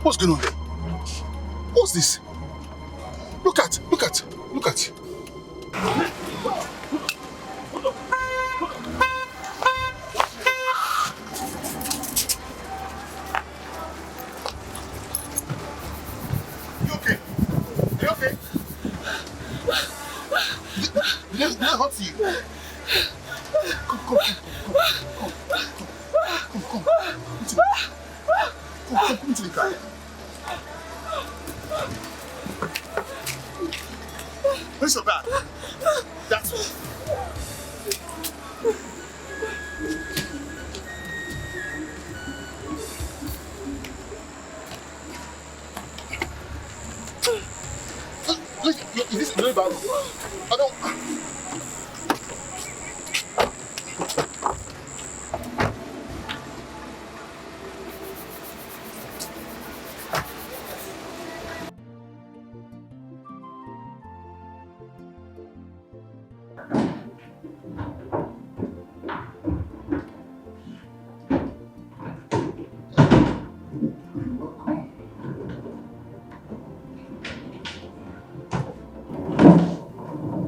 What's going on there? What's this? Look at. You okay? Are you okay? Did I hurt you? Come. Come into the car. Where's your bag? That's it. Is this really bad? I don't...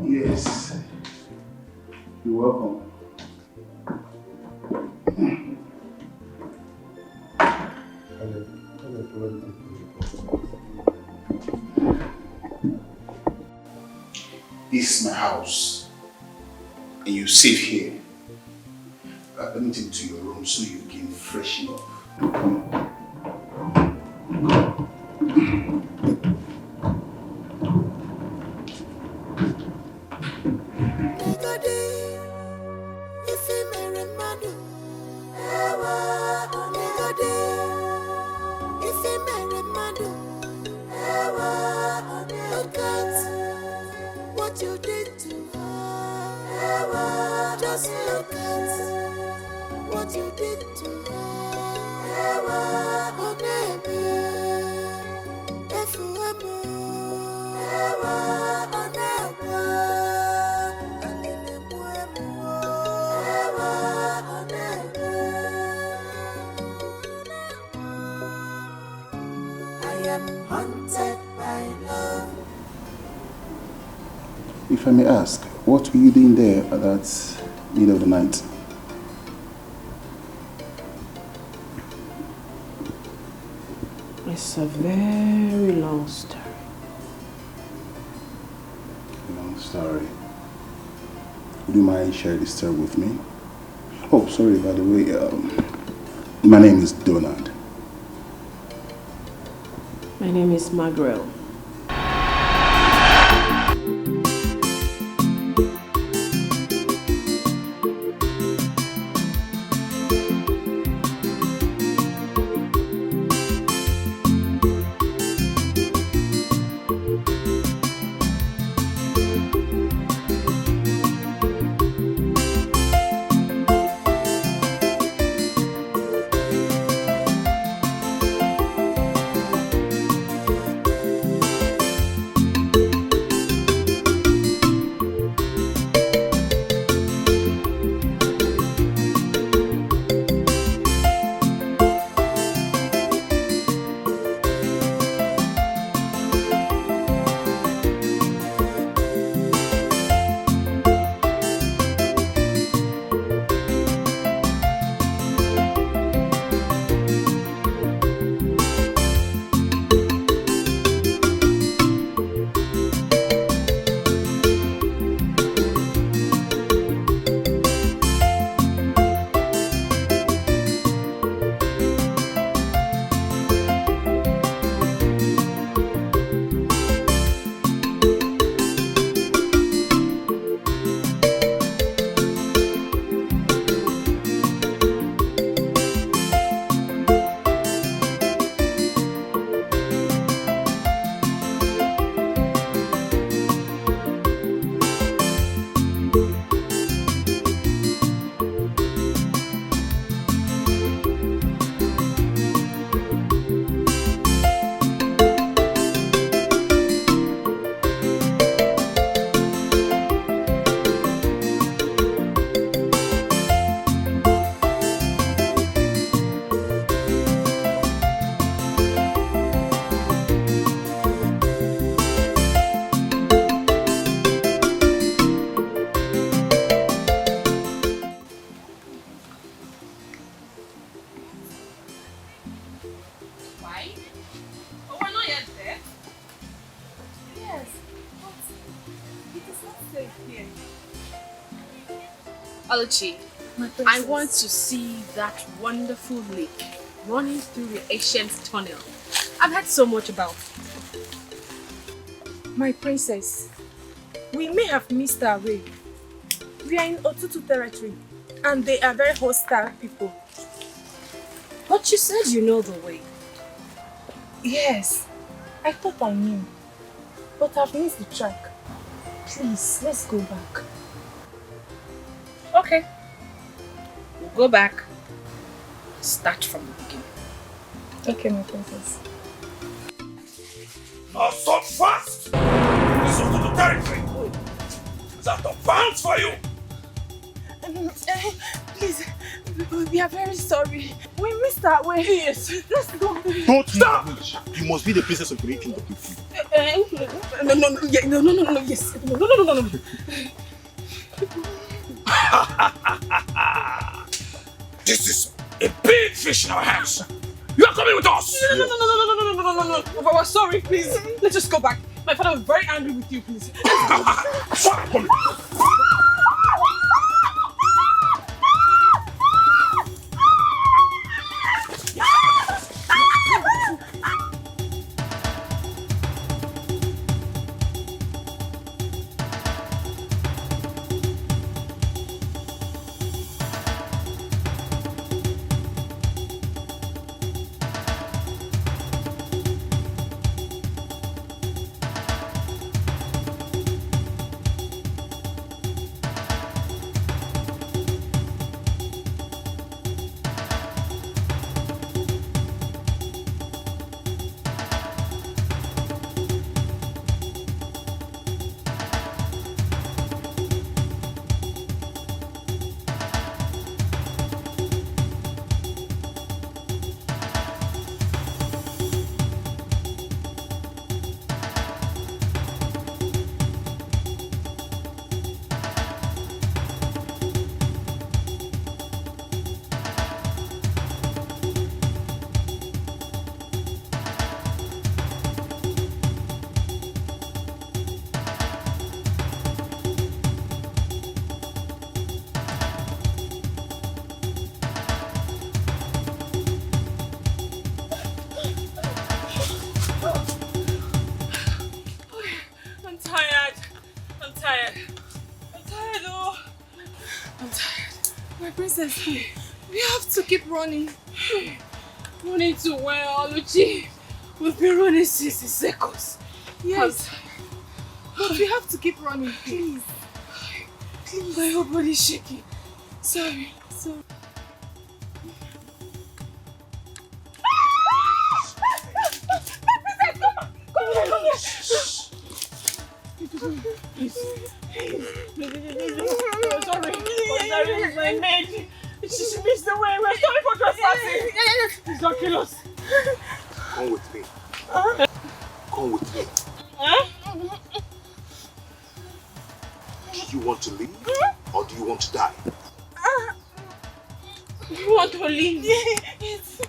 Yes. You're welcome. This is my house, and you sit here. Let me take you to your room so you can freshen up. If I may ask, what were you doing there at that middle of the night? It's a very long story. Long story. Would you mind sharing this story with me? Oh, sorry, by the way, my name is Donald. My name is Margaret. safe here. Oluchi, I want to see that wonderful lake running through the ancient tunnel. I've heard so much about it. My princess, we may have missed our way. We are in Otutu territory, and they are very hostile people. But you said you know the way. Yes, I thought I knew, but I've missed the track. Please, let's go back. Okay. We'll go back. Start from the beginning. Okay, my princess. Not so fast! This is the territory! Is that the bounds for you? Please, we are very sorry. We missed our way. Yes, let's go. Don't stop! You must be the princess of the kingdom. No, yes. No. This is a big fish in our hands. You are coming with us! No. We're sorry, please. Let's just go back. My father was very angry with you, please. Princess, we have to keep running. Running to where, Oluchi? We've been running since the seconds. Yes. But we have to keep running, please. Please. My whole body is shaking. Sorry. Sorry, my maid. She missed the way. We're sorry for trespassing. Please don't kill us. Come with me. Come with me. Do you want to leave? Or do you want to die? We want to leave. Yes.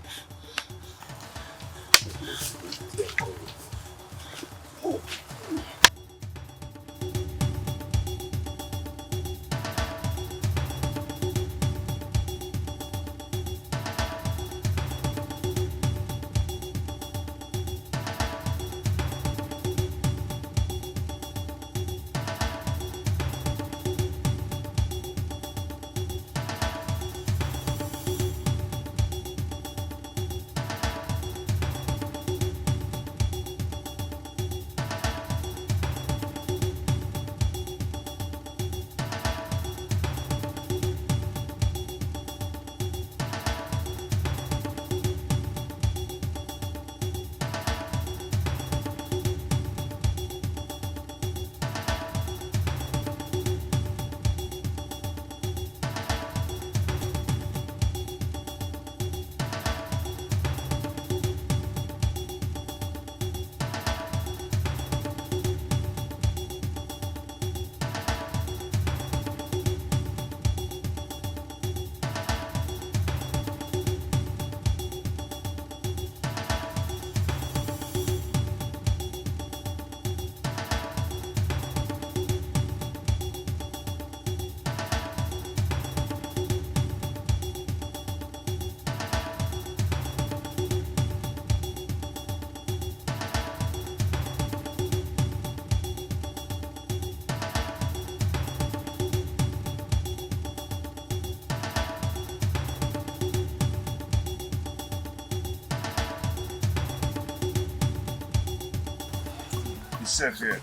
He's safe here.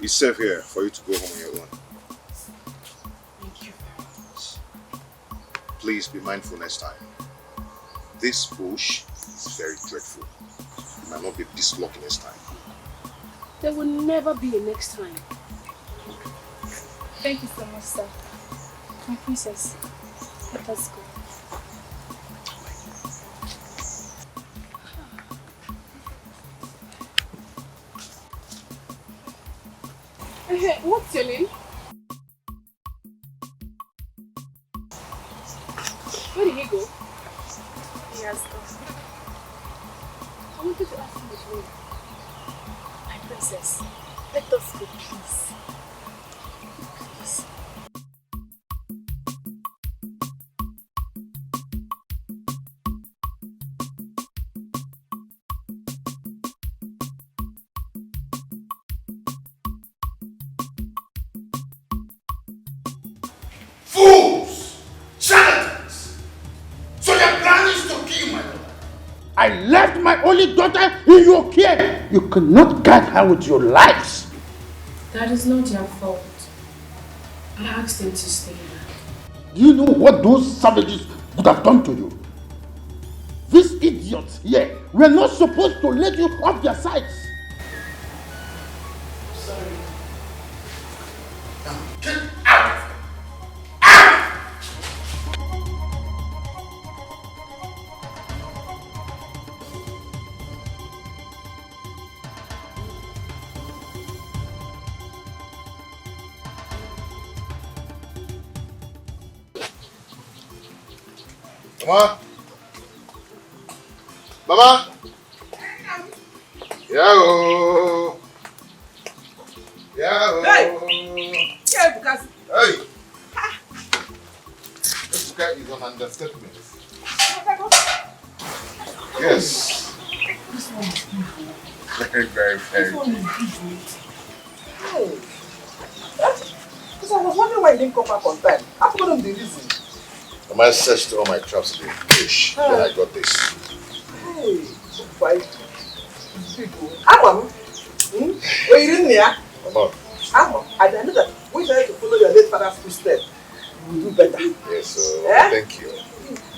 He's safe here for you to go home on your own. Thank you very much. Please be mindful next time. This bush is very dreadful. You might not be this lucky next time. There will never be a next time. Thank you so much, sir. My princess, let us go. What's your name? Where did he go? He has gone. I wanted to ask him his name. My princess, let us go, please. Please. Fools! Charlatans! So your plan is to kill my daughter? I left my only daughter in your care. You cannot guide her with your lives. That is not your fault. I asked him to stay back. Do you know what those savages would have done to you? These idiots here were not supposed to let you off their sides. Sorry. Now get out of here! Mama? Mama? Yahoo! Yahoo! Hey! Yeah, because... Hey! This guy is an understatement. Yes. This one is beautiful. Very, very, very. This one is beautiful. Hey! Because I was wondering why you didn't come back on time. I told him the reason. I searched all my traps in the bush. Then I got this. Hey! Why? It's big. Amam! Were you in there? Mama. Amam, I know that we try to follow your late father's footsteps. You will do better. Yes, sir. Yeah? Thank you.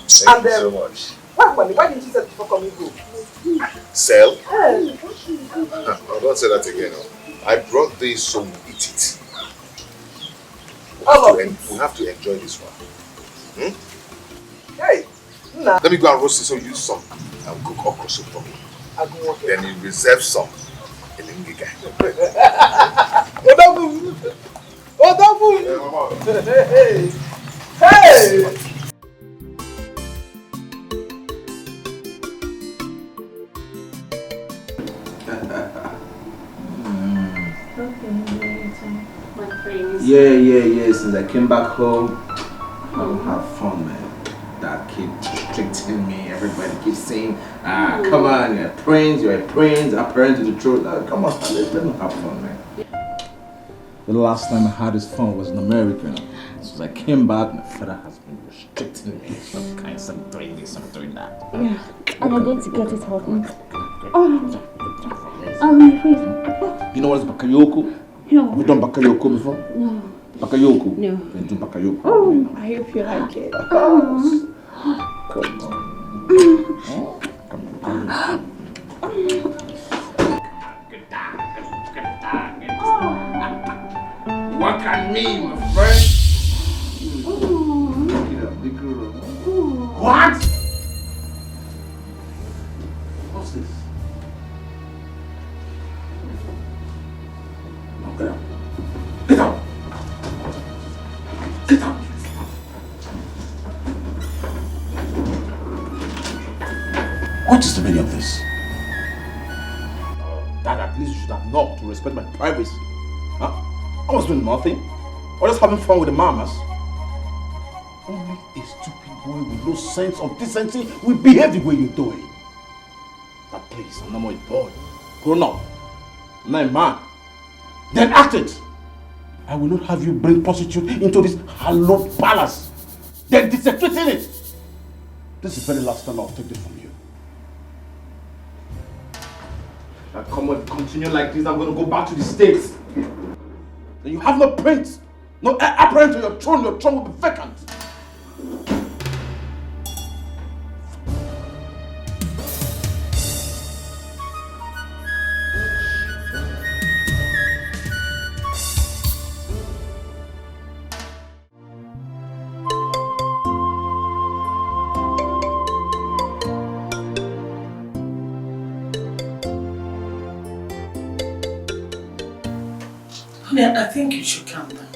Thank you so much. Why didn't you say before coming home? Sell? Hey! No, don't say that again. No. I brought this so we eat it. We have to enjoy this one. Hey! Nah. Let me go and roast it so you use some and cook okra soup for me. Then you reserve some in the Ngiga. Odabu! Odabu! Yeah, Mama. Hey! Hey! Yeah. Since I came back home, I don't have fun, man. That kid restricting me. Everybody keeps saying, come on, you're a prince, a parent to the truth. Come on, let me have fun, man. The last time I had this fun was in America. Since I came back, my father has been restricting me. Some doing this, some doing that. Yeah, and I'm going to get it hot. You know what is bakayoko? No. You've done bakayoko before? No. Bakayoko? No. Then do bakayoko. Oh, I hope you like it. Come on. What can me, my friend? What? What's this? No, get out. Get out. Get out. What is the meaning of this? Dad, at least you should have knocked to respect my privacy. Huh? I was doing nothing. I was just having fun with the mamas. Only a stupid boy with no sense of decency will behave the way you're doing. But please, I'm not more a boy. Grown up. I'm not a man. Then act it. I will not have you bring prostitute into this hallowed palace. Then desecrate in it. This is the very last time I'll take this from you. Now come on, continue like this, I'm going to go back to the States. Then you have no prince, no heir apparent to your throne will be vacant. Honey, I think you should calm down.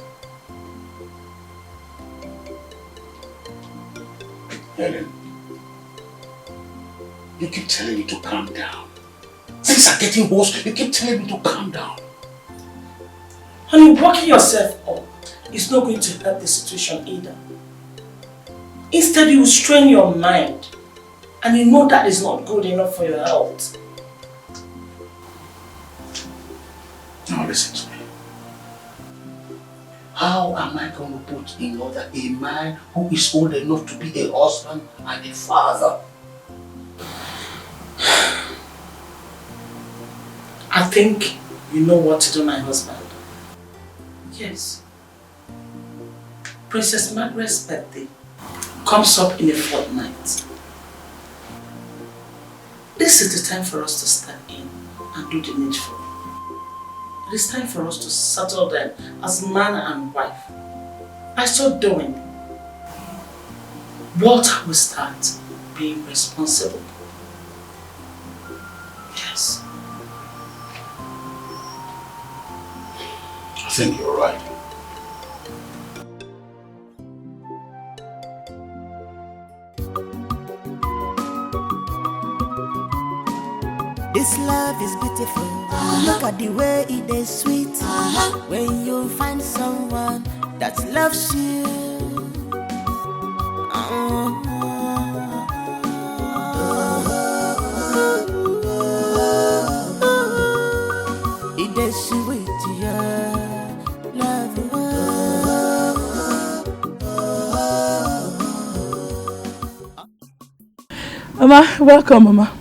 Helen, you keep telling me to calm down. Things are getting worse, you keep telling me to calm down. Honey, working yourself up is not going to help the situation either. Instead, you will strain your mind. And you know that is not good enough for your health. Now listen to me. How am I going to put in order a man who is old enough to be a husband and a father? I think you know what to do, my husband. Yes. Princess Margaret's birthday comes up in a fortnight. This is the time for us to step in and do the needful. It is time for us to settle them as man and wife. By so doing, Walter will start being responsible. Yes. I think you're right. This love is beautiful. Look at the way it is sweet. When you find someone that loves you. It is sweet, yeah. Love. Mama, welcome, Mama.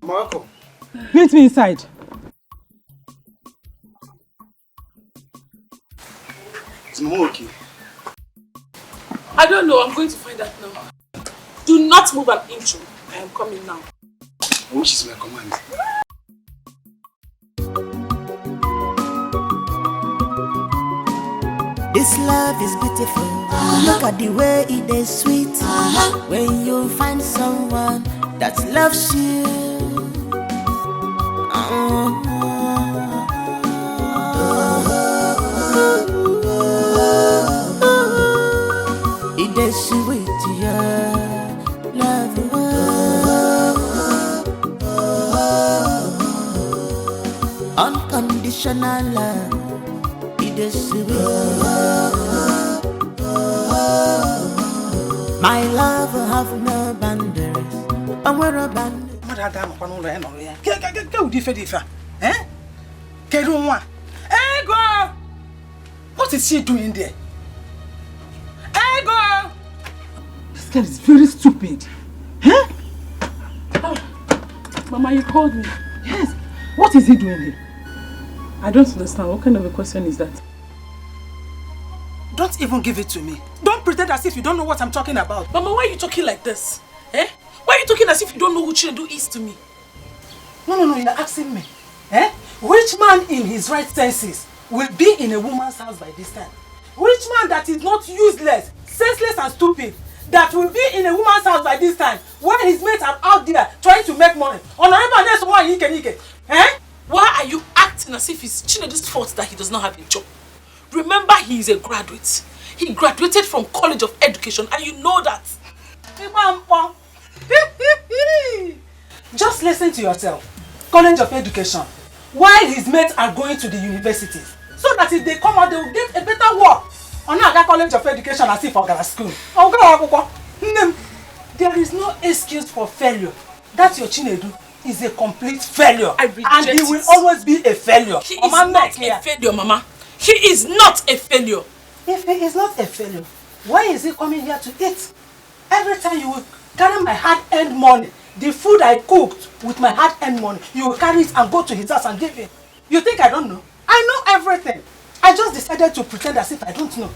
Welcome. Meet me inside. Is Mama okay? I don't know, I'm going to find out now. Do not move an inch. I am coming now. Which is my command? This love is beautiful. Look at the way it is sweet. When you find someone that loves you. It is sweet, yeah. Love. Unconditional love. It is sweet. My love have no boundaries. I'm where a band. What is she doing there? Ego! This girl is very stupid. Huh? Oh, Mama, you called me. Yes. What is he doing here? I don't understand. What kind of a question is that? Don't even give it to me. Don't pretend as if you don't know what I'm talking about. Mama, why are you talking like this? Eh? Why are you talking as if you don't know who Chinedu is to me? No, you're asking me. Eh? Which man in his right senses will be in a woman's house by this time? Which man that is not useless, senseless and stupid that will be in a woman's house by this time when his mates are out there trying to make money? Eh? Why are you acting as if it's Chinedu's fault that he does not have a job? Remember, he is a graduate. He graduated from College of Education and you know that. Just listen to yourself. College of Education. While his mates are going to the universities. So that if they come out, they will get a better work. On another College of Education as if I school. There is no excuse for failure. That's your Chinedu is a complete failure. I reject and he will always be a failure. He is not a failure, Mama. He is not a failure. If he is not a failure, why is he coming here to eat? Every time you will carry my hard-earned money The food I cooked with my hard-earned money, you will carry it and go to his house and give him. You think I don't know? I know everything. I just decided to pretend as if I don't know.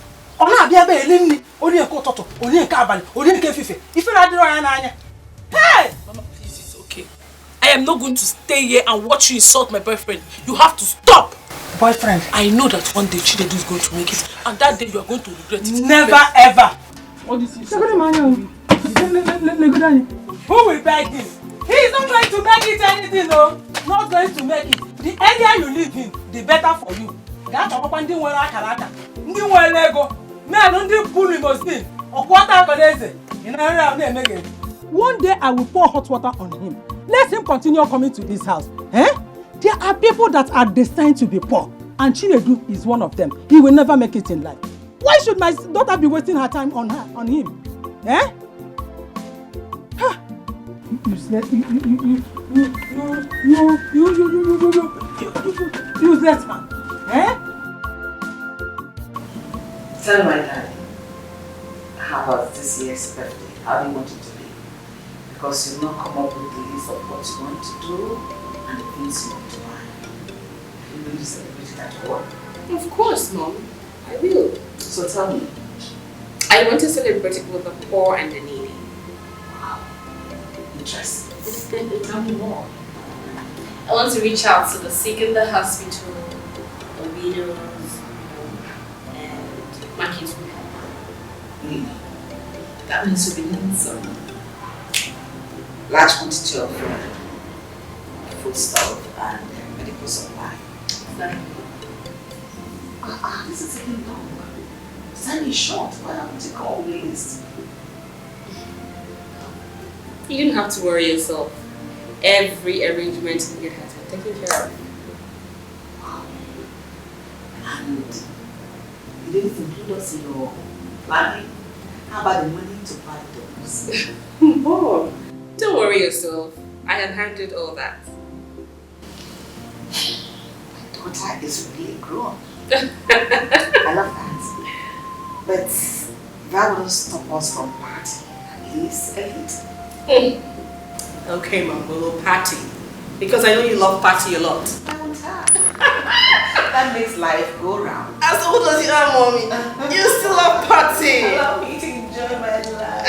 Hey! Mama, please, it's okay. I am not going to stay here and watch you insult my boyfriend. You have to stop! Boyfriend? I know that one day Chinedu is going to make it, and that day you are going to regret it. Never ever! What is it? Who will beg him? He is not going to make it anything, no. Not going to make it. The earlier you leave him, the better for you. That's what I'm doing. One day I will pour hot water on him. Let him continue coming to this house. Eh? There are people that are destined to be poor, and Chinedu is one of them. He will never make it in life. Why should my daughter be wasting her time on him? Eh? Useless man. Eh? Tell my daddy, how about this year's birthday? How do you want it to be? Because you've not come up with the list of what you want to do and the things you want to buy. You will celebrate it at all. Of course, Mom. I will. So tell me. I want to celebrate it with the poor and the needy. Wow. Interesting. Tell me more. I want to reach out to the sick in the hospital, the widows, and my kids will help. Really? That means you'll be needing some large quantity of food stuff and medical supply. Exactly. This is taking long. Time is short. Why haven't you called the list? You didn't have to worry yourself. Every arrangement you had taken care of. Wow. And you didn't include us in your planning? How about the money to buy those? Oh, don't worry yourself. I have handled all that. My daughter is really grown. I love that. But that wouldn't stop us from partying, at least a little. Okay, Mom, we'll party. Because I know you love party a lot. That makes life go round. As old as you are, Mommy, you still love party. I love me to enjoy my life.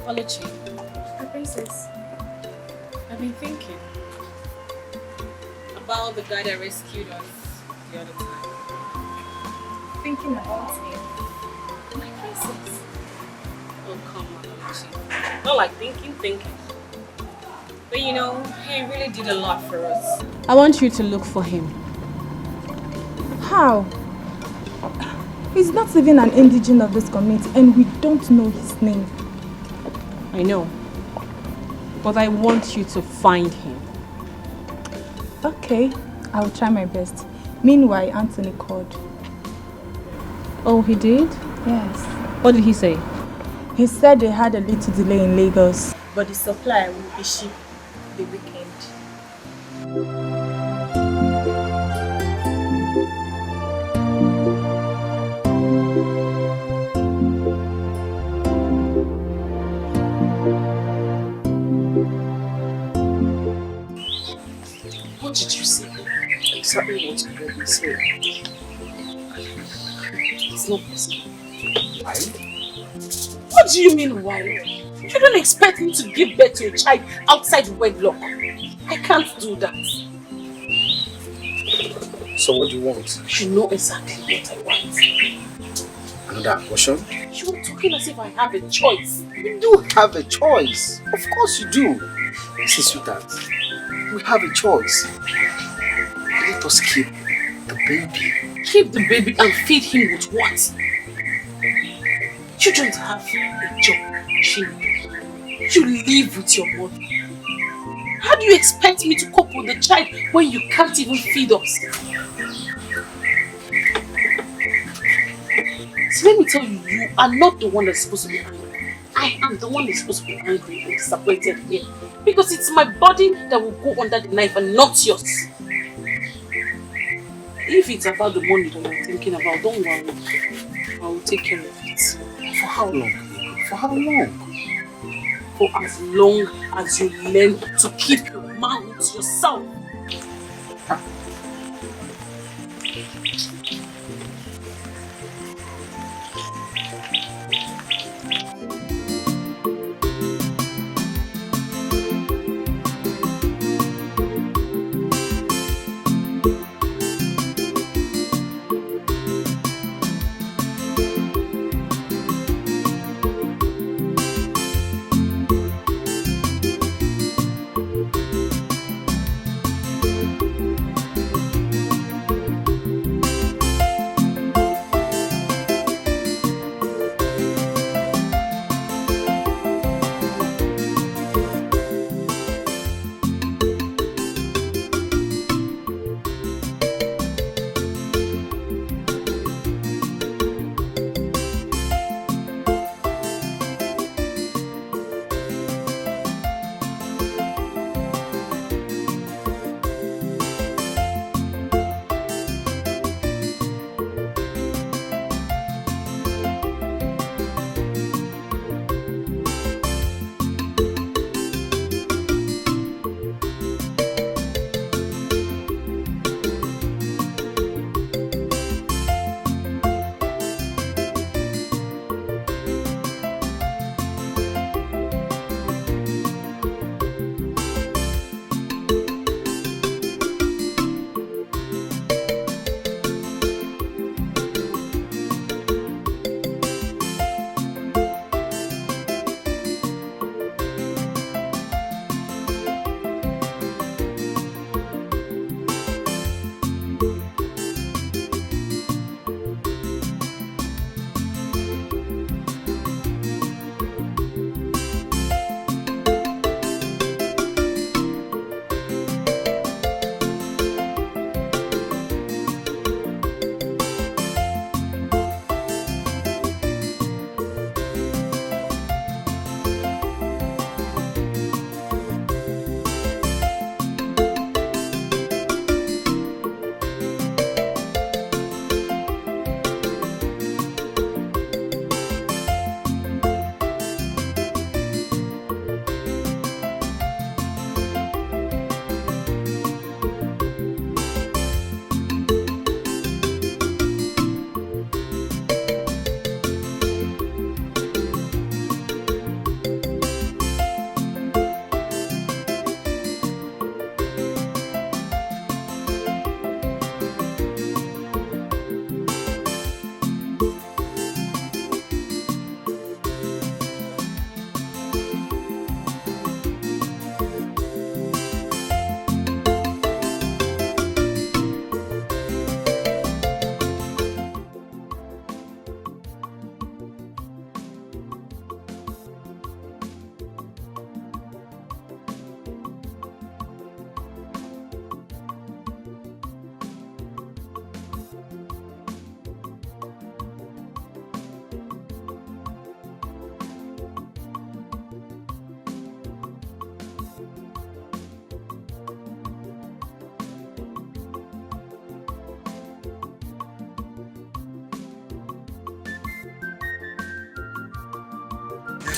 Oluchi, my princess, I've been thinking about the guy that rescued us the other time. Thinking about him. My princess. Oh, come on, Oluchi. Not like thinking. But you know, he really did a lot for us. I want you to look for him. How? He's not even an indigene of this community and we don't know his name. I know. But I want you to find him. Okay, I'll try my best. Meanwhile, Anthony called. Oh, he did? Yes. What did he say? He said they had a little delay in Lagos, but the supply will be shipped the weekend. What did you say? Exactly what you heard me say. It's not possible. Why? What do you mean why? You don't expect me to give birth to a child outside wedlock. I can't do that. So what do you want? You know exactly what I want. Another abortion? You are talking as if I have a choice. You do have a choice. Of course you do. See, sweetheart, we have a choice. Let us keep the baby. Keep the baby and feed him with what? You don't have a job, Chineke. You live with your mother. How do you expect me to cope with the child when you can't even feed us? So let me tell you, you are not the one that's supposed to be angry. I I am the one who's supposed to be angry and disappointed here. Because it's my body that will go under the knife and not yours. If it's about the money that you're thinking about, don't worry. I will take care of it. For how long? For how long? For as long as you learn to keep your mouth to yourself.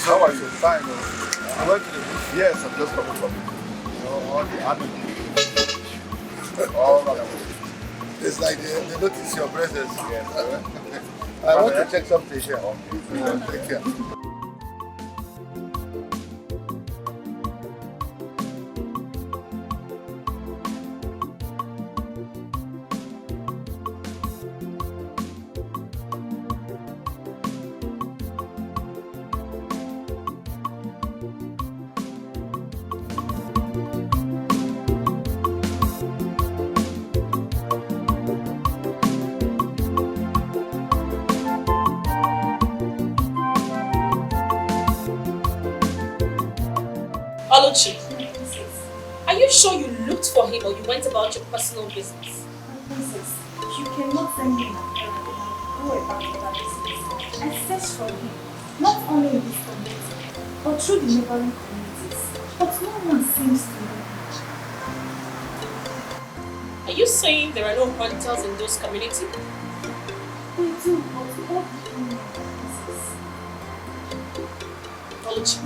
How are you? Fine. I went to the beach. Yes, I'm just coming from all the army. All that. It's like they notice your presence. Yes. I want to check something here. Take care. Oluchi, are you sure you looked for him or you went about your personal business? Princess, you cannot send me an errand and go about other business. I searched for him, not only in this community, through the neighboring communities, but no one seems to know. Are you saying there are no hunters in those communities? They do, but all people know this.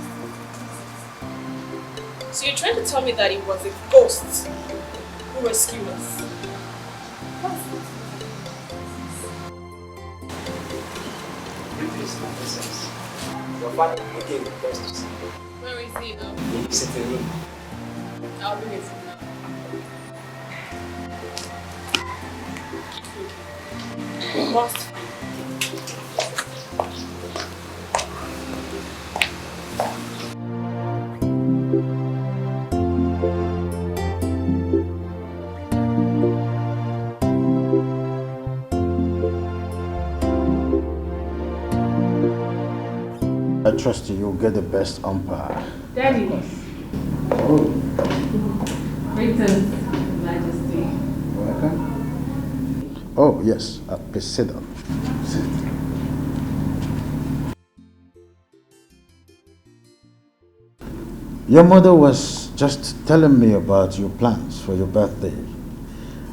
So you're trying to tell me that it was a ghost who rescued us? Please, my presence. Your father came first to see you. Where is he now? In the sitting room. I'll be with him now. We must find him. I trust you'll get the best umpire. Daddy. Oh. Greetings, Majesty. Welcome. Oh, yes. Please sit down. Sit. Your mother was just telling me about your plans for your birthday.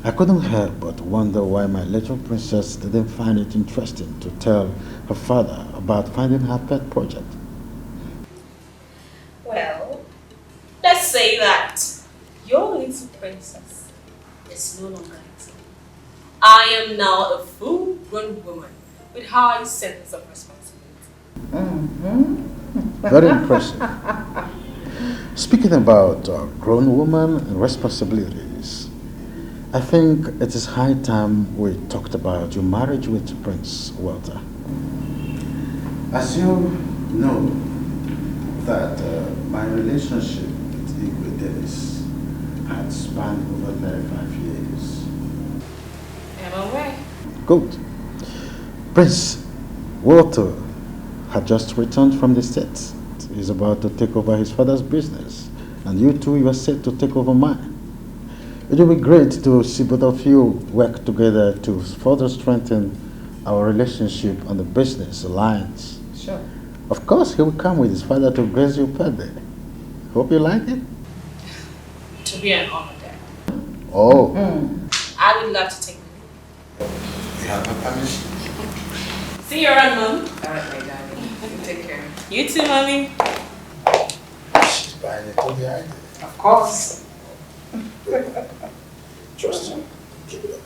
I couldn't help but wonder why my little princess didn't find it interesting to tell her father about finding her pet project. Well, let's say that your little princess is no longer little. I am now a full-grown woman with high sense of responsibility. Very impressive. Speaking about grown women and responsibilities, I think it is high time we talked about your marriage with Prince Walter. As you know, that my relationship with Igwe Dennis had spanned over 35 years. Am I aware? Good. Prince Walter had just returned from the States. He's about to take over his father's business, and you two, you are set to take over mine. It will be great to see both of you work together to further strengthen our relationship on the business alliance. Sure. Of course, he will come with his father to grace your birthday. Hope you like it. To be an honor, Dad. Oh. I would love to take the lead. You have my permission. See you around, Mom. Alright, my darling. You take care. You too, Mommy. She's buying it all behind it. Of course. Trust you. Keep it up.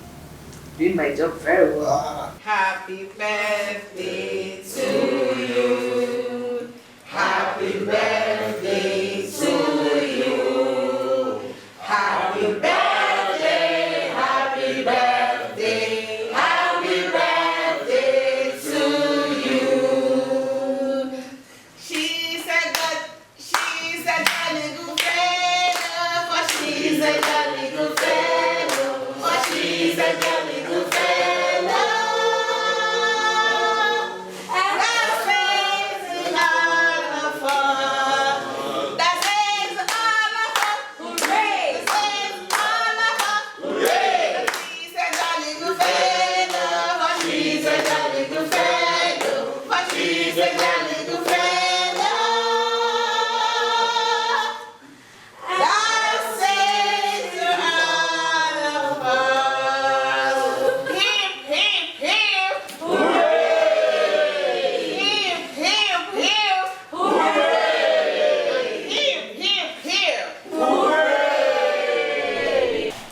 Doing my job very well. Happy birthday to you. Happy birthday to you. Happy birthday, happy birthday, happy birthday to you. She's a jolly good fellow, for she's a jolly good fellow, for she's a jolly good fellow.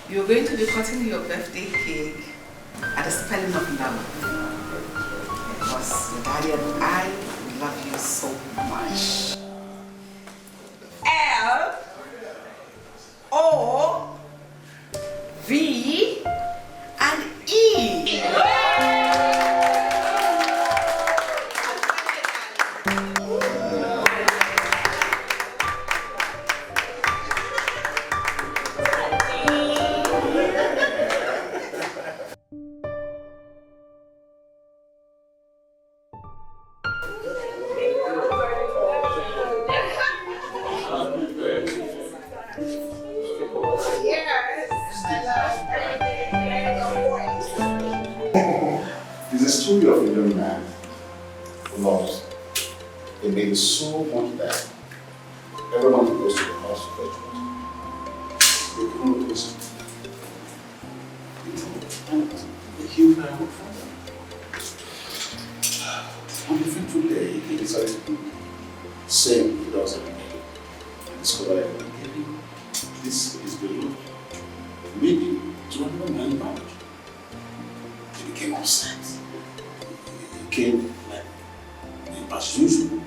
You're going to be cutting your birthday cake at the spelling of love. Because your daddy and I love you so much. L-O-V and E. It's a story of a young man who loves a lady so much that Everyone who goes to the house to fetch water, they can notice, and they heal their own father. On the fateful day, he decided to do the same he does every day. I discovered that when he gave him this is the Lord, maybe to another man in marriage. He became upset. He came like as usual,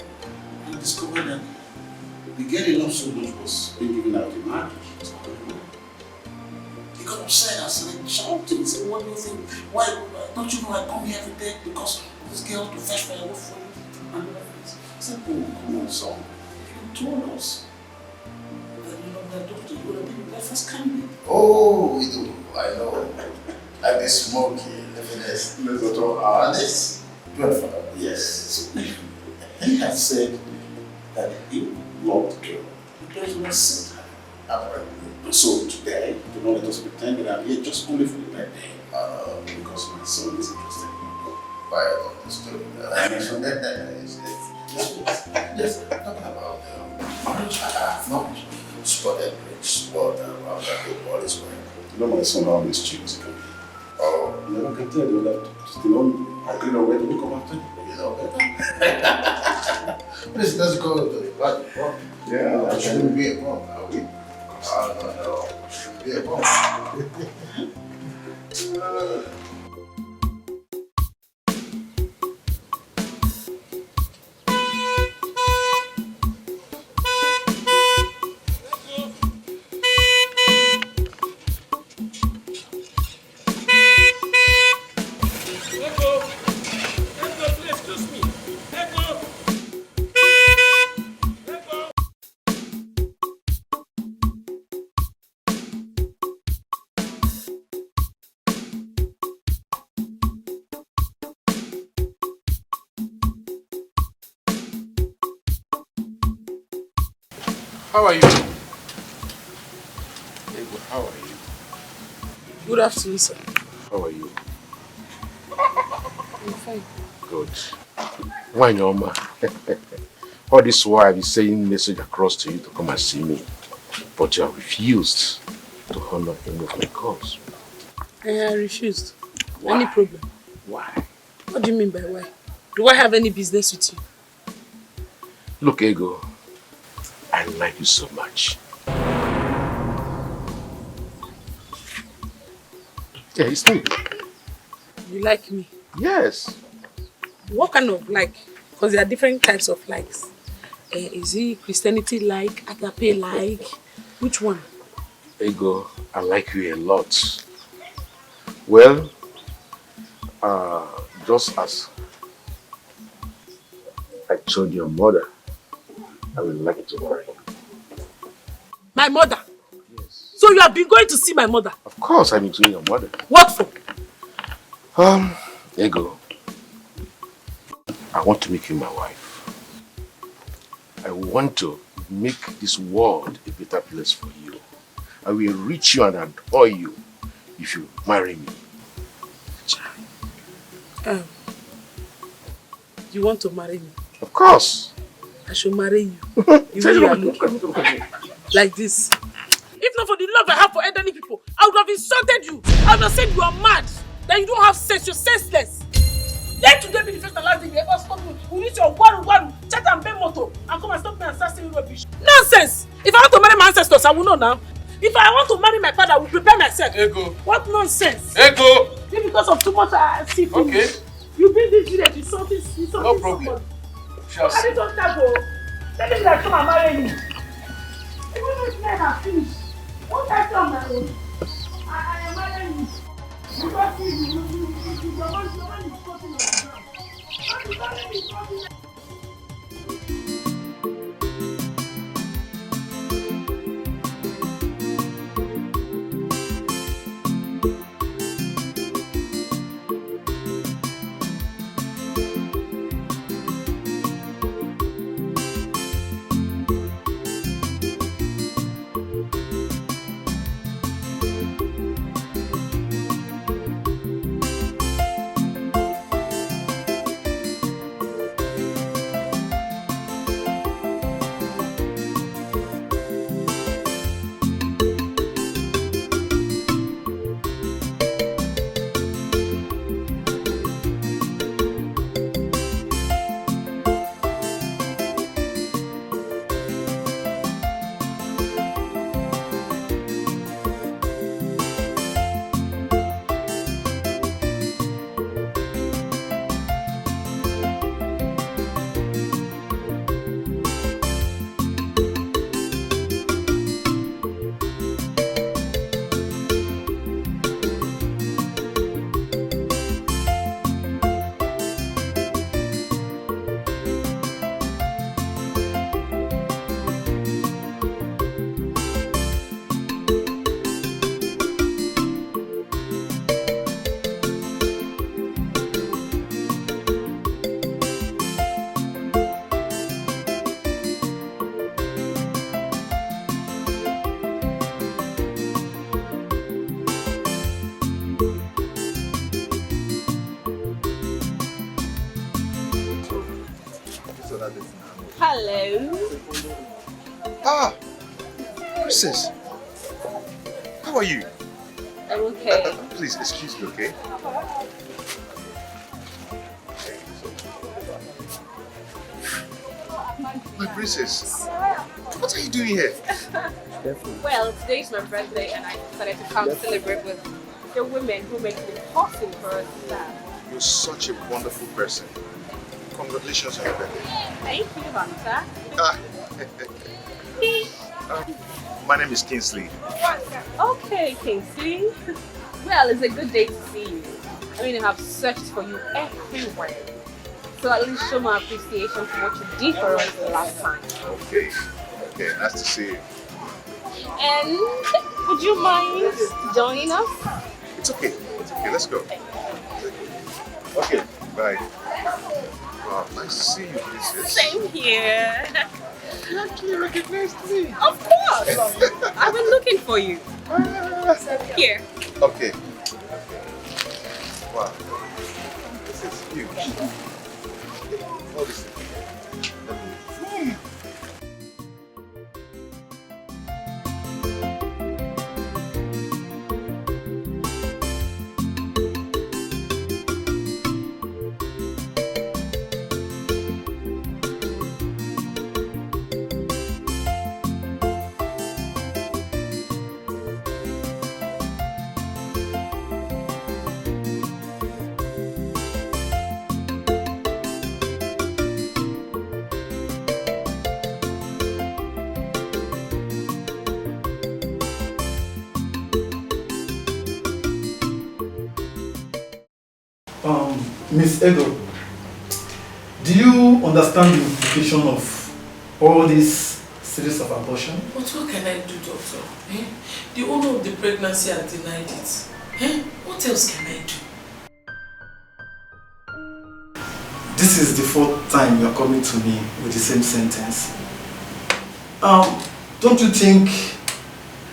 and I discovered that the girl he loved so much was being given out in marriage. He got upset and started shouting. He said, "What do you think? Why don't you know I come here every day because this girl to fetch firewood for you?" And I said, "Oh, come on, son. If you told us that you love that daughter, you would have been the first candidate." Oh, we do. I know. Like the smoky, the finesse. Let's not talk honest. Grandfather. Yes. He had said that he loved the girl. The girl was sent her. So today, do not let us pretend that I'm here just only for the birthday. Because my son is interested. I understood. Yes, talking about marriage. I have not spotted rich water around that all is well. You know my son always cheats. Oh. You never can tell you that I don't know where to come after you. You know better. Please, let's go to the party. Yeah, I shouldn't be a mom, are we? No. Shouldn't be a mom. How are you? Hey, good. How are you? Good afternoon, sir. How are you? I'm fine. Good. Why, Norma? All this while I've been sending message across to you to come and see me, but you have refused to honor any of my calls. I refused. Why? Any problem? Why? What do you mean by why? Do I have any business with you? Look, Ego, I like you so much. Yeah, it's true. You like me? Yes. What kind of like? Because there are different types of likes. Is it Christianity like, agape like? Which one? Ego, I like you a lot. Well, just as I told your mother, I would like to marry you. My mother? Yes. So you have been going to see my mother? Of course, I've been seeing your mother. What for? Ego, I want to make you my wife. I want to make this world a better place for you. I will reach you and adore you if you marry me. You want to marry me? Of course. I should marry you. You are looking like this. If not for the love I have for elderly people, I would have insulted you. I would have said you are mad. That you don't have sense, you're senseless. Let today be the first and last day you ever stop me. You need your waru, chat and pay moto, and come and stop me and start saying rubbish. Nonsense! If I want to marry my ancestors, I will know now. If I want to marry my father, I will prepare myself. Ego. What nonsense? Ego. Maybe because of too much see food. Okay. You bring this village, you something no problem. Shall see. I don't that go. Tell me that come and marry me. Even if men are finished, won't I tell my own? I am marrying you. Because you the one is cutting on the ground. And the man is cutting. Ah, Princess. How are you? I'm okay. Please, excuse me, okay? My princess, what are you doing here? Well, today is my birthday and I decided to come celebrate with the women who make it possible for us to stand. You're such a wonderful person. Congratulations on your birthday. Thank you, Hunter. My name is Kingsley. Okay, Kingsley. Well, it's a good day to see you. I mean, I have searched for you everywhere. So at least show my appreciation for what you did for us the last time. Okay, nice to see you. And would you mind joining us? It's okay, let's go. Okay, bye. Wow, nice to see you, princess. Same here. You actually recognized me. Of course. I've been looking for you. Here. Okay. Wow. This is huge. All this. Miss Ego, do you understand the implication of all this series of abortion? But what can I do, doctor? Eh? The owner of the pregnancy has denied it. Eh? What else can I do? This is the fourth time you are coming to me with the same sentence. Don't you think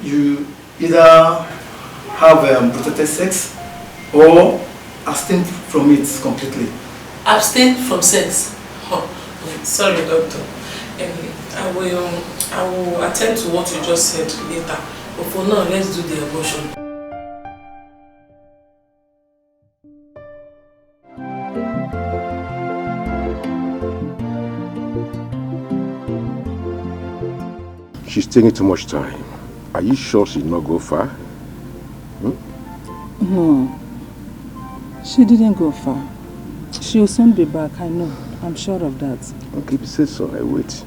you either have protected sex or abstain from it completely? Abstain from sex? Oh, sorry, doctor. I will attend to what you just said later. But for now, let's do the abortion. She's taking too much time. Are you sure she did not go far? No. She didn't go far. She'll soon be back, I know. I'm sure of that. Okay, if you say so, I wait.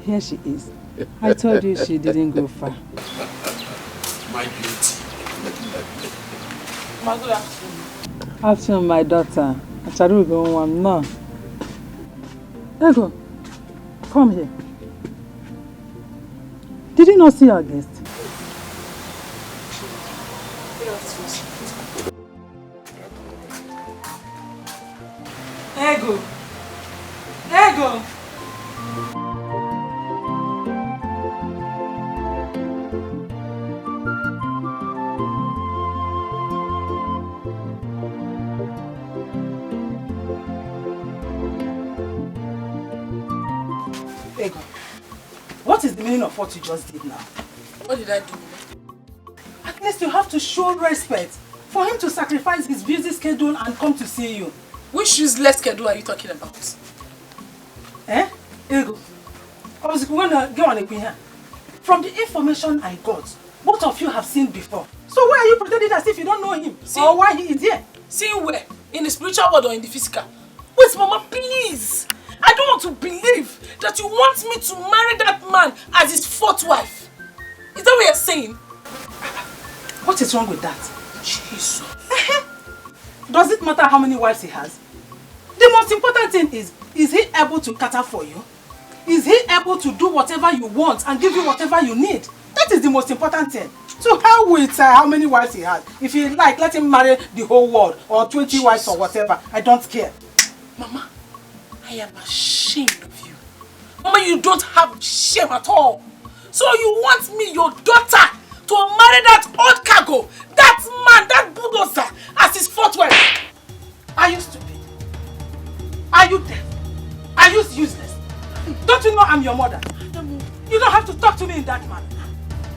Here she is. I told you she didn't go far. My beauty. After my daughter, no. Ego, come here. Did you not see our guest? Ego! Ego! Ego, what is the meaning of what you just did now? What did I do? At least you have to show respect for him to sacrifice his busy schedule and come to see you. Which useless schedule are you talking about? Eh? Ego, I was going to go on a here. From the information I got, both of you have seen before. So why are you pretending as if you don't know him? Or why he is here? Seeing where? In the spiritual world or in the physical? Wait, Mama, please! I don't want to believe that you want me to marry that man as his fourth wife. Is that what you're saying? What is wrong with that? Jesus. Does it matter how many wives he has? The most important thing is he able to cater for you? Is he able to do whatever you want and give you whatever you need? That is the most important thing. So how with how many wives he has? If you like, let him marry the whole world or 20 wives or whatever. I don't care. Mama, I am ashamed of you. Mama, you don't have shame at all. So you want me, your daughter, to marry that old cargo, that man, that bulldozer, as his fourth wife? Are you stupid? Are you deaf? Are you useless? Don't you know I'm your mother? You don't have to talk to me in that manner.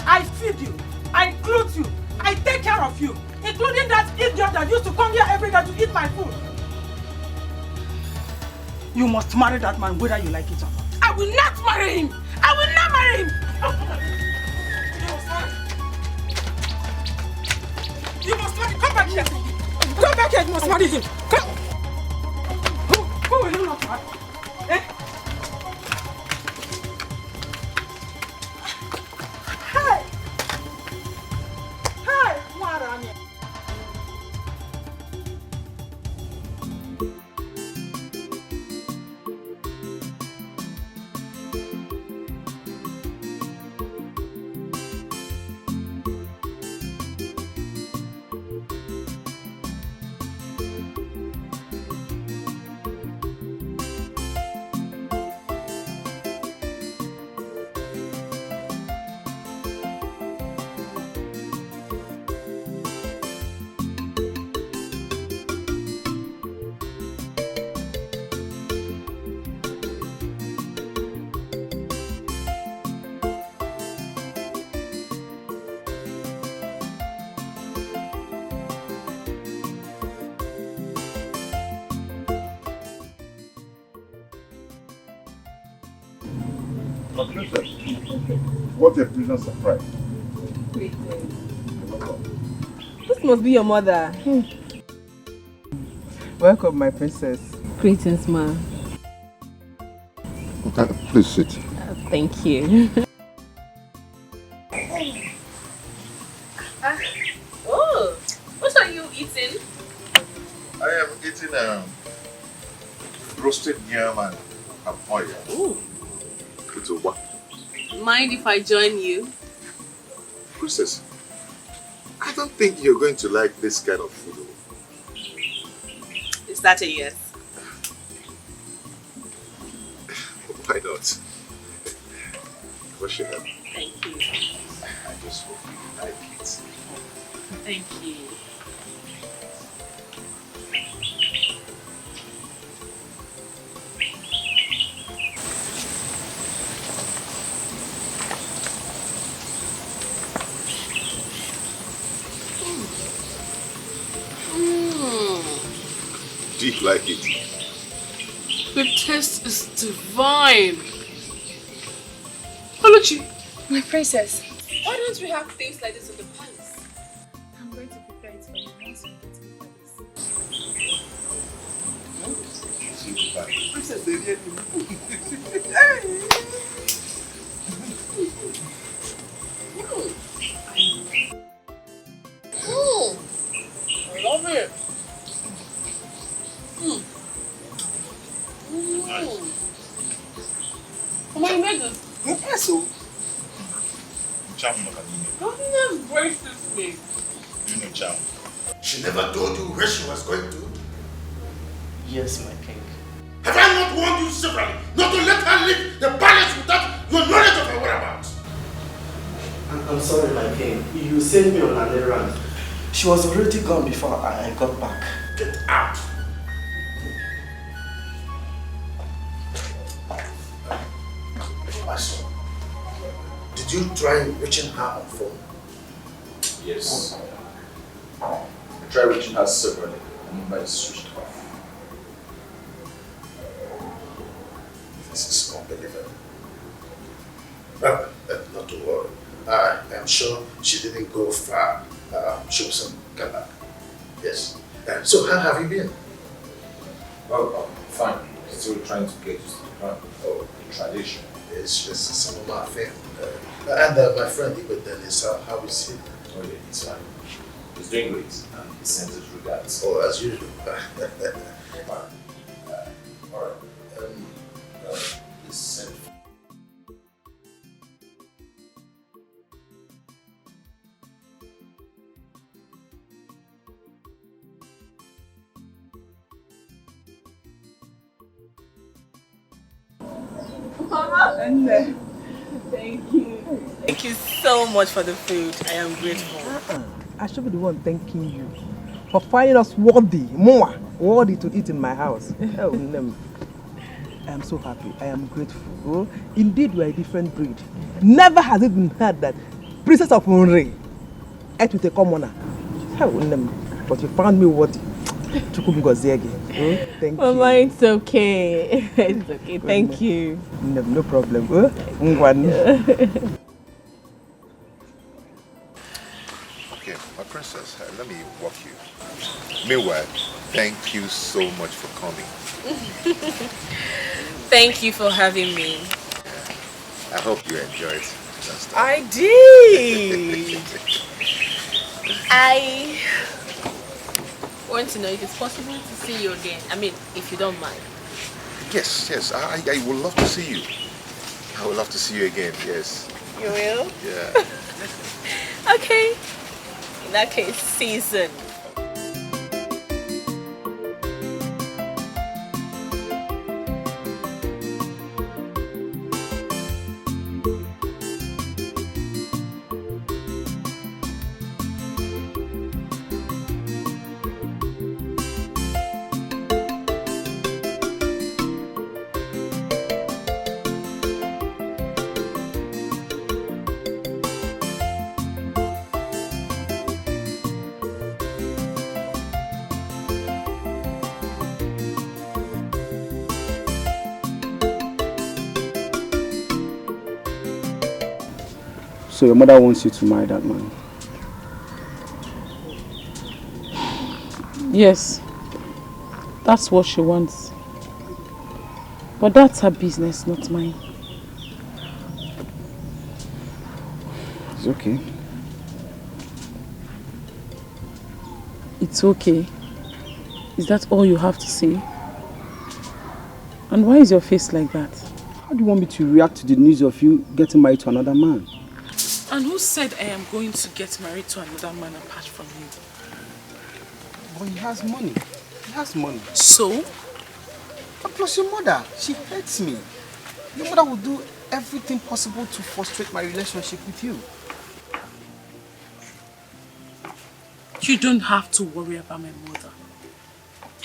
I feed you, I clothe you, I take care of you, including that idiot that used to come here every day to eat my food. You must marry that man whether you like it or not. I will not marry him! I will not marry him! You must marry him! Come back here! Come back here! You must marry him! Come! Who will you not marry? Eh? Hey! Hey! Marami! What a pleasant surprise. This must be your mother. Welcome, my princess. Greetings, ma. Please sit. Thank you. Oh, what are you eating? I am eating roasted yam and oil. Ooh. It's a what? Mind if I join you? Princess, I don't think you're going to like this kind of food. Is that a yes? Why not? Wash your hand. Thank you. I just hope you like it. Thank you. Do you like it? The taste is divine. Oluchi, My princess, why don't we have things like this in the palace? I'm going to prepare it for you once we get to the palace. Princess, they really I love it. Come on, you made this. Yes, so. Don't you embrace this thing? You know, Chow. She never told you where she was going to? Yes, my king. Have I not warned you severally not to let her leave the palace without your knowledge of her whereabouts? I'm sorry, my king. You sent me on an errand. She was already gone before I got back. Get out! My son, did you try reaching her on phone? Yes. I tried reaching her severally. The number is switched off. This is unbelievable. Well, not to worry. I am sure she didn't go far. She was in Ghana. Yes. So how have you been? Well, fine. Still trying to get used to the plan. Oh, the tradition. It's just some of my thing. And my friend Ibadan is how is he? Oh yeah, he's fine. He's doing great. And he sends his regards. Oh, as usual. Alright. Please send. Mama, thank you. Thank you so much for the food. I am grateful. I should be the one thanking you for finding us worthy to eat in my house. Oh, no. I am so happy. I am grateful. Oh, indeed, we are a different breed. Never has it been heard that Princess of Unre ate with a commoner. Oh, no. But you found me worthy. Thank you. Mama, it's okay. It's okay. Thank you. No problem. Okay, my princess, let me walk you. Meanwhile, thank you so much for coming. Thank you for having me. I hope you enjoyed it. I did. I want to know if it's possible to see you again. I mean, if you don't mind. Yes, I would love to see you. I would love to see you again, yes. You will? Yeah. Okay. In that case, season. So your mother wants you to marry that man? Yes, that's what she wants. But that's her business, not mine. It's okay. It's okay. Is that all you have to say? And why is your face like that? How do you want me to react to the news of you getting married to another man? And who said I am going to get married to another man apart from you? But he has money. He has money. So? And plus your mother, she hates me. Your mother will do everything possible to frustrate my relationship with you. You don't have to worry about my mother.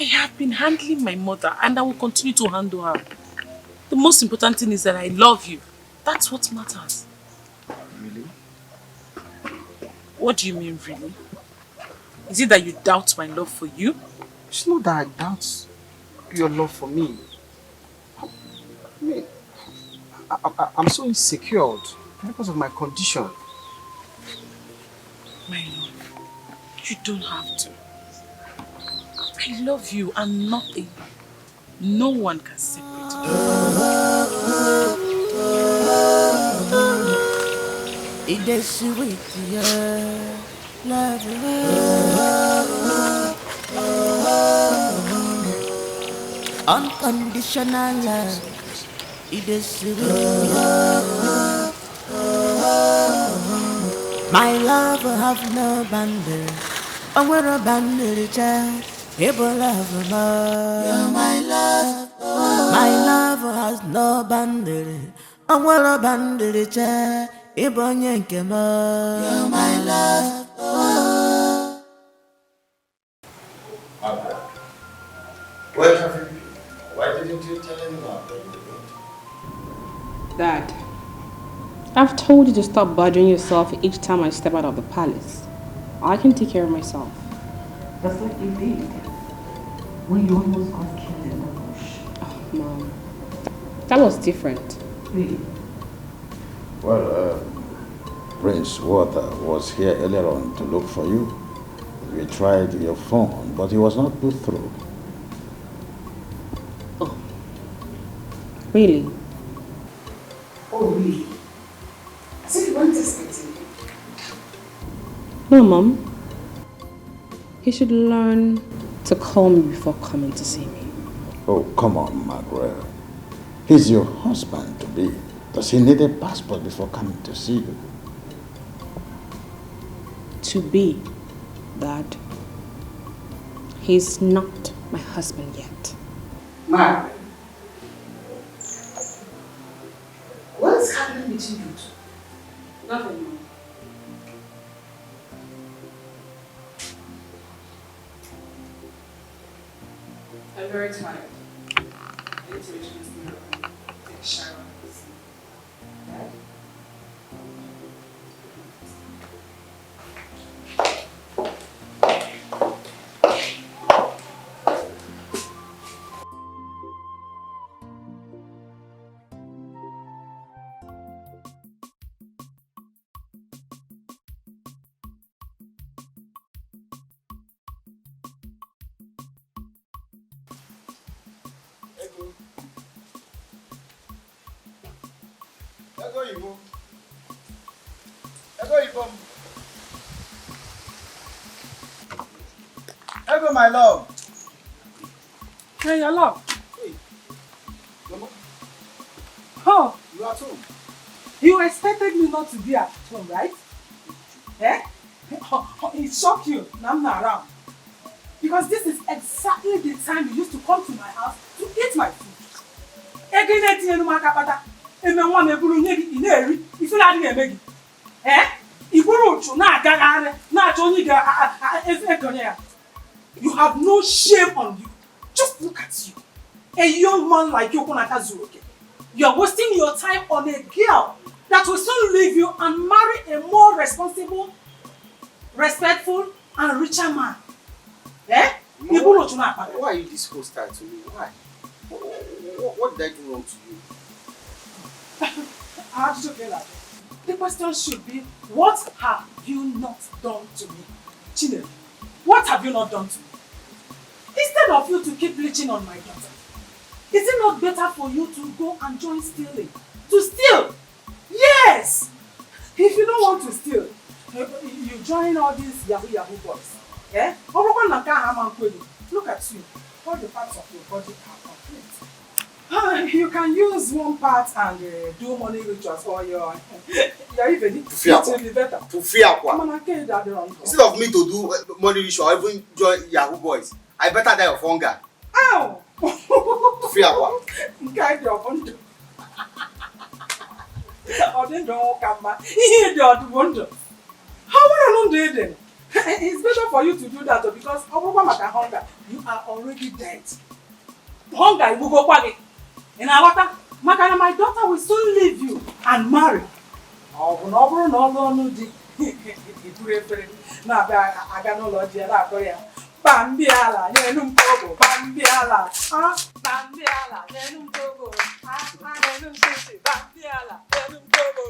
I have been handling my mother and I will continue to handle her. The most important thing is that I love you. That's what matters. Really? What do you mean, really? Is it that you doubt my love for you? It's not that I doubt your love for me. I mean, I'm so insecure because of my condition. My love, you don't have to. I love you and nothing, no one can separate you. It is sweet, yeah, love, unconditional love. It is sweet. My love will have no boundary. I will abandon the child. People love more. You're my love. My love has no boundary. I will abandon the child. People yank more. You're my love. Where have you been? Why didn't you tell anyone that you were going to? Dad, I've told you to stop bothering yourself each time I step out of the palace. I can take care of myself. That's what you did when you almost got killed in the bush. Oh, Mom, that was different. Really? Well, Prince Walter was here earlier on to look for you. We tried your phone, but he was not put through. Really? Oh, really? As if you weren't expecting him. No, Mom. He should learn to call me before coming to see me. Oh, come on, Margaret. He's your husband-to-be. Does he need a passport before coming to see you? To be, Dad. He's not my husband yet. Margaret, what is happening between you two? I'm very tired. I need to reach my mirror and take a shower. Dad? Hello, my love. Hey, your love. Hey, Mama. Oh, You are at home. you expected me not to be at home, right? Eh? It shocked you. Now I'm not around. Because this is exactly the time you used to come to my house to eat my food. Again, you know, and then one will in there. If you like to eh? If you not only you have no shame on you. Just look at you. A young man like you, you're wasting your time on a girl that will soon leave you and marry a more responsible, respectful, and richer man. Eh? Mama, why are you this hostile to me? Why? What did I do wrong to you? How did you feel like that? The question should be, what have you not done to me? Chinelo, what have you not done to me? Instead of you to keep bleaching on my daughter, is it not better for you to go and join stealing? To steal? Yes! If you don't want to steal, you join all these Yahoo boys. Eh? Look at you. All the parts of your body are complete. You can use one part and do money rituals for your even it will be better. Instead of me to do money ritual or even join Yahoo boys, I better die of hunger. Ow! Free aqua. Kind of wonder. Or then don't come back. He don't wonder. How would I not do it? It's better for you to do that because hunger, you are already dead. Hunger will go quaggy. In our water, my daughter will soon leave you and marry. Oh, no, I got no logic. Bambiala, Nenum Togo, Bambiala, Bambiala, Nenum Togo, Nenum Sisi, Bambiala, Nenum Togo,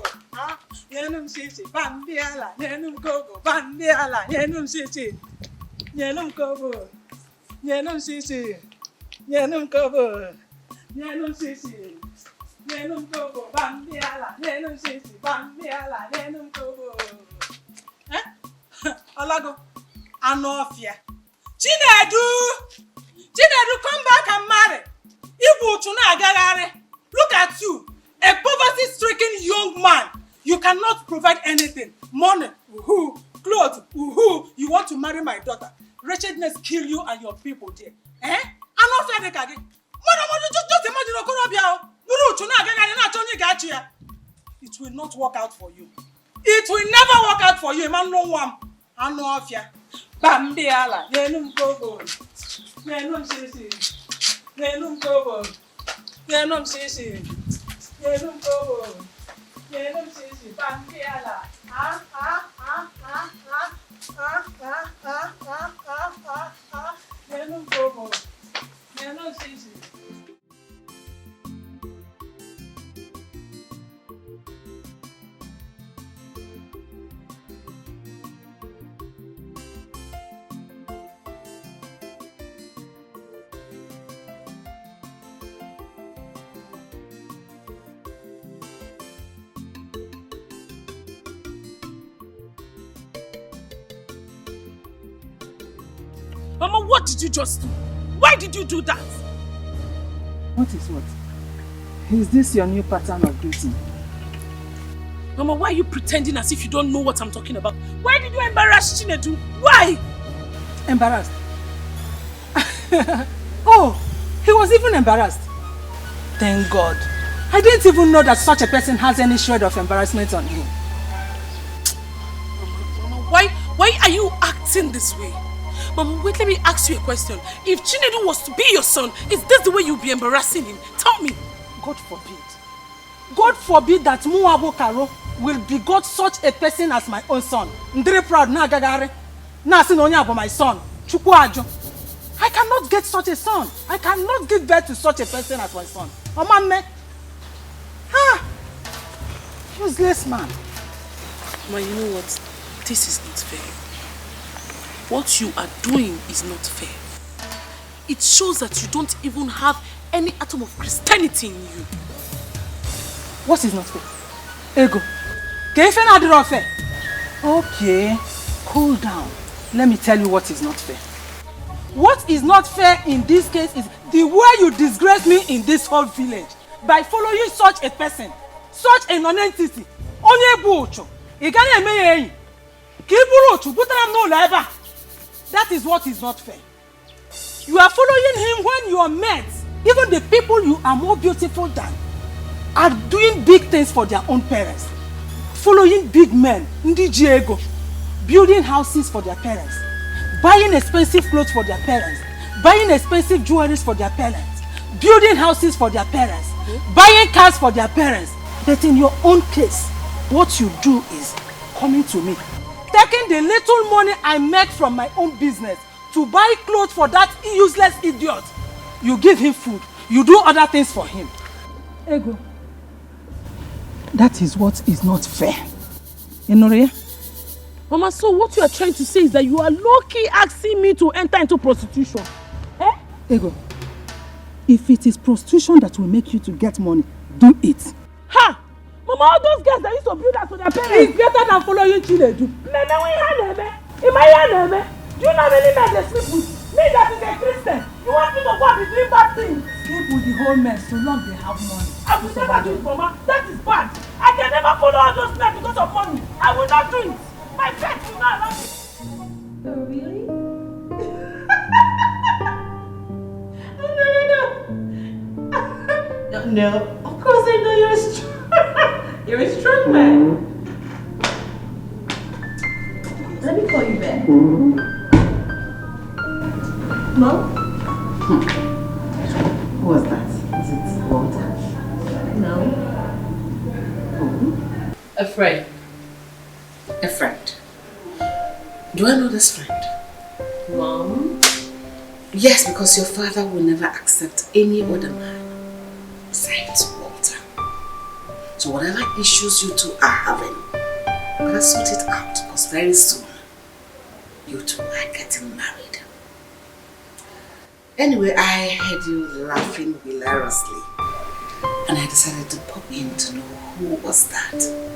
Nenum Sisi, Bambiala, Nenum Togo, Bambiala, Nenum Sisi, Nenum Togo, Nenum Sisi, Nenum Togo, Nenum Sisi, Nenum Togo, Bambiala, Nenum Sisi, Bambiala, Nenum Togo. Eh? Alago, Anofia. Chinedu, come back and marry. Look at you, a poverty-stricken young man. You cannot provide anything. Money, clothes, you want to marry my daughter. Wretchedness kill you and your people there. Eh? I'm not fair. Just imagine. It will not work out for you. It will never work out for you. Man, no one. I know of ya. Bambiala, Nenum Togo, Nenum Sisi, Nenum Togo, Nenum Sisi, Nenum Togo, Nenum Sisi, Bambiala, Nenum Togo, Nenum Sisi. Mama, what did you just do? Why did you do that? What is what? Is this your new pattern of dating? Mama, why are you pretending as if you don't know what I'm talking about? Why did you embarrass Chinedu? Why? Embarrassed? Oh, he was even embarrassed. Thank God. I didn't even know that such a person has any shred of embarrassment on him. Mama, why are you acting this way? Mama, wait, let me ask you a question. If Chinedu was to be your son, is this the way you'll be embarrassing him? Tell me. God forbid. God forbid that Muabo Karo will begot such a person as my own son. Ndre proud na gagare. Na sinonya for my son. Chukwu ajo. I cannot get such a son. I cannot give birth to such a person as my son. Omame. Ah. Useless man. Ma, you know what? This is not fair. What you are doing is not fair. It shows that you don't even have any atom of Christianity in you. What is not fair? Ego. Kefe na adiro fair. Okay, cool down. Let me tell you what is not fair. What is not fair in this case is the way you disgrace me in this whole village by following such a person, such a non-entity. Onye bu ocho. Igani emeye Kiburu ocho. Butaram no leba. That is what is not fair. You are following him when your mates, even the people you are more beautiful than, are doing big things for their own parents. Following big men, Ndi Diego, building houses for their parents, buying expensive clothes for their parents, buying expensive jewelries for their parents, building houses for their parents, buying cars for their parents. But in your own case, what you do is coming to me, taking the little money I make from my own business to buy clothes for that useless idiot. You give him food, you do other things for him. Ego. That is what is not fair. Enoria? Mama, so what you are trying to say is that you are low-key asking me to enter into prostitution. Eh? Ego, if it is prostitution that will make you to get money, do it. Ha! Mama, all those girls that used to build that to their parents. It's better than following Chinedu. Neme, we had Neme. Imaya Neme. Do you know how many men they sleep with? Me that is a Christian. You want me to go and be doing bad things? Sleep with the whole men so long they have money. I will never do it, Mama. That is bad. I can never follow all those men because of money. I will not do it. My faith will not allow me. Oh, really? No. Of course I know you're strong. You're a strong man. Let me call you back. Mom? Who was that? Is it Walter? No. Who? A friend. A friend. Do I know this friend? Mom? Yes, because your father will never accept any other man besides Walter. So whatever issues you two are having, better sort it out, because very soon you two are getting married. Anyway, I heard you laughing hilariously, and I decided to pop in to know who was that.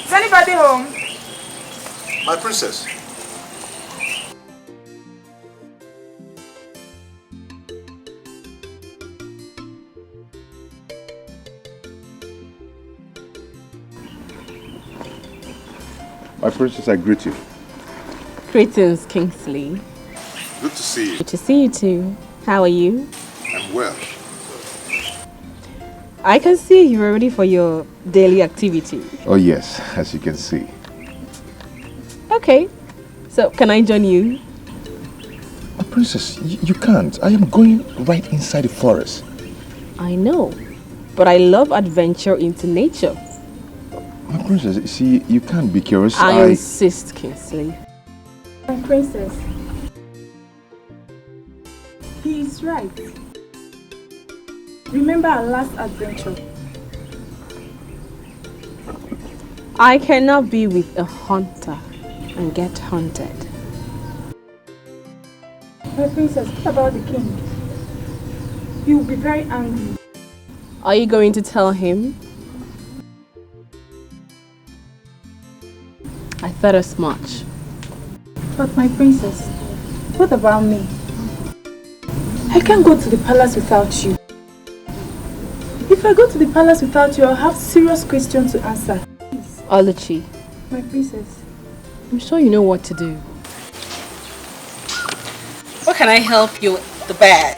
Anybody home? My princess. My princess, I greet you. Greetings, Kingsley. Good to see you. Good to see you too. How are you? I'm well. I can see you're ready for your daily activity. Oh yes, as you can see. Okay, so can I join you? My princess, you can't. I am going right inside the forest. I know, but I love adventure into nature. My princess, see, you can't be curious. I insist, Kingsley. My princess. He is right. Remember our last adventure. I cannot be with a hunter and get hunted. My princess, what about the king? He will be very angry. Are you going to tell him? I thought as much. But my princess, what about me? I can't go to the palace without you. If I go to the palace without you, I'll have serious questions to answer. Oluchi, My princess. I'm sure you know what to do. What can I help you with the bag?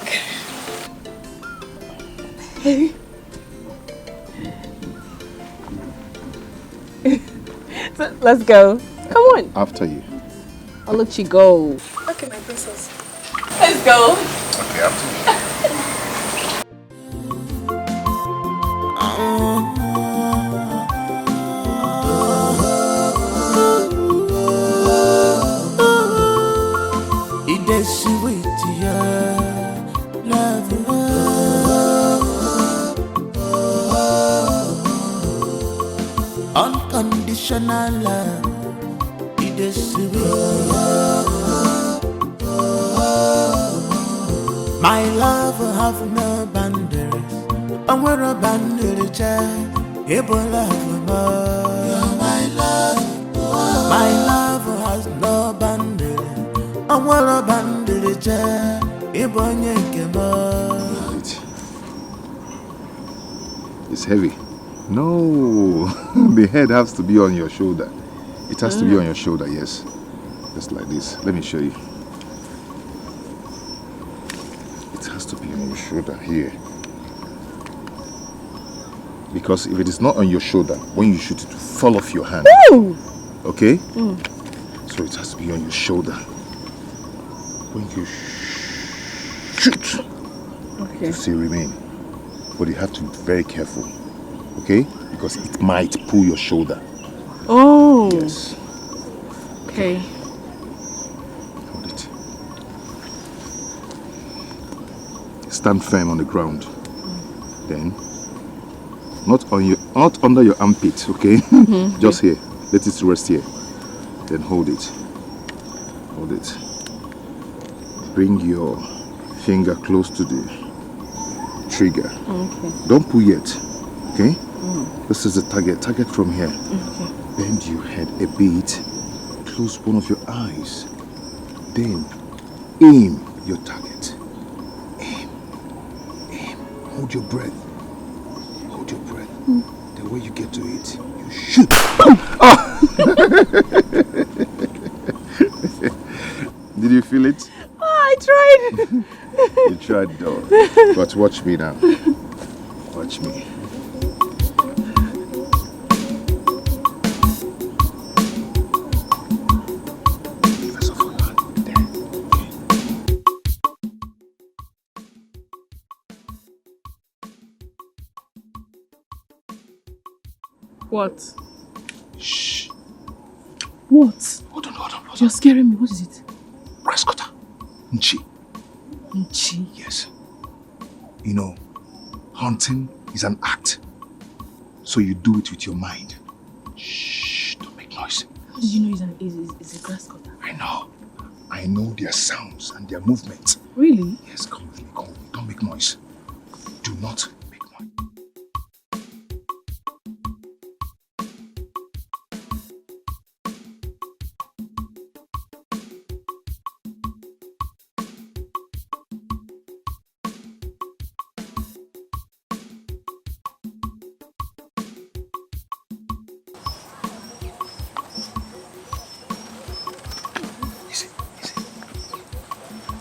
So, let's go. Come on. After you. Oluchi, go. Okay, my princess. Let's go. Okay, after you. It is sweet, yeah, love, unconditional love. It is sweet. My love have no boundaries. I'm where a boundary child. Able love more. You're my love. My love has no boundaries. I'm where a boundary child. Able more. It's heavy. No, the head has to be on your shoulder. It has to be on your shoulder, yes. Just like this. Let me show you. It has to be on your shoulder here. Because if it is not on your shoulder, when you shoot it will fall off your hand. Ooh. Okay? So it has to be on your shoulder. When you shoot, Okay. to still remain. But you have to be very careful. Okay? Because it might pull your shoulder. Oh. Yes. Okay. Hold it. Stand firm on the ground. Then, not under your armpit, okay? Just here. Let it rest here. Then hold it. Hold it. Bring your finger close to the trigger. Okay. Don't pull yet. Okay? This is the target. Target from here. Okay. Bend your head a bit. Close one of your eyes. Then aim your target. Aim. Aim. Hold your breath. Hold your breath. The way you get to it, you shoot. Did you feel it? Oh, I tried. You tried though. But watch me now. Watch me. What? Shh. What? Hold on. You're scaring me. What is it? Grass cutter. Nchi. Nchi? Yes. You know, hunting is an act. So you do it with your mind. Shh, don't make noise. How did you know it's a grass cutter? I know. I know their sounds and their movements. Really? Yes, come with me, come with me. Don't make noise. Do not make noise.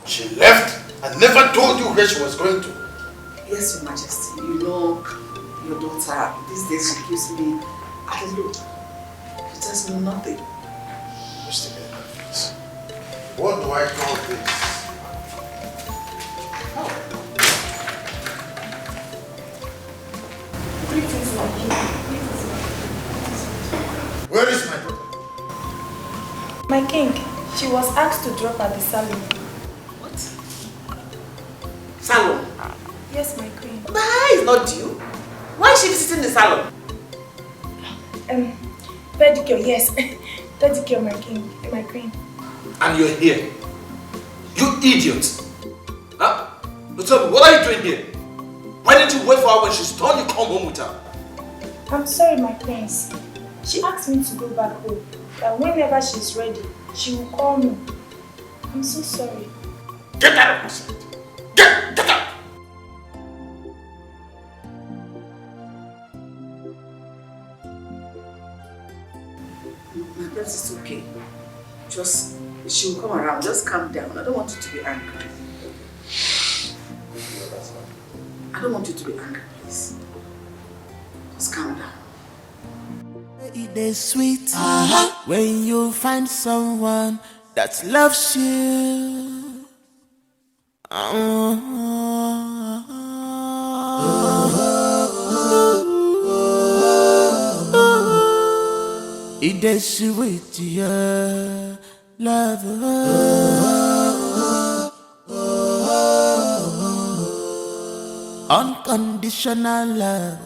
She left and never told you where she was going to. Yes, Your Majesty. You know, your daughter, these days she gives me a look. She tells me nothing. Just a minute, please. What do I call this? Greetings, my king. Where is my daughter? My king, she was asked to drop at the salon. What? Salon? Yes, my queen. But her hair is not due. Why is she visiting the salon? Pedicure, yes. Pedicure, my king, my queen. And you're here. You idiot. Huh? Now tell me, what are you doing here? Why didn't you wait for her when she's done? You come home with her. I'm sorry, my prince. She asked me to go back home. That whenever she's ready, she will call me. I'm so sorry. Get out of my sight. Get out! My prince is okay. Just, she will come around. Just calm down. I don't want you to be angry. I don't want you to be angry, please. Just calm down. It is sweet when you find someone that loves you. It is sweet, yeah, love. Unconditional love.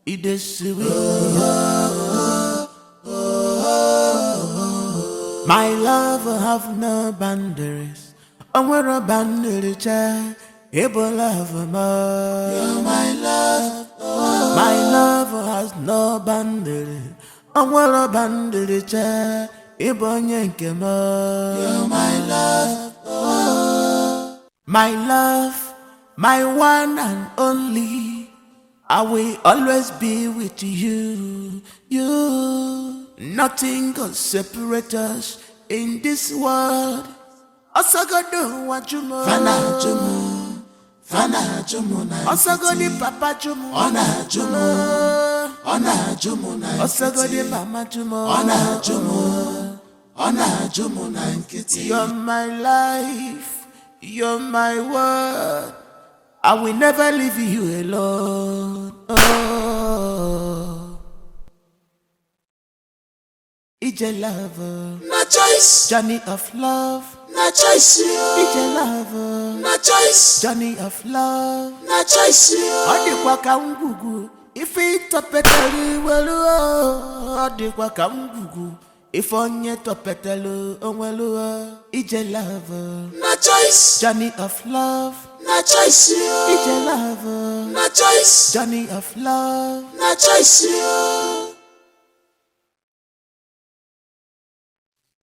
It is sweet. My love have no boundaries. I'm where a boundary child. Able love more. You're my love. My love has no boundaries. I'm where a boundary child. Able yanke more. You're my love. My love, my one and only. I will always be with you. Nothing can separate us in this world. Osagado wajumo, Fana jumo, Fana jumo na. Osagodi papa jumo, Ona jumo, Ona jumo na. Osagodi mama jumo, Ona jumo na nkiti. You're my life, you're my world. I will never leave you alone. It's a lover, no choice. Journey of love, no choice. It's a lover, no choice. Journey of love, no choice. Odi kwa kangugu, if it topetelu welu. Odi kwa kangugu, if onye topetelu onwelu. It's a lover, no choice. Journey of love, no choice. It's a lover, no choice. Journey of love, no choice.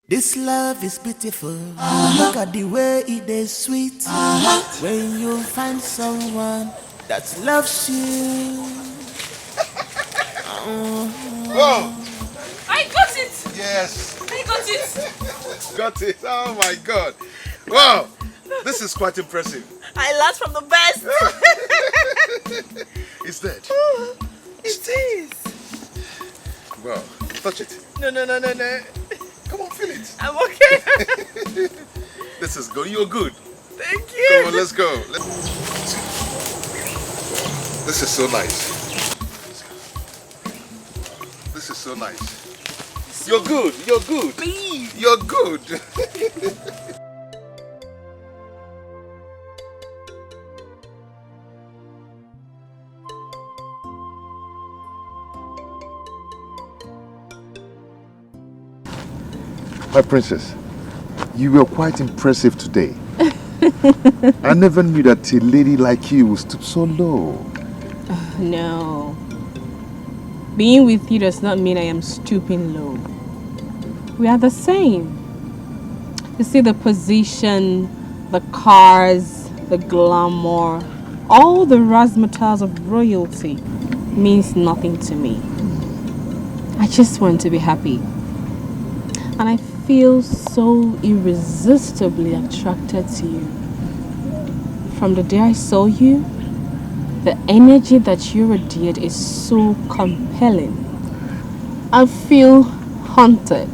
This love is beautiful. Look at the way it is sweet. When you find someone that loves you. Whoa! I got it! Yes! I got it! Got it! Oh my god! Wow! This is quite impressive. I learned from the best! It's dead. It is! Wow. Touch it. No. Come on, feel it. I'm okay. This is good. You're good. Thank you. Come on, let's go. This is so nice. This is so nice. You're good. You're good. Please. You're good. My princess, you were quite impressive today. I never knew that a lady like you would stoop so low. No. Being with you does not mean I am stooping low. We are the same. You see, the position, the cars, the glamour, all the razzmatazz of royalty means nothing to me. I just want to be happy. And I feel so irresistibly attracted to you. From the day I saw you, the energy that you radiate is so compelling. I feel haunted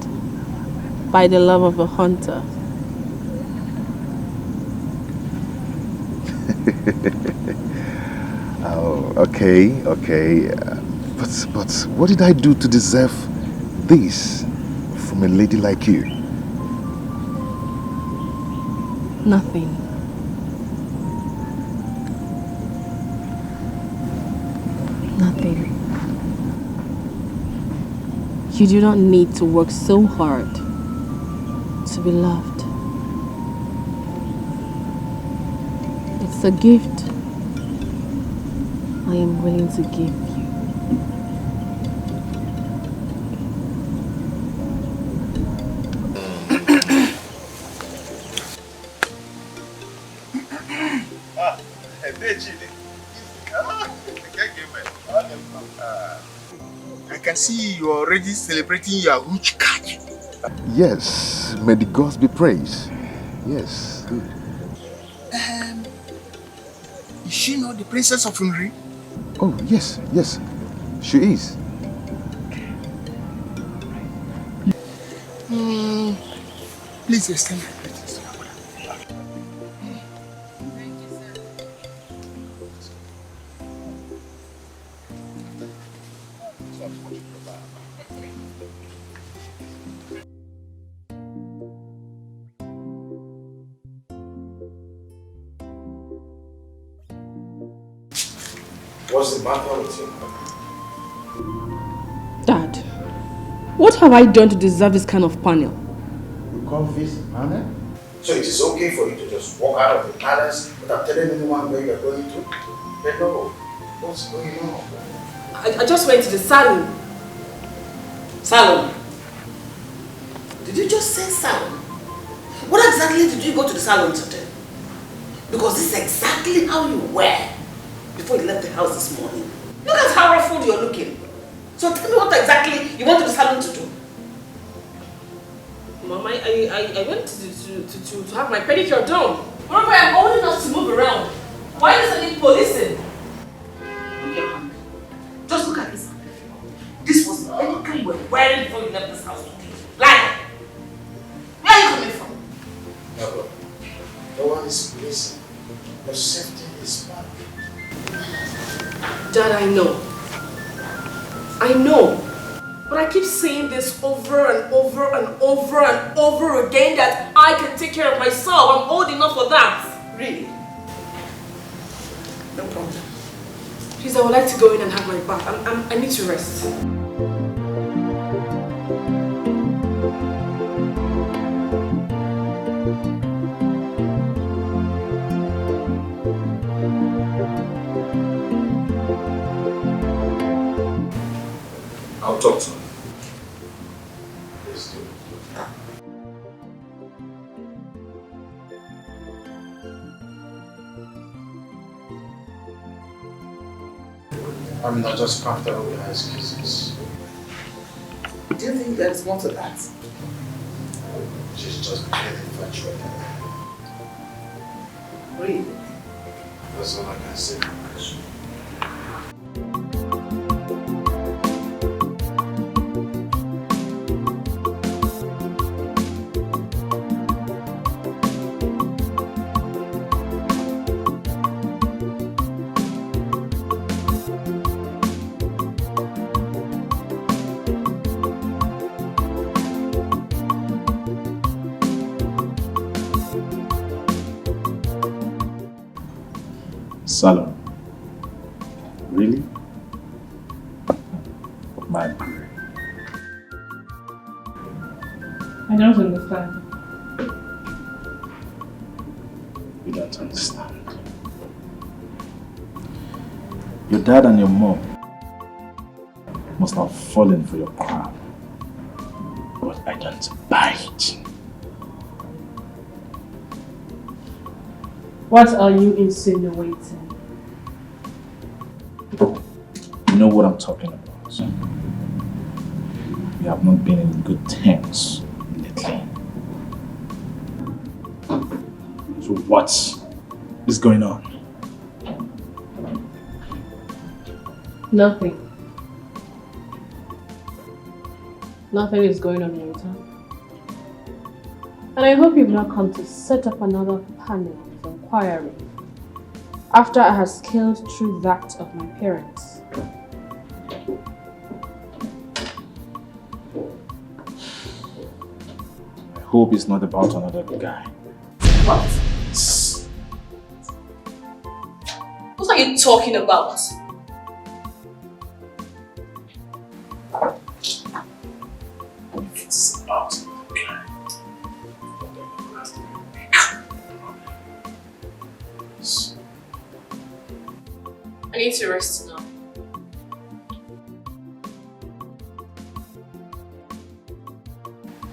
by the love of a hunter. Oh, okay. But what did I do to deserve this from a lady like you? Nothing. nothing. You do not need to work so hard to be loved. It's a gift I am willing to give you. I can see you are already celebrating your huge catch. Yes, may the gods be praised. Yes, good. Is she not the princess of Unri? Oh, yes, yes, she is. Please extend my greetings to your mother. What's the matter with you? Dad, what have I done to deserve this kind of panel? You call this panel? So it is okay for you to just walk out of the palace without telling anyone where you are going to? Hello, what's going on? I just went to the salon. Salon? Did you just say salon? What exactly did you go to the salon to do? Because this is exactly how you were before you left the house this morning. Look at how ruffled you're looking. So tell me what exactly you went to the salon to do. Mom, I went to have my pedicure done. Remember, I'm old enough to move around. Why does I need policing? Okay, just look at this. This was the pedicure you were wearing before you left this house today. Like, where are you coming from? No, no one is policing. Your safety is bad. Dad, I know. I know. But I keep saying this over and over and over and over again that I can take care of myself. I'm old enough for that. Really? No problem. Please, I would like to go in and have my bath. I need to rest. I'll talk to him. Please do. I'm not just comfortable with her excuses. Do you think there's more to that? She's just getting infatuated. Really? That's all I can say. Salon. Really? Margaret. I don't understand. You don't understand. Your dad and your mom must have fallen for your crown. But I don't buy it. What are you insinuating? You know what I'm talking about. We have not been in good terms lately. So what is going on? Nothing. Nothing is going on, Naija. And I hope you've not come to set up another panel of inquiry after I have scaled through that of my parents. I hope it's not about another guy. What? What are you talking about? Please. I need to rest now.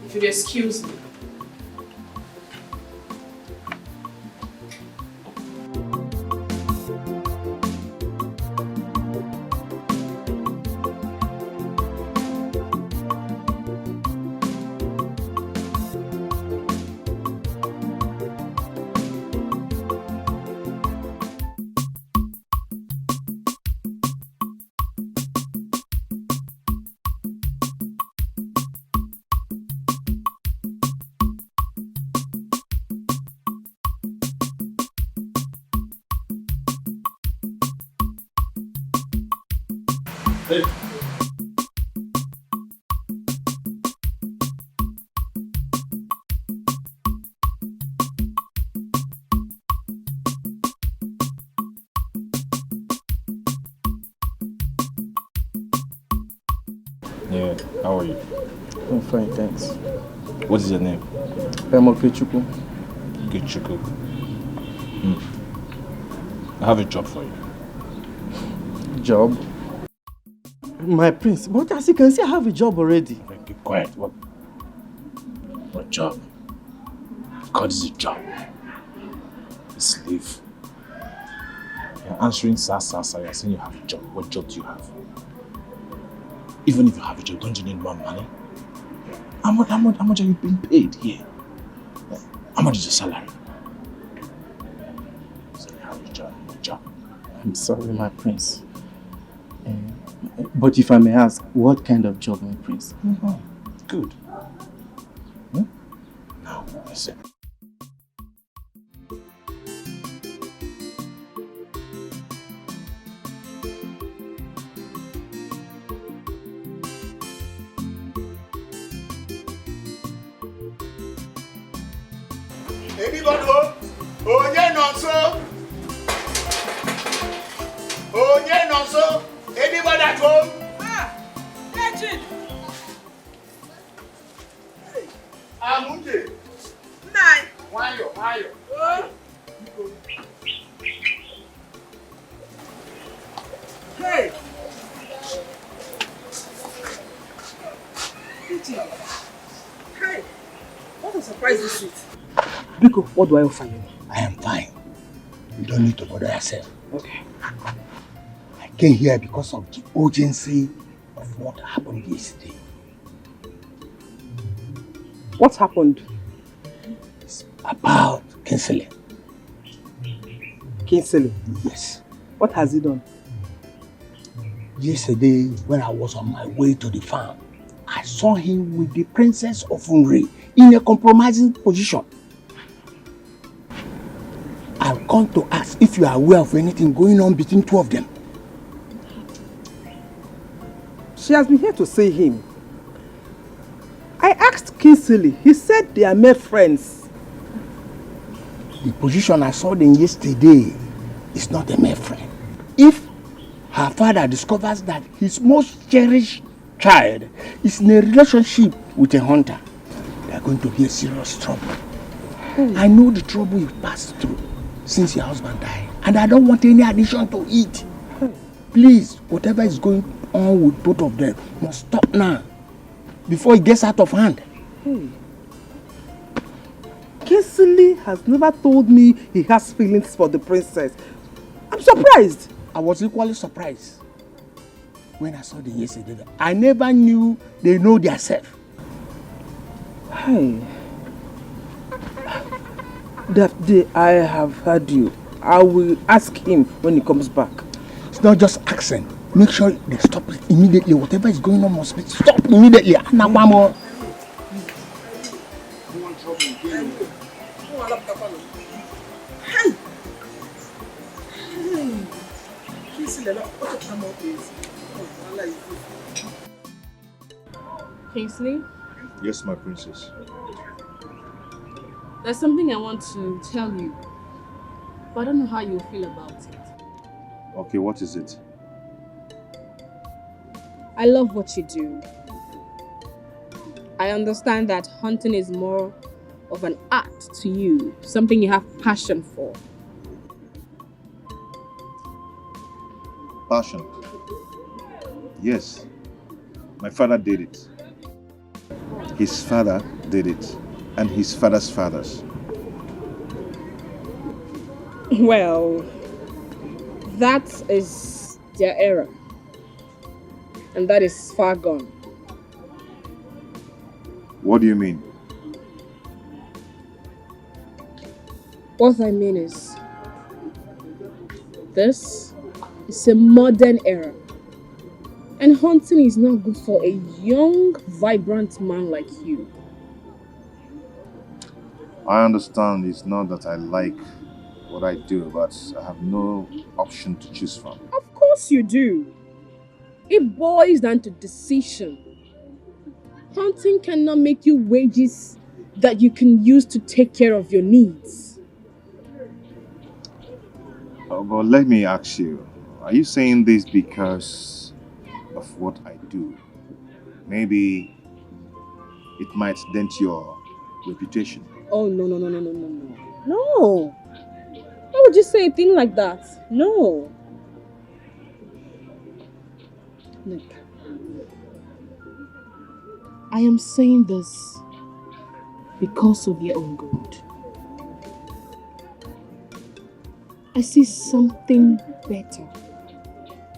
If you'd excuse me. Hey. Yeah, how are you? I'm fine, thanks. What is your name? I'm Okechukwu. Okechukwu. I have a job for you. Job? My prince, but as you can see, I have a job already. Keep quiet. What job? God is a job. A slave. You're answering sir. You're saying you have a job. What job do you have? Even if you have a job, don't you need more money? How much are you being paid here? How much is your salary? So you have a job. I'm sorry, my prince. But if I may ask, what kind of job, my prince? Good. Now, listen. Anybody home? Onye nonso? Onye nonso? Anybody at home? Legend! Amunde. Nine. Wayo. Hey! Legend. Hey! What a surprise this is. Biko, what do I offer you? I am fine. You don't need to bother yourself. Okay. I came here because of the urgency of what happened yesterday. What happened? It's about Kinsley. Kinsley? Yes. What has he done? Yesterday, when I was on my way to the farm, I saw him with the Princess of Unri in a compromising position. I've come to ask if you are aware of anything going on between two of them. She has been here to see him. I asked Kinsley. He said they are mere friends. The position I saw them yesterday is not a mere friend. If her father discovers that his most cherished child is in a relationship with a hunter, they are going to be a serious trouble. I know the trouble you passed through since your husband died, and I don't want any addition to it. Please, whatever is going on with both of them must stop now, before it gets out of hand. Kinsley has never told me he has feelings for the princess. I'm surprised. I was equally surprised when I saw them yesterday. I never knew they know themselves. Hey. That day I have heard you. I will ask him when he comes back. It's not just accent. Make sure they stop it immediately. Whatever is going on must be stopped immediately. Kingsley, Yes, my princess. there's something I want to tell you, but I don't know how you feel about it. Okay, what is it? I love what you do. I understand that hunting is more of an art to you, something you have passion for. passion. Yes, my father did it. His father did it. And his father's fathers. Well, that is their era. And that is far gone. What do you mean? What I mean is, this is a modern era. And hunting is not good for a young, vibrant man like you. I understand it's not that I like what I do, but I have no option to choose from. Of course you do. It boils down to decision. Hunting cannot make you wages that you can use to take care of your needs. But let me ask you, are you saying this because of what I do? Maybe it might dent your reputation. Oh, no. No. Why would you say a thing like that? No. Look, I am saying this because of your own good. I see something better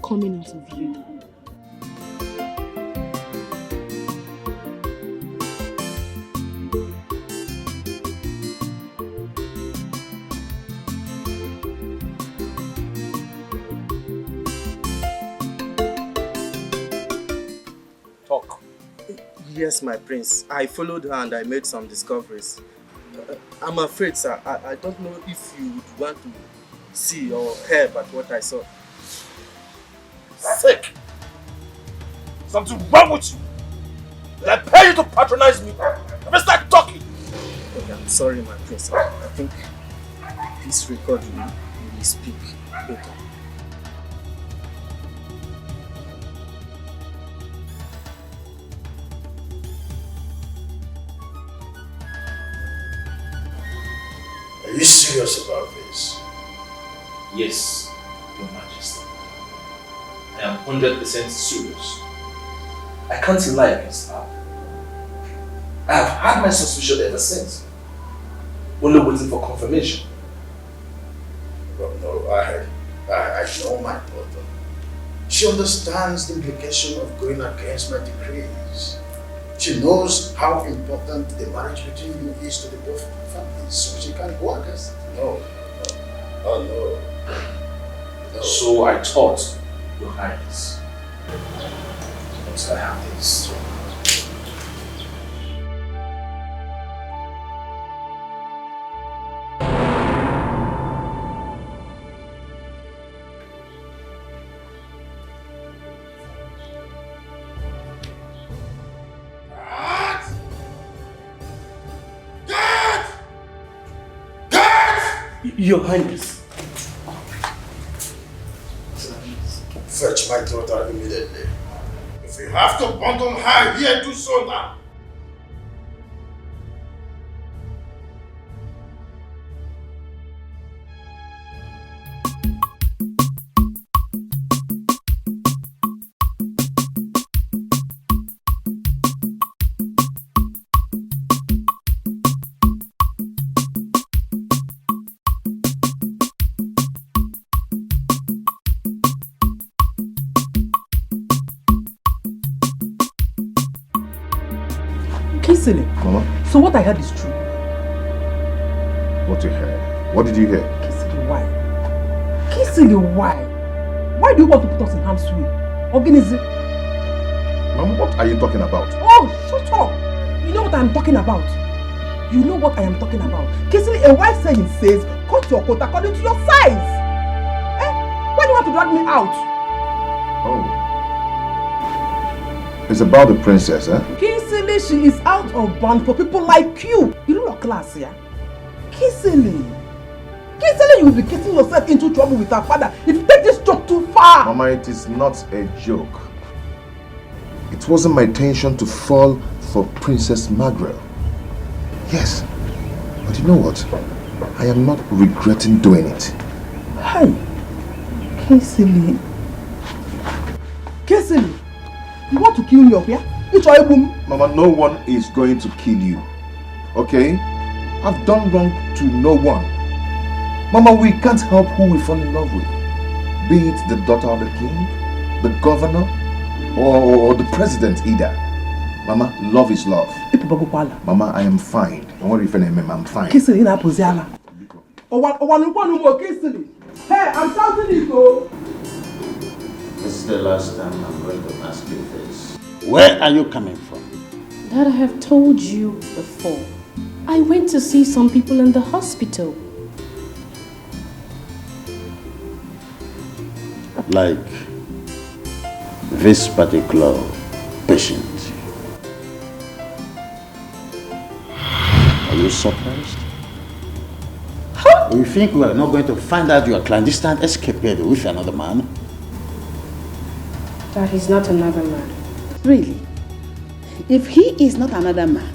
coming out of you. Yes, my prince. I followed her and I made some discoveries. I'm afraid, sir. I don't know if you would want to see or hear about what I saw. Sick! Something wrong with you! Did I pay you to patronize me? Let me start talking! Okay, I'm sorry, my prince. I think this record will speak better. Are you serious about this? Yes, Your Majesty. I am 100% serious. I can't lie against her. I have had my suspicion ever since. Only waiting for confirmation. But no, I know my daughter. She understands the implication of going against my decrees. She knows how important the marriage between you is to the both families, so she can't go against it. No. Oh no. So I thought, Your Highness. Once I have this. Your Highness. Fetch my daughter immediately. If you have to bundle her here, do so now. Kisili. Mama? So what I heard is true. What you heard? What did you hear? Kisili, why? Kisili, why? Why do you want to put us in harm's way? Organize. Mama, what are you talking about? Oh, shut up! You know what I'm talking about. You know what I am talking about. Kisili, a wise saying says, cut your coat according to your size. Eh? Why do you want to drag me out? Oh. It's about the princess, eh? Kisili, she is out of bounds for people like you. You don't know class, yeah? Kisili. Kisili, you will be getting yourself into trouble with her father if you take this joke too far. Mama, it is not a joke. It wasn't my intention to fall for Princess Margaret. Yes, but you know what? I am not regretting doing it. Hey, Kisili, Kingsley, you want to kill me up here? It's all boom. Mama, no one is going to kill you. Okay? I've done wrong to no one. Mama, we can't help who we fall in love with. Be it the daughter of the king, the governor, or the president either. Mama, love is love. Mama, I am fine. Don't worry if I'm fine. Kingsley, you're not posiala. Hey, I'm shouting it though. This is the last time I'm going to ask you this. Where are you coming from? Dad, I have told you before. I went to see some people in the hospital. Like this particular patient. Are you surprised? You think we are not going to find out your clandestine escapade with another man? Dad, he's not another man. Really? If he is not another man,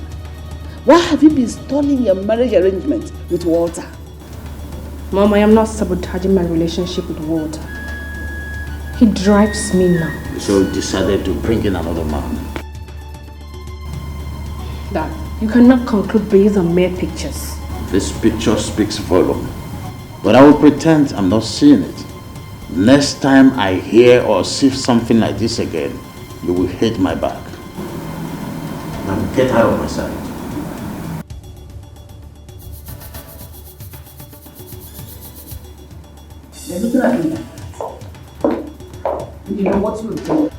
why have you been stalling your marriage arrangement with Walter? Mom, I am not sabotaging my relationship with Walter. He drives me now. So you decided to bring in another man? Dad, you cannot conclude based on mere pictures. This picture speaks volume. But I will pretend I'm not seeing it. Next time I hear or see something like this again, you will hate my back. Now get out of my sight. They're looking at me. You know what you'll do?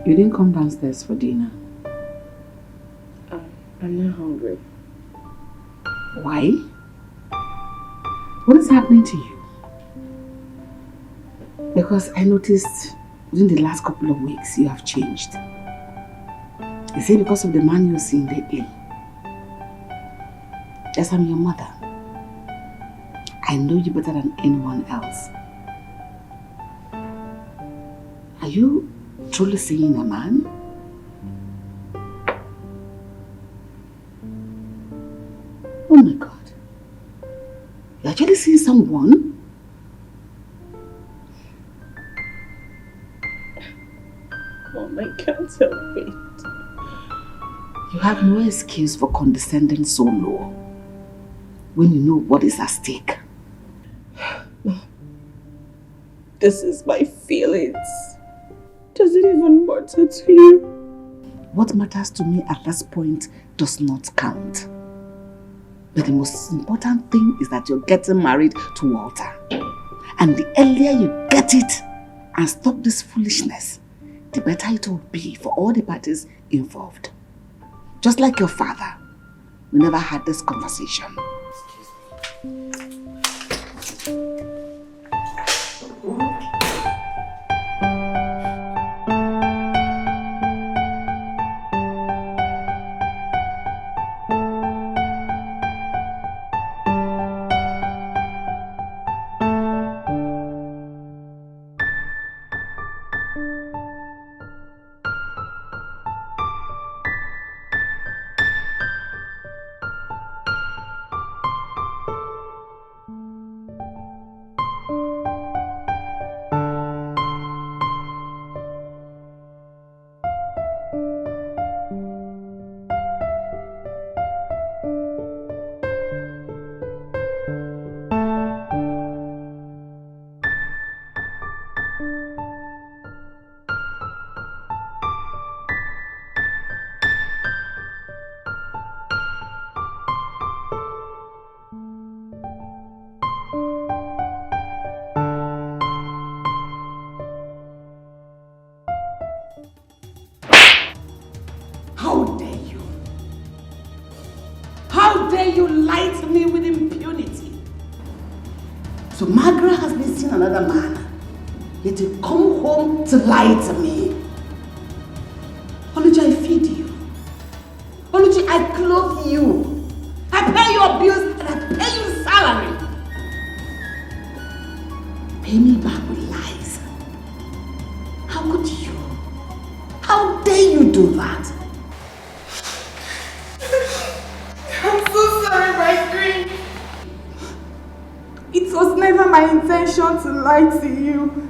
You didn't come downstairs for dinner. I'm not hungry. Why? What is happening to you? Because I noticed within the last couple of weeks you have changed. Is it because of the man you're seeing lately? Yes, I'm your mother. I know you better than anyone else. Are you truly seeing a man? Oh my God. You're actually seeing someone? Mom, I can't help it. You have no excuse for condescending so low when you know what is at stake. This is my feelings. Does it even matter to you? What matters to me at this point does not count. But the most important thing is that you're getting married to Walter. And the earlier you get it and stop this foolishness, the better it will be for all the parties involved. Just like your father, we never had this conversation. So Margaret has been seeing another man. Yet you come home to lie to me. Oluchi, I feed you. Oluchi, I clothe you. I pay your bills and I pay you salary. Pay me back with lies. How could you? How dare you do that? I'm so sorry, my queen. It was never my intention to lie to you.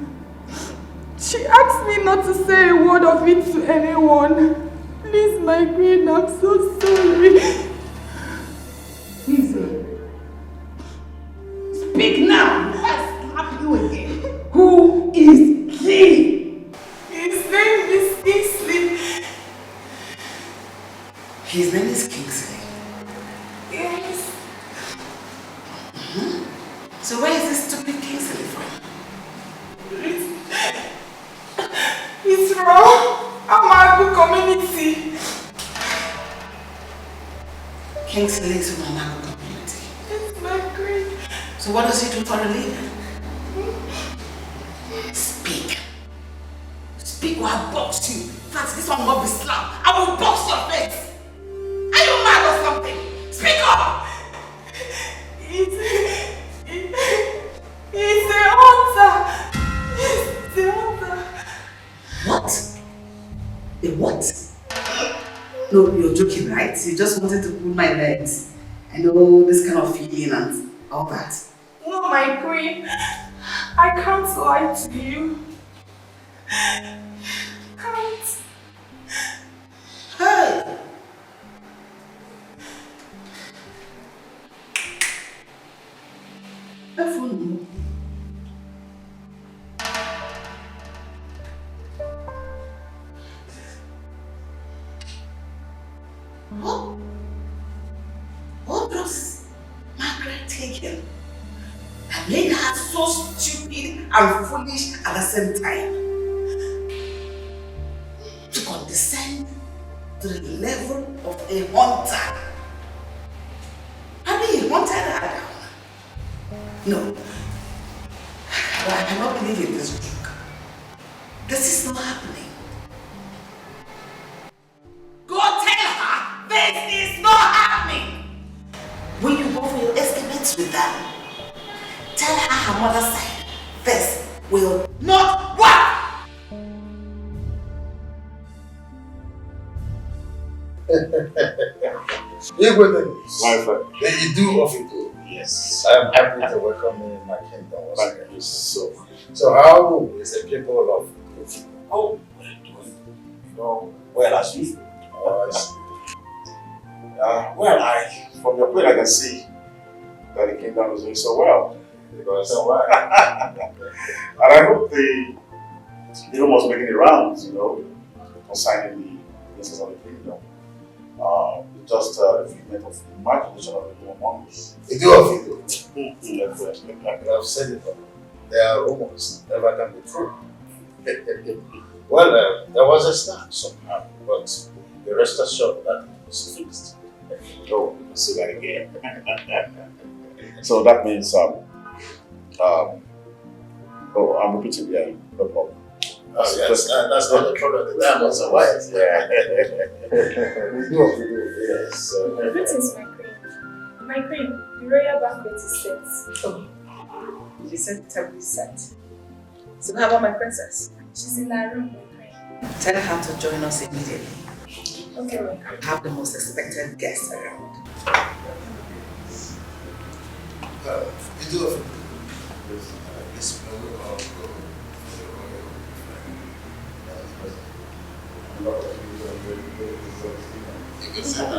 She asked me not to say a word of it to anyone. Please, my queen, I'm so sorry. Easy. Speak now. I'll slap you again. Who is he? His name is Kingsley. His name is Kingsley. Yes. So where is this stupid Kingsley from? It's from Amagu community. Kingsley is from Amagu community. It's my queen. So what does he do for a living? Speak. Speak or I'll box you. Fancy this one will be slapped. I will box your face. Are you mad or something? Speak up! It's a hunter. It's a hunter. What? A what? No, you're joking, right? You just wanted to pull my legs. I know this kind of feeling and all that. No, my queen. I can't lie to you. Can't. Hey! Phone. What does Margaret taken? That made her so stupid and foolish at the same time. To condescend to the level of a hunter. Have you hunted her down? No. I cannot believe in this joke. This is not happening. Go tell her this is not happening. When you go for your estimates with them, tell her her mother said this will not work. My friend. Then you do what you do. Yes. I am happy to welcome you in my kingdom. Thank you so much. So how is the people of Kofi? Oh, we're doing, well as usual. From your point, I can see that the kingdom is doing so well. Because, and I hope the rumors making the rounds, concerning the business of the kingdom. Just a figment of imagination of the among us. You do what you do. You have said it all. There are rumors, never can be true. Well, there was a start somehow, but the rest assured that it was fixed. Oh, say that again. So that means, I'm repeating, yeah, no problem. That's not the problem. The time was a while. Yeah. We do what we do. Yes. Greetings, my queen. My queen, the royal banquet is set. Oh, you said the table is set. So how about my princess? She's in her room, my queen. Tell her to join us immediately. Okay, my queen. Have the most expected guests around. We do what we do. This will all go. You can say that.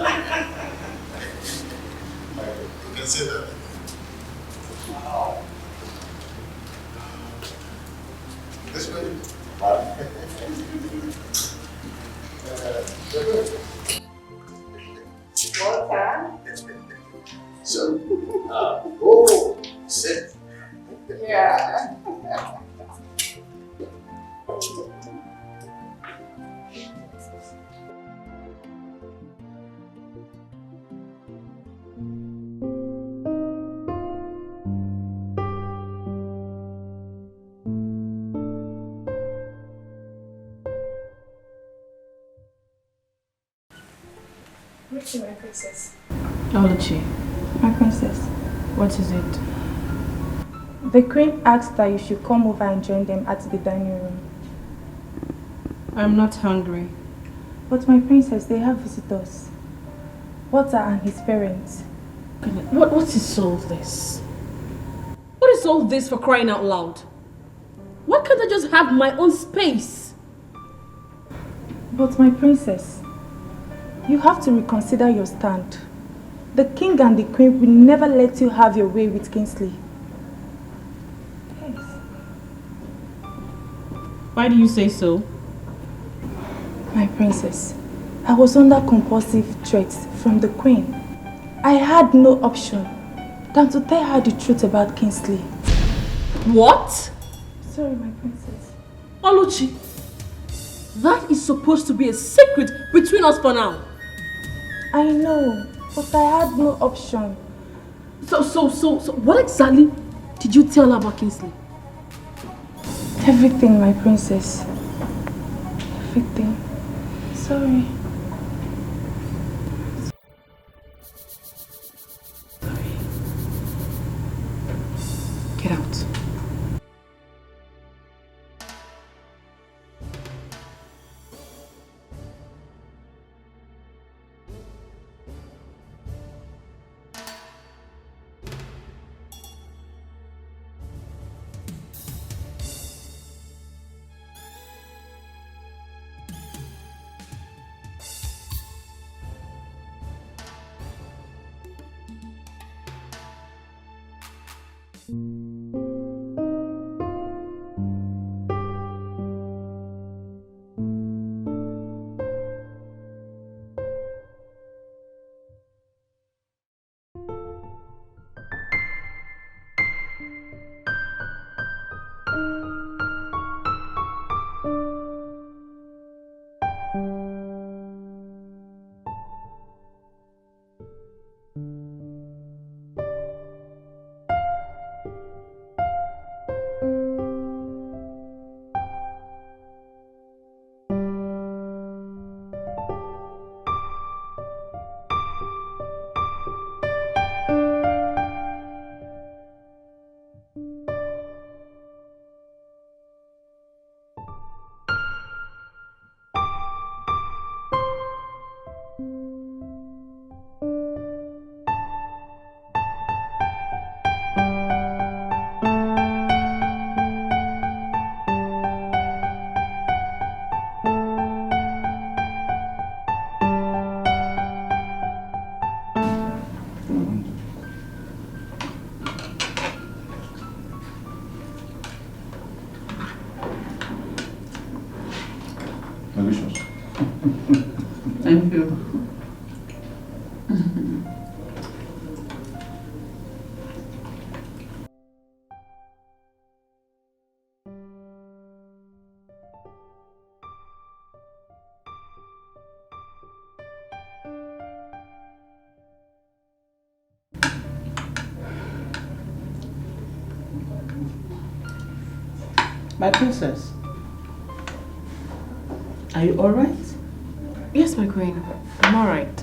You can say that. This way. Water. So, oh, sit. Yeah. Richie, my princess. Oluchi, My princess. what is it? The queen asked that you should come over and join them at the dining room. I'm not hungry. But my princess, they have visitors. Walter and his parents. What is all this? What is all this, for crying out loud? Why can't I just have my own space? But my princess, you have to reconsider your stand. The king and the queen will never let you have your way with Kingsley. Yes. Why do you say so? My princess, I was under compulsive threats from the queen. I had no option than to tell her the truth about Kingsley. What? Sorry, my princess. Oluchi, that is supposed to be a secret between us for now. I know, but I had no option. So what exactly did you tell her about Kingsley? Everything, my princess. Everything. Sorry. Get out. Delicious. Thank you. My princess, are you alright? Yes, my queen. I'm alright.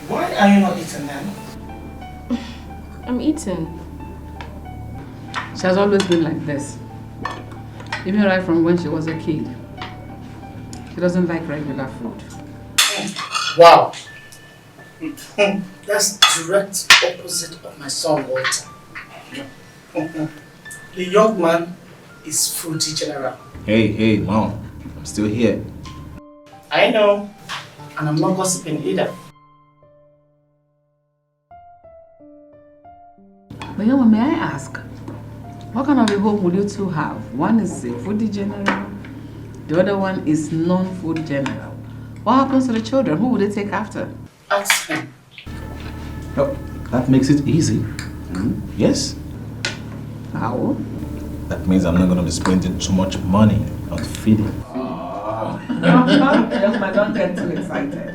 Why are you not eating then? I'm eating. She has always been like this. Even right from when she was a kid. She doesn't like regular food. Wow. That's direct opposite of my son Walter. The young man is fruity general. Hey, mom. I'm still here. I know. And I'm not gossiping either. But Yama, may I ask, what kind of a home would you two have? One is a foodie general, the other one is non-food general. What happens to the children? Who would they take after? Ask him. Oh, that makes it easy. Yes. How? That means I'm not going to be spending too much money on feeding. Don't get too excited.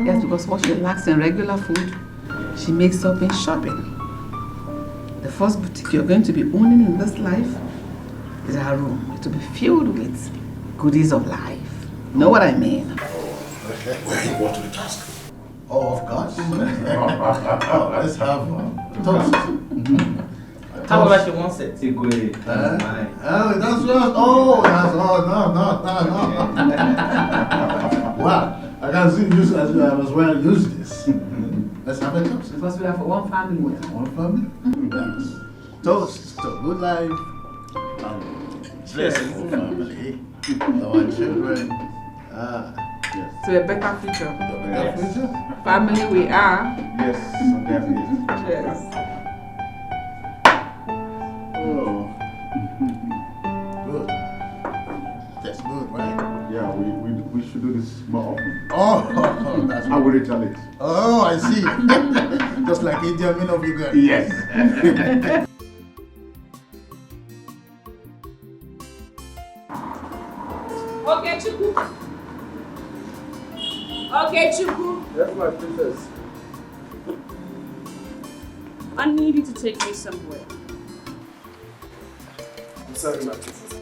Yes, because what she lacks in regular food, she makes up in shopping. The first boutique you're going to be owning in this life is her room. It will be filled with goodies of life. Know what I mean? Where are you going to the task? Oh, of course. Let's have toast. How about she wants it? Oh, that's yours. Oh, that's no. Wow, I can see you as well use this. Let's have a toast. Because we are for one family. One family? Yes. Toast to good life. Blessing for family. Our children. Yes. To a better future. Better future? Family we are. Yes, definitely. Yes. Oh. Good. That's good, right? Yeah, we should do this more often. Oh, that's I will retaliate. Oh, I see. Just like India, men of you guys. Yes. Okay, Chuku. Okay, Chuku. Yes, my princess. I need you to take me somewhere. I'm sorry, my princess.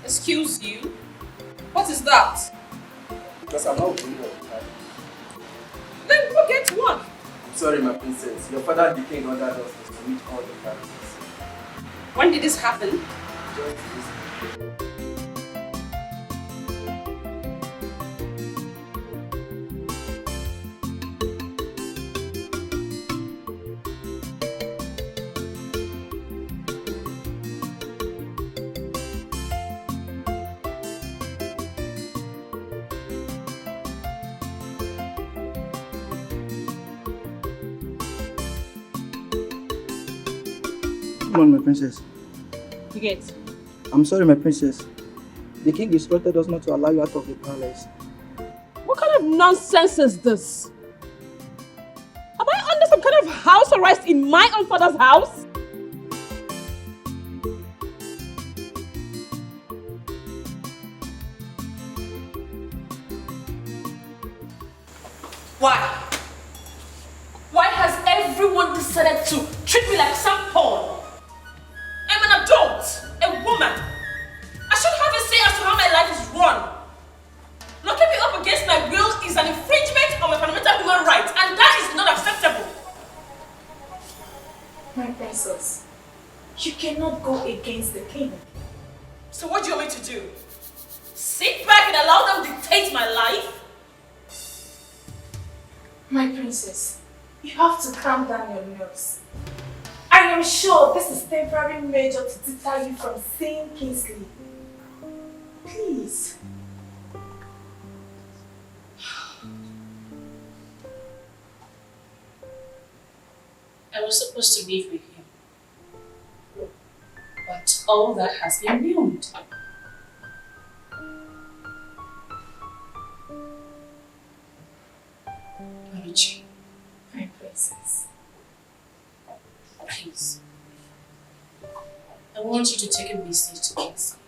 Excuse you? What is that? Because I'm not going to. Then go get one. I'm sorry, my princess. Your father, the king, ordered us to meet all the families. When did this happen? Just this. Come on, my princess. You get. I'm sorry, my princess. The king instructed us not to allow you out of the palace. What kind of nonsense is this? Am I under some kind of house arrest in my own father's house? Why? Why has everyone decided to treat me like some pawn? I'm an adult, a woman. I should have a say as to how my life is run. Locking me up against my will is an infringement of my fundamental human rights, and that is not acceptable. My princess, you cannot go against the king. So what do you want me to do? Sit back and allow them dictate my life? My princess, you have to calm down your nerves. I am sure this is temporary measure to deter you from seeing Kingsley. Please. I was supposed to live with him. But all that has been ruined. Oluchi, my princess. Please. I want you to take a message to Kingsley.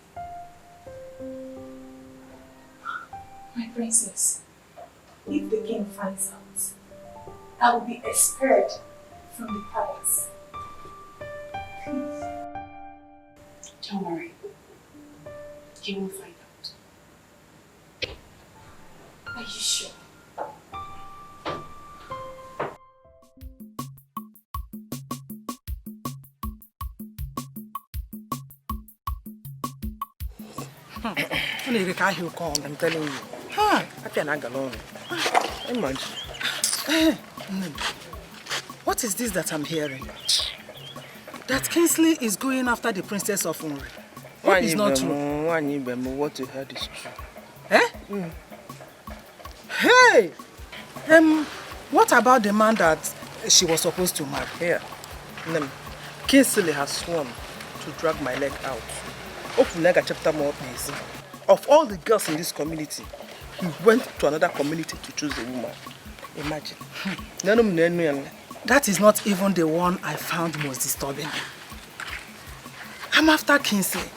My princess, if the king finds out, I will be expelled from the palace. Please. Don't worry. He won't find out. Are you sure? I'm telling you. I cannot go on. Imagine. What is this that I'm hearing? That Kingsley is going after the princess of Unri. What is not true? What you heard is true. Eh? Hey! What about the man that she was supposed to marry? Here. Kingsley has sworn to drag my leg out. Chapter more please. Of all the girls in this community, he went to another community to choose a woman. Imagine. That is not even the one I found most disturbing. I'm after Kingsley.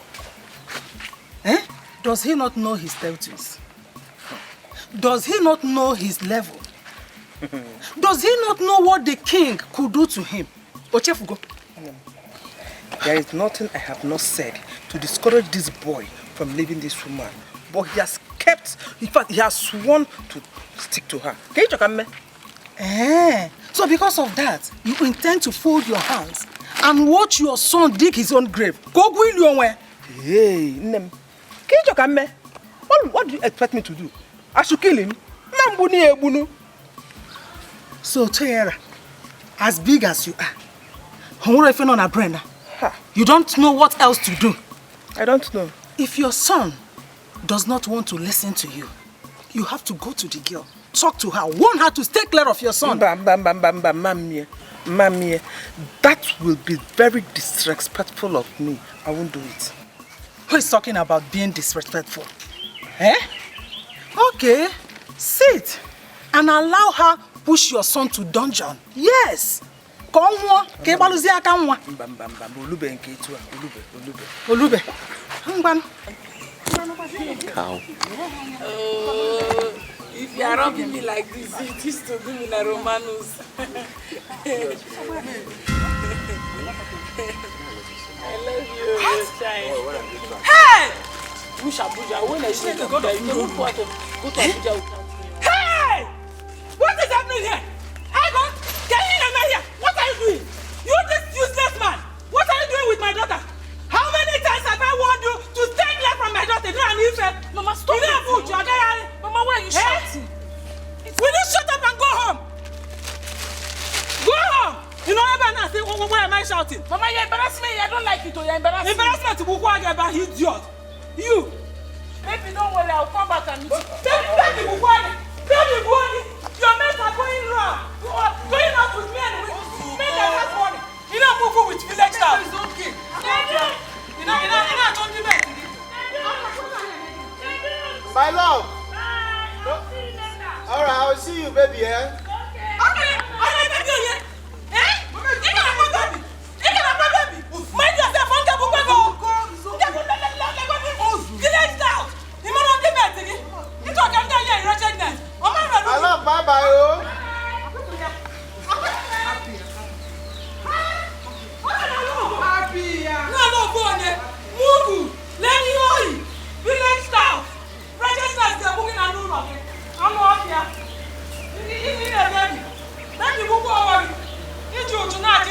Eh? Does he not know his status? Does he not know his level? Does he not know what the king could do to him? Ochefugo. There is nothing I have not said to discourage this boy from leaving this woman. But he has kept In fact, he has sworn to stick to her. Can you check me? So because of that, you intend to fold your hands and watch your son dig his own grave? Go will you away. Hey, Nem. Can you check me? What do you expect me to do? I should kill him? So, Tara, as big as you are, you don't know what else to do. I don't know. If your son does not want to listen to you, you have to go to the girl, talk to her, warn her to stay clear of your son. Mamie, that will be very disrespectful of me. I won't do it. Who is talking about being disrespectful? Okay, sit and allow her push your son to dungeon. Yes. Olube. Cow. If you are rubbing me like this, it is to do me like Romanus. I love you, child. Hey! Busha, when I say to go to Abuja. Hey! What is happening here? Agon, can you hear me here? What are you doing? You this useless man! What are you doing with my daughter? How many times have I warned you to stay clear from my daughter? Mama, stop it. Mama, why are you shouting? Will you shut up and go home? Go home! You know, I say, why am I shouting? Mama, you embarrass me. I don't like it. You embarrass me. Embarrassment to Bukwa about idiot. You. Maybe don't worry, I'll come back and meet you. Baby, your mates are going wrong. Going out with me and with men that has money. You don't move with village staff. It's okay. You know, don't give me. My love. Alright, I will see you, baby, eh? Okay, baby, yeah. You can't go, baby. Mind yourself, on the book. Village staff. You don't give me. You don't come down here in wretchedness. My love, bye-bye, oh. No, go on there. Mugu, let me know. Village staff. Register is booking a room again. I'm not here. You need a baby. Let me book over. You do not.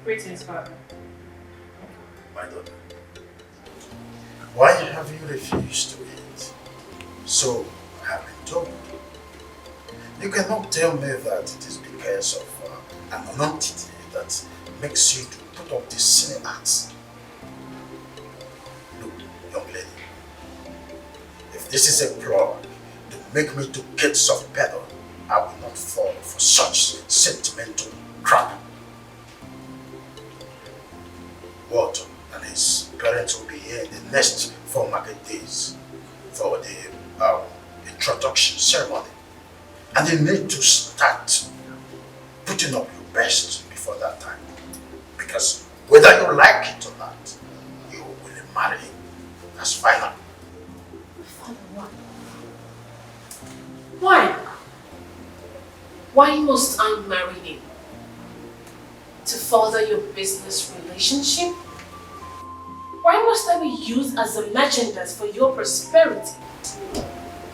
Greetings, Father. My daughter, why have you refused to eat? So I have been told. You cannot tell me that it is because of an entity that makes you to put up these silly acts. Look, young lady, if this is a plot to make me to get soft pedal, I will not fall for such sentimental crap. Walter and his parents will be here in the next 4 market days for the introduction ceremony. And you need to start putting up your best before that time. Because whether you like it or not, you will marry him. That's final. Father, why? Why? Why must I marry him? To further your business relationship? Why must I be used as a merchandise for your prosperity?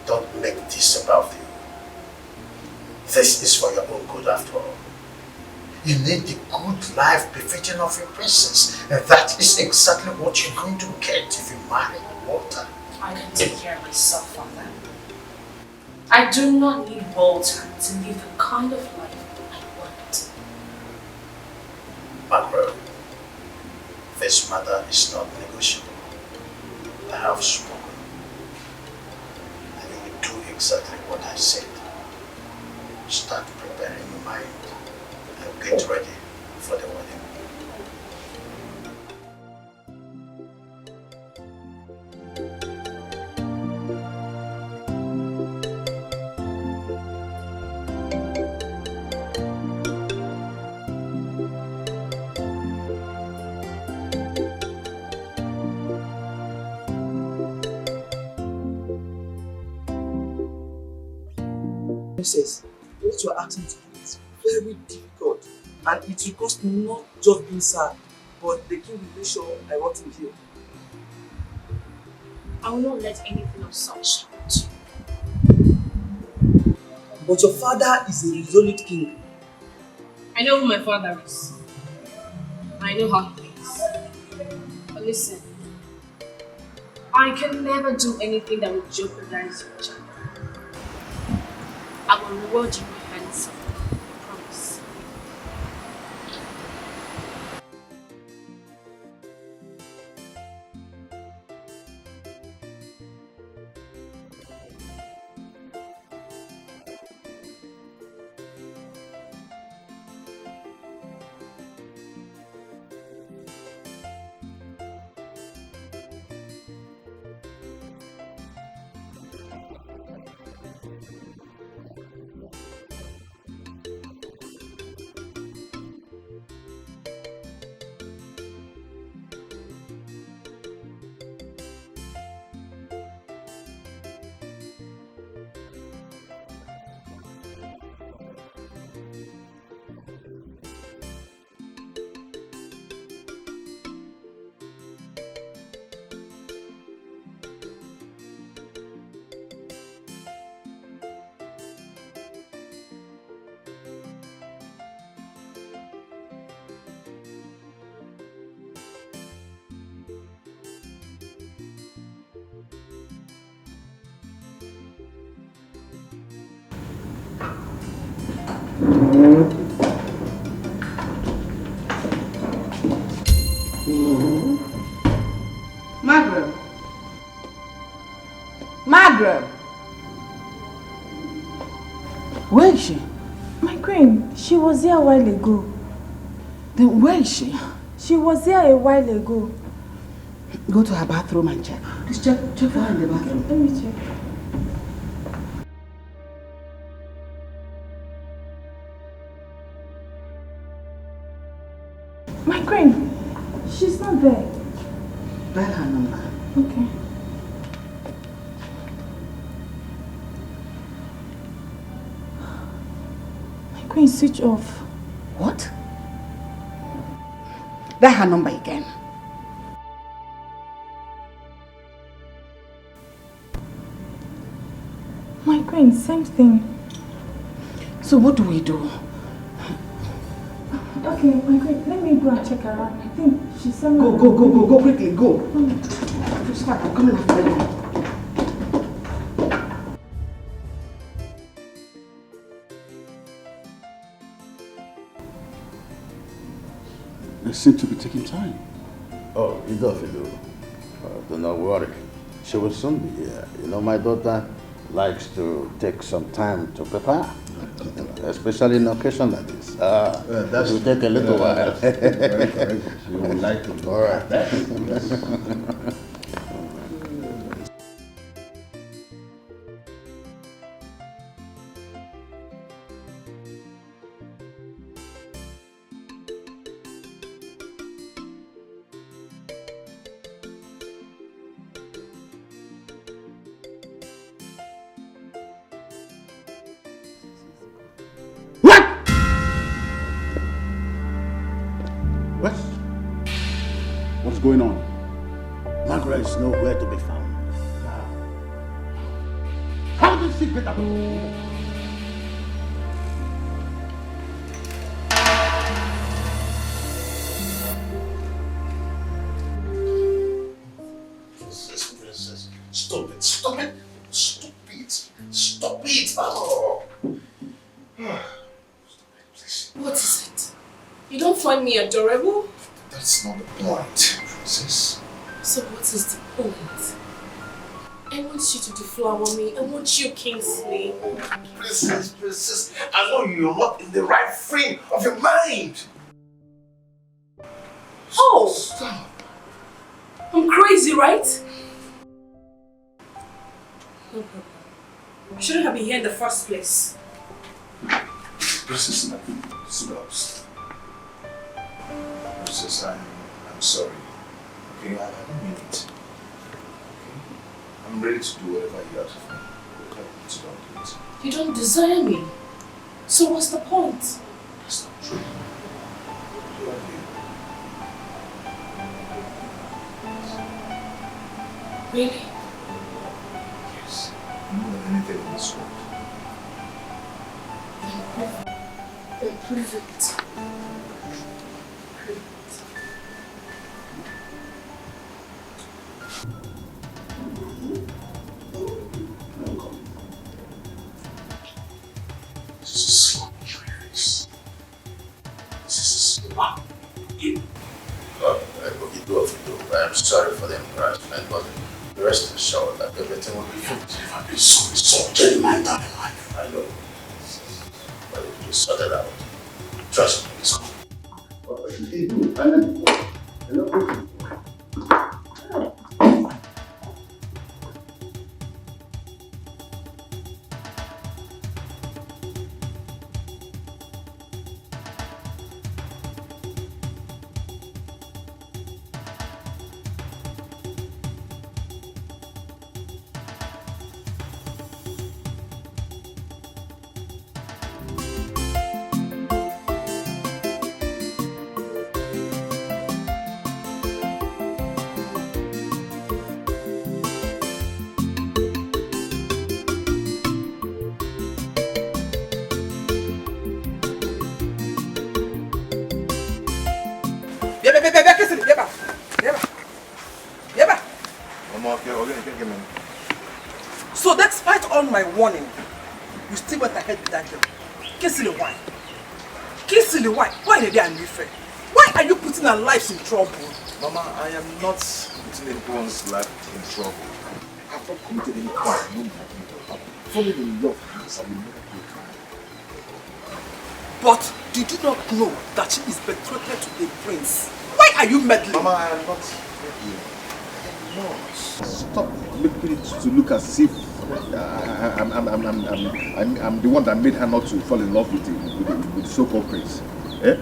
Don't make this about you. This is for your own good after all. You need the good life befitting of your princess, and that is exactly what you're going to get if you marry Walter. I can take care of myself, Father. I do not need Walter to live the kind of life I want. Macro, this matter is not negotiable. I have spoken. And you will do exactly what I said. Start preparing your mind and get ready for the wedding. Princess, what you are asking to do is very difficult, and it will cost not just being sad, but the king will make sure I want him here. I will not let anything of such happen to you. But your father is a resolute king. I know who my father is. I know how he thinks. But listen, I can never do anything that would jeopardize your child. I will reward you handsomely. I promise. Margaret. Margaret. Where is she? My queen, she was here a while ago. Then where is she? She was here a while ago. Go to her bathroom and check. Please check for her in the bathroom. Let me check. My queen, she's not there. Dial her number. Okay. My queen, switch off. What? Dial her number again. My queen, same thing. So what do we do? Okay, my queen, let me go and check her out. I think she's somewhere. Go quickly, go. Just start, I'm coming after you. They seem to be taking time. Oh, you don't do. Do not worry. She will soon be here. You know, my daughter likes to take some time to prepare, especially in occasion like this. That will take a little while. Very correct. You would like to do. All right. What's going on? Margaret is nowhere to be found. How did she get out? Princess, stop it, stop it, stop it, stop it. Oh. What is it? You don't find me adorable? That's not the point, Princess. So what is the point? I want you to deflower me. I want you, Kingsley. Princess, I know you're not in the right frame of your mind. Oh! Stop. I'm crazy, right? No problem. I shouldn't have been here in the first place. Princess, stop. Princess, I'm sorry. Okay, I don't mean it. Okay? I'm ready to do whatever you ask of me. Okay, so don't do it. You don't desire me. So what's the point? That's not true. I love you. Really? Yes. More than anything in this world. Then prove it. This is a slap in your face. This is a slap in you. Okay, do what you do. I am sorry for the embarrassment, but the rest assured that everything will be fine. I've been so insulted in my entire life. I know. But if you sort it out, trust me, it's cool. So despite all my warning, you still went ahead with that girl. Kissily, why? Kissily, why? Why did I leave her? Why are you putting our lives in trouble? Mama, I am not putting anyone's life in trouble. I have not committed any crime. I'm falling in love with this. I will never do it. But did you not know that she is betrothed to a prince? Why are you meddling? Mama, I am not meddling. I am not. Stop making it to look as if I'm the one that made her not to fall in love with the so-called prince. Eh?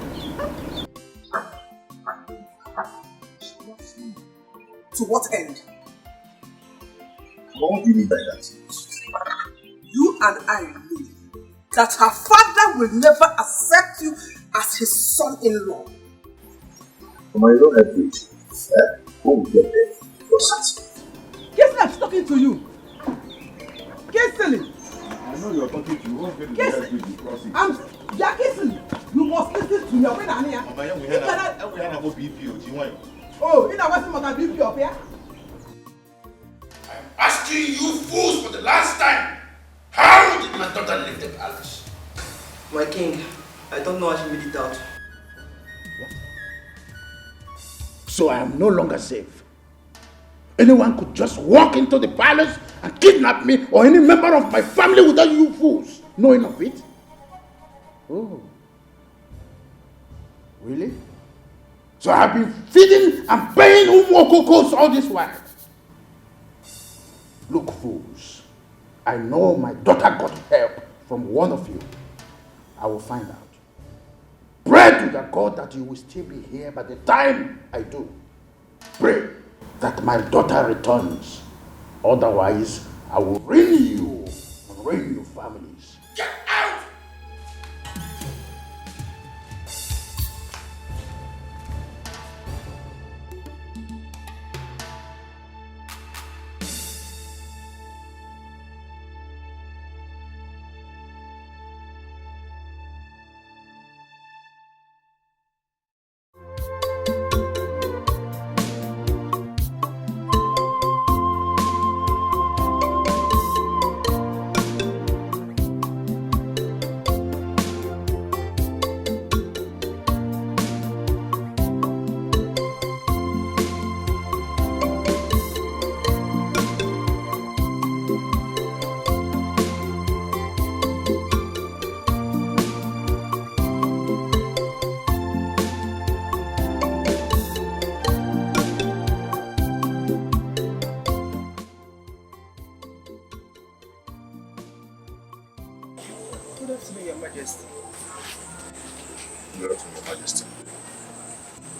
To what end? What do you mean by that? You and I know that her father will never accept you as his son-in-law. Mama, you don't have to. When we get there, just Kissily, I'm talking to you. Kissily. I know you're talking to you. Won't get the guys with you crossing. Yeah, Kissily. You must listen to me. When I'm here. Mama, we had a BPO. Do you want? Oh, you know what's my BPO up here? I'm asking you fools for the last time. How did my daughter leave the palace? My king, I don't know how she made it out. So I am no longer safe. Anyone could just walk into the palace and kidnap me or any member of my family without you fools knowing of it. Oh. Really? So I have been feeding and paying Umwokokos all this while. Look, fools. I know my daughter got help from one of you. I will find out. Pray to the God that you will still be here by the time I do. Pray that my daughter returns. Otherwise, I will ruin you and ruin your families. Get out!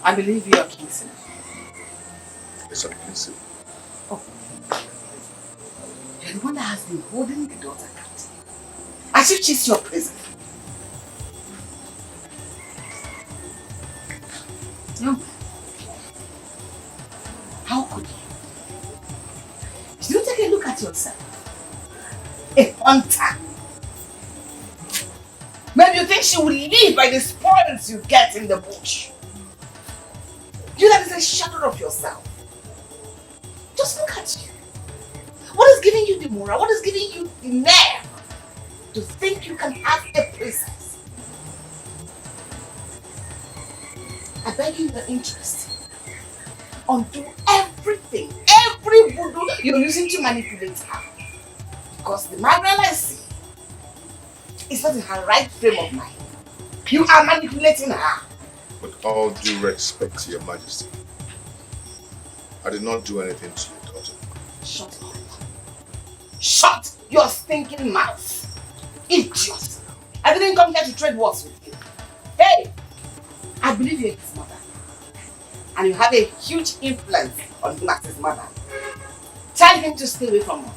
I believe you are Kingston. Yes, I'm Kingston. Oh. You're the one that has been holding the daughter captive. As if she's your prison. No. How could you? Did you take a look at yourself? A hunter. Maybe you think she will live by the spoils you get in the bush. You that is a shadow of yourself. Just look at you. What is giving you the moral? What is giving you the nerve to think you can have a princess? I beg you your interest. Undo everything, every voodoo you're using to manipulate her. Because the Margaret I see is not in her right frame of mind. You are manipulating her. With all due respect to your majesty, I did not do anything to your daughter. Shut up. Shut your stinking mouth. Idiot. I didn't come here to trade words with you. Hey, I believe you're his mother. And you have a huge influence on him as his mother. Tell him to stay away from her.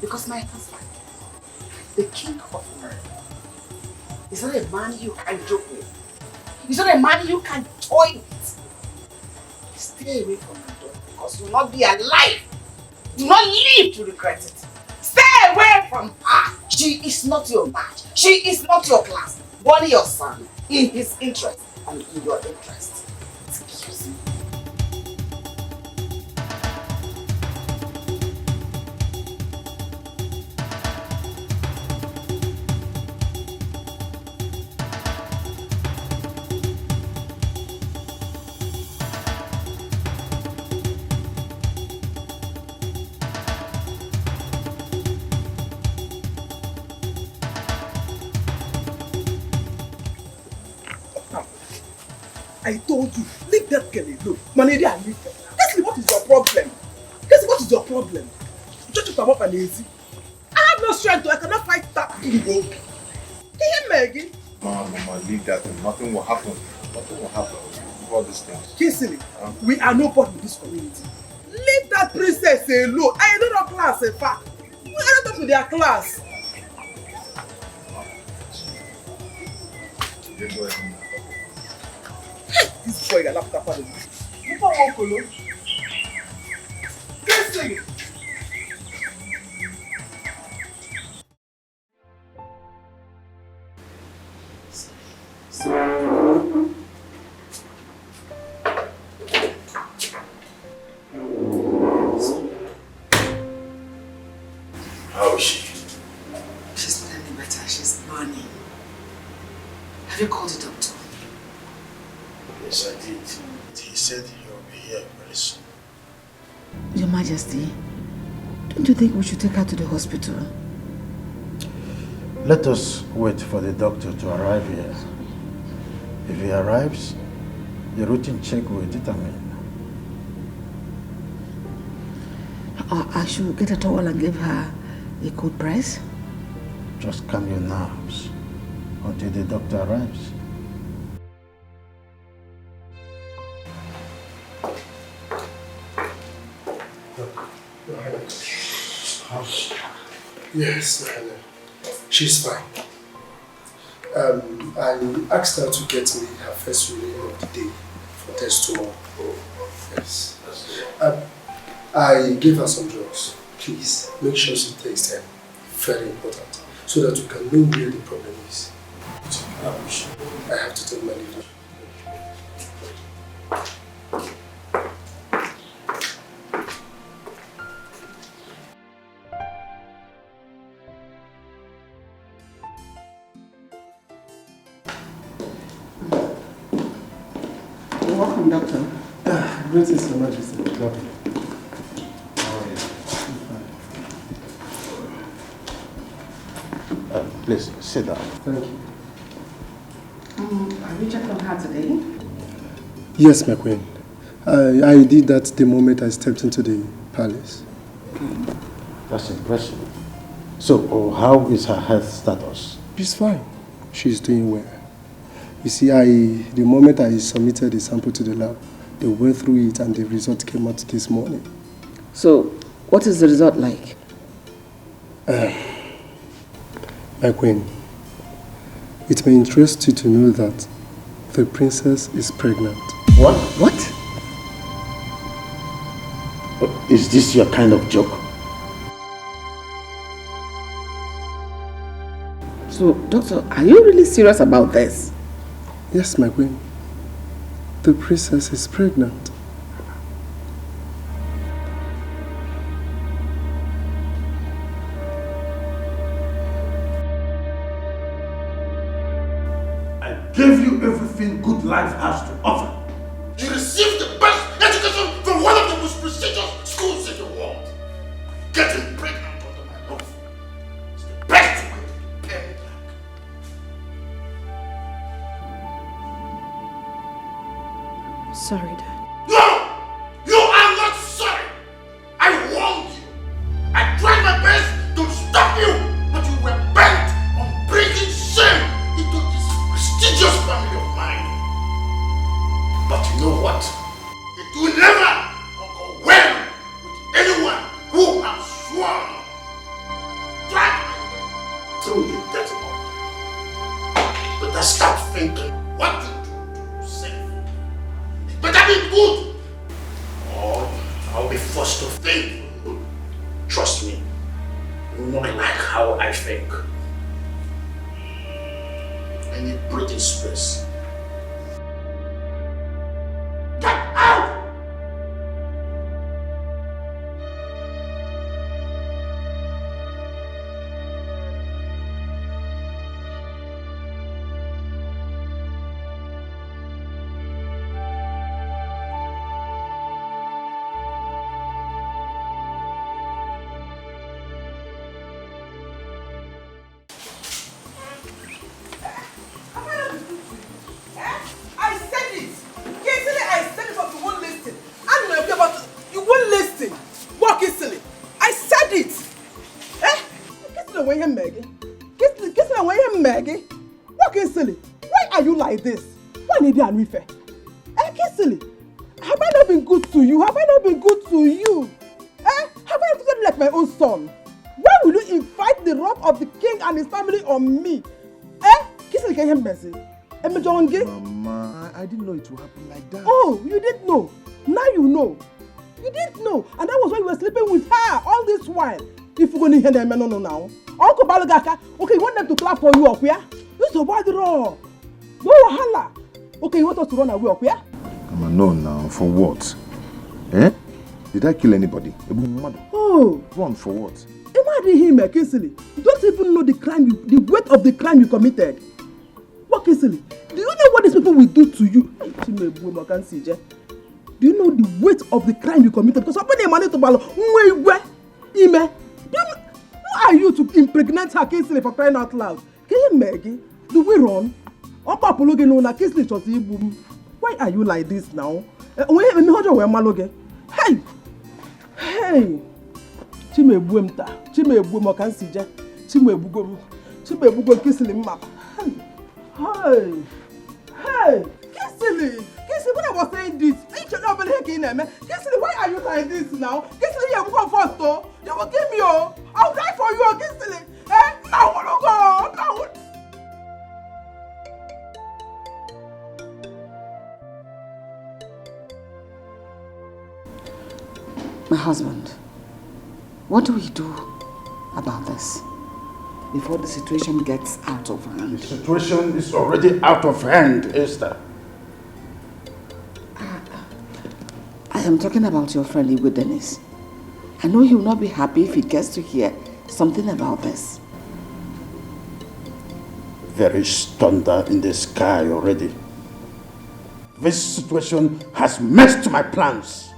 Because my husband, the king of murder, is not a man you can joke with. He's not a man you can toy with. Stay away from her daughter because you will not be alive. Do not live to regret it. Stay away from her. She is not your match. She is not your class. Born your son in his interest and in your interest. Excuse me. I told you, leave that girl alone. Manady and leave her. Leslie, what is your problem? Leslie, what is your problem? Just to up and easy. I have no strength to, I cannot fight that thing. Hear me, Maggie? Mama, leave that thing. Nothing will happen. Nothing will happen. All these things. Kingsley, we are nobody in this community. Leave that princess alone. I don't know class, in fact. We are not up to their class. Go ahead. This boy got laptop on him. You don't want to know. Kingsley! How is she? She's not any better. She's burning. Have you called the doctor? Yes, I did. He said he'll be here very soon. Your Majesty, don't you think we should take her to the hospital? Let us wait for the doctor to arrive here. If he arrives, the routine check will determine. I should get a towel and give her a cold press? Just calm your nerves until the doctor arrives. Yes, she's fine. I asked her to get me her first urine of the day for test tomorrow. Yes. I gave her some drugs. Please, make sure she takes them. Very important. So that we can know where the problem is. I have to take my leave. Welcome, Doctor. Greetings, Your Majesty. Doctor. Please, sit down. Thank you. Have you checked on her today? Yes, my queen. I did that the moment I stepped into the palace. That's impressive. So, how is her health status? She's fine. She's doing well. You see, the moment I submitted the sample to the lab, they went through it and the result came out this morning. So, what is the result like? My queen, it may interest you to know that the princess is pregnant. What? What? Is this your kind of joke? So, doctor, are you really serious about this? Yes, my queen. The princess is pregnant. I gave you everything good life has to offer. You received the best education from one of the most prestigious schools in the world. Getting pregnant under my roof is the best way to pay me back. Sorry, Dad. No! You are not sorry! I warned you! I tried my best to stop you, but you were bent on bringing shame into this prestigious family of mine. But you know what? It will never go well with anyone who has sworn. Drag me through the dirty mud. But I start thinking what to do to save. It better be good, or I'll be forced to think. Trust me, you know I like how I think. I need breathing space. Get out! I said it! Yesterday I said it, but you won't listen. I don't know about you won't listen. Walk easily. I said it! Kiss the way you're Maggie. Kiss the way you're Maggie. Walk easily. Why are you like this? Why need you unfair? Kissily. Have I not been good to you? Have I not been good to you? Have I not treated you like my own son? Why will you invite the wrath of the king and his family on me? Kissily, can you hear me? Mama, I didn't know it would happen like that. Oh, you didn't know. Now you know. You didn't know. And that was why you were sleeping with her all this while. If you're going to hear them, no now. Uncle Balagaka, okay, you want them to clap for you up here? You so bad wrong. No wahala. Okay, you want us to run away up here? Mama, no now. For what? Did I kill anybody? Oh. Run for what? Imagine him, Kingsley. You don't even know the weight of the crime you committed. What, Kingsley? Do you know what these people will do to you? Do you know the weight of the crime you committed? Because somebody managed to ballo. Who are you to impregnate her, Kingsley, for crying out loud? Can you Maggie? Do we run? Why are you like this now? Hey! Hey! Chimebuemta, Chimebuemo can see Jack, Chimebugo, Kissily map. Hey! Hey! Kissily! Kissily, when I was saying this, Kissily, why are you like this now? Kissily, you will come first, though. You will give me all. I'll die for you, Kissily. Now, go! Now, my husband, what do we do about this before the situation gets out of hand? The situation is already out of hand, Esther. I am talking about your friendly with Dennis. I know he will not be happy if he gets to hear something about this. There is thunder in the sky already. This situation has messed my plans.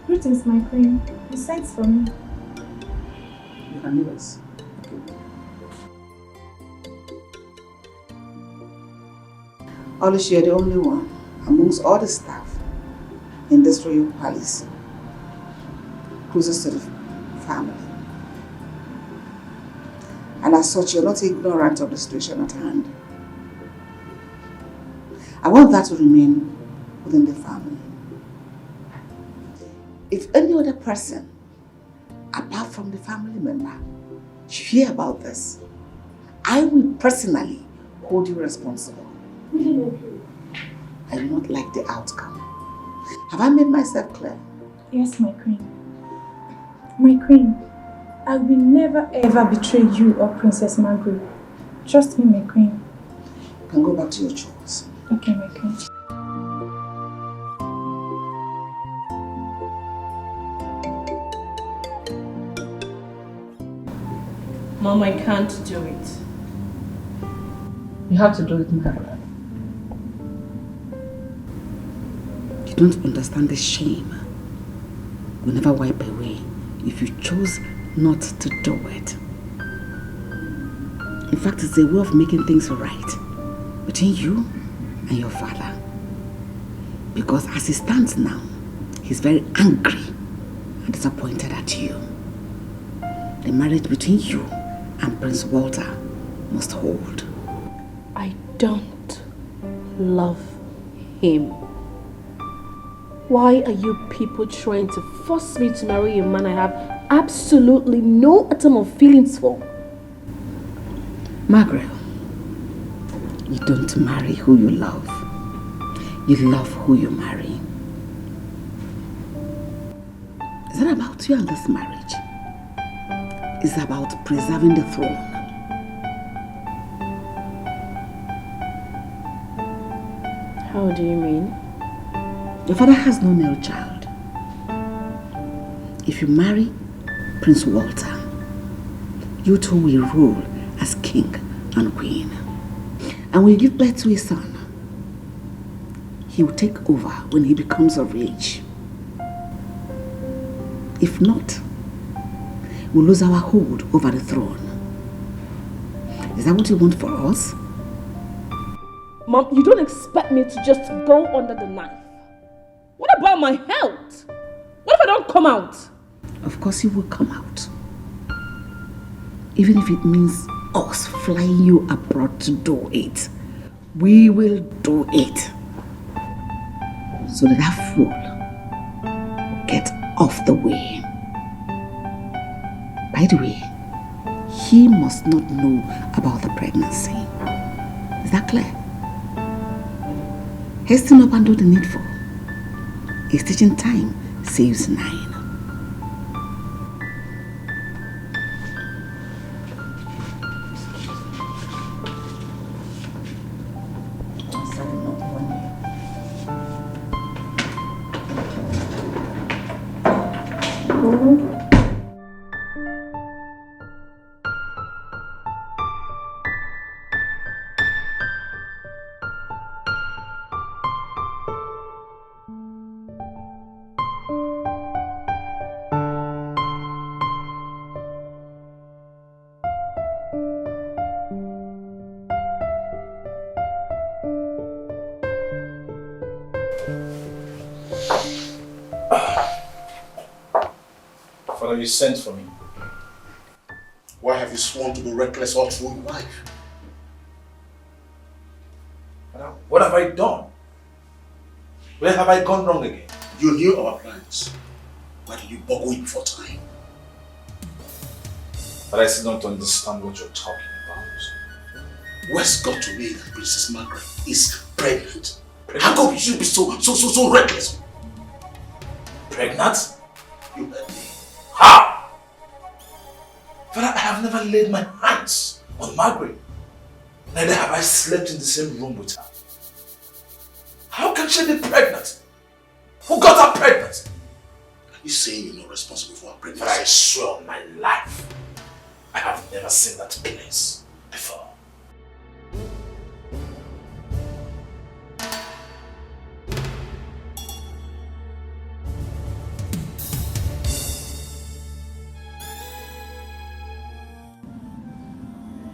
Greetings, my queen. You sent for me. You can leave us. Alice, you're the only one amongst all the staff in this royal palace closest to the family. And as such, you're not ignorant of the situation at hand. I want that to remain within the family. If any other person, apart from the family member, should hear about this, I will personally hold you responsible. I do not like the outcome. Have I made myself clear? Yes, my queen. My queen, I will never ever betray you or Princess Margaret. Trust me, my queen. You can go back to your chores. Okay, my queen. Mom, I can't do it. You have to do it, Margaret. You don't understand the shame will never wipe away if you choose not to do it. In fact, it's a way of making things right between you and your father. Because as it stands now, he's very angry and disappointed at you. The marriage between you and Prince Walter must hold. I don't love him. Why are you people trying to force me to marry a man I have absolutely no atom of feelings for? Margaret, you don't marry who you love. You love who you marry. It's not about you and this marriage. It's about preserving the throne. How do you mean? Your father has no male child. If you marry Prince Walter, you two will rule as king and queen. And when you give birth to a son, he will take over when he becomes of age. If not, we'll lose our hold over the throne. Is that what you want for us? Mom, you don't expect me to just go under the knife. What about my health? What if I don't come out? Of course you will come out. Even if it means us flying you abroad to do it. We will do it. So that fool get off the way. By the way, he must not know about the pregnancy. Is that clear? Hasten up and do the needful. A stitching time saves 9. Father, you sent for me. Why have you sworn to be reckless all through your life? Father, what have I done? Where have I gone wrong again? You knew our plans. Why did you boggle it before time? But I still don't understand what you're talking about. Wes got to me that Princess Margaret is pregnant. How come you should be so reckless? Pregnant? You heard me. How? Father, I have never laid my hands on Margaret. Neither have I slept in the same room with her. How can she be pregnant? Who got her pregnant? Are you saying you're not responsible for her pregnancy? But I swear on my life, I have never seen that place before.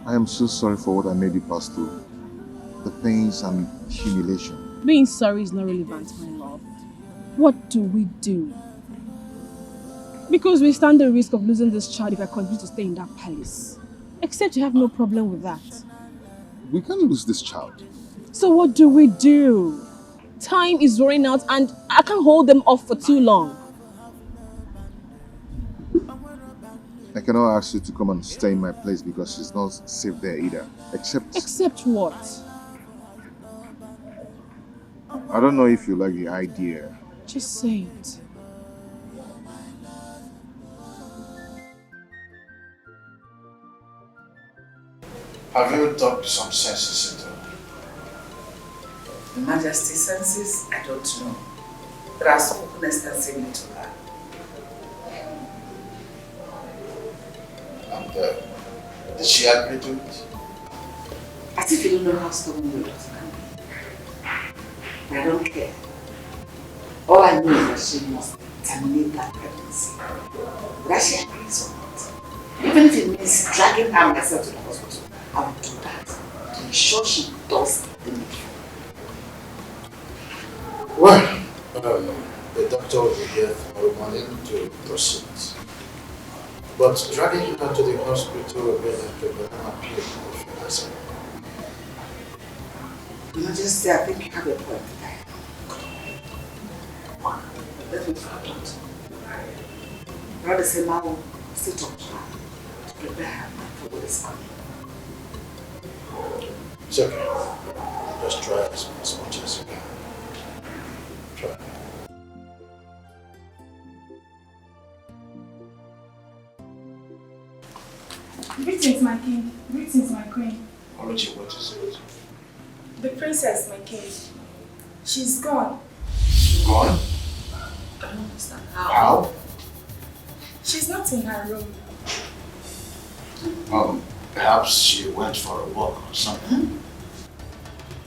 I am so sorry for what I made you pass through. The pains and humiliation. Being sorry is not relevant, my love. What do we do? Because we stand the risk of losing this child if I continue to stay in that palace. Except you have no problem with that. We can't lose this child. So what do we do? Time is running out and I can't hold them off for too long. I cannot ask you to come and stay in my place because she's not safe there either. Except what? I don't know if you like the idea. Just say it. Have you talked some senses into her? Your Majesty's senses, I don't know. But I've spoken extensively to her. And did she agree to it? As if you don't know how stubborn your daughter can be. But I don't care. All I know is that she must terminate that pregnancy. Whether she agrees or not. Even if it means dragging her myself to the hospital, I will do that to ensure she does the needful. Well, the doctor will be here tomorrow morning to proceed. But dragging her to the hospital will be an appeal if you ask me. Majesty, I think you have a point there. Let me find out. Rather say, I will sit up to her to prepare her for what is coming. It's okay. Just try as much as you can. Try. Greetings, my king. Greetings, my queen. Ology, what is it? The princess, my king. She's gone. Gone? I don't understand. How? She's not in her room. Perhaps she went for a walk or something.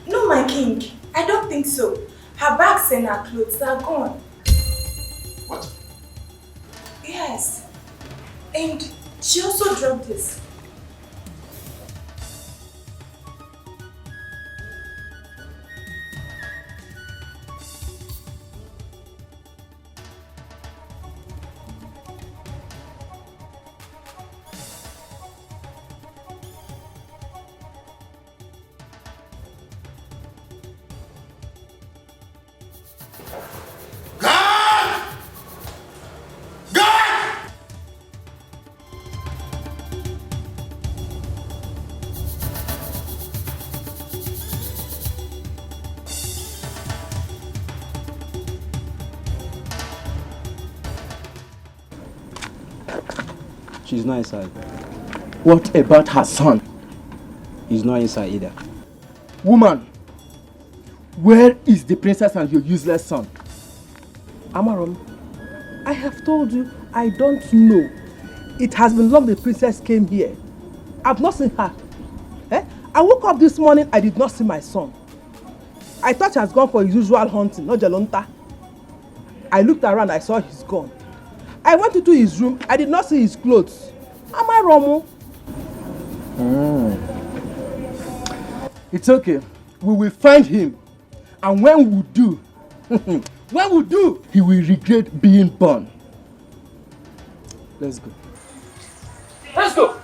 No, my king. I don't think so. Her bags and her clothes are gone. What? Yes. And she also dropped this. She's not inside. What about her son? He's not inside either. Woman, where is the princess and your useless son? Amaram, I have told you I don't know. It has been long the princess came here. I've not seen her. I woke up this morning, I did not see my son. I thought he has gone for his usual hunting, not Jalonta. I looked around, I saw he's gone. I went into his room, I did not see his clothes. Am I wrong? It's okay. We will find him. And when we do, he will regret being born. Let's go. Let's go!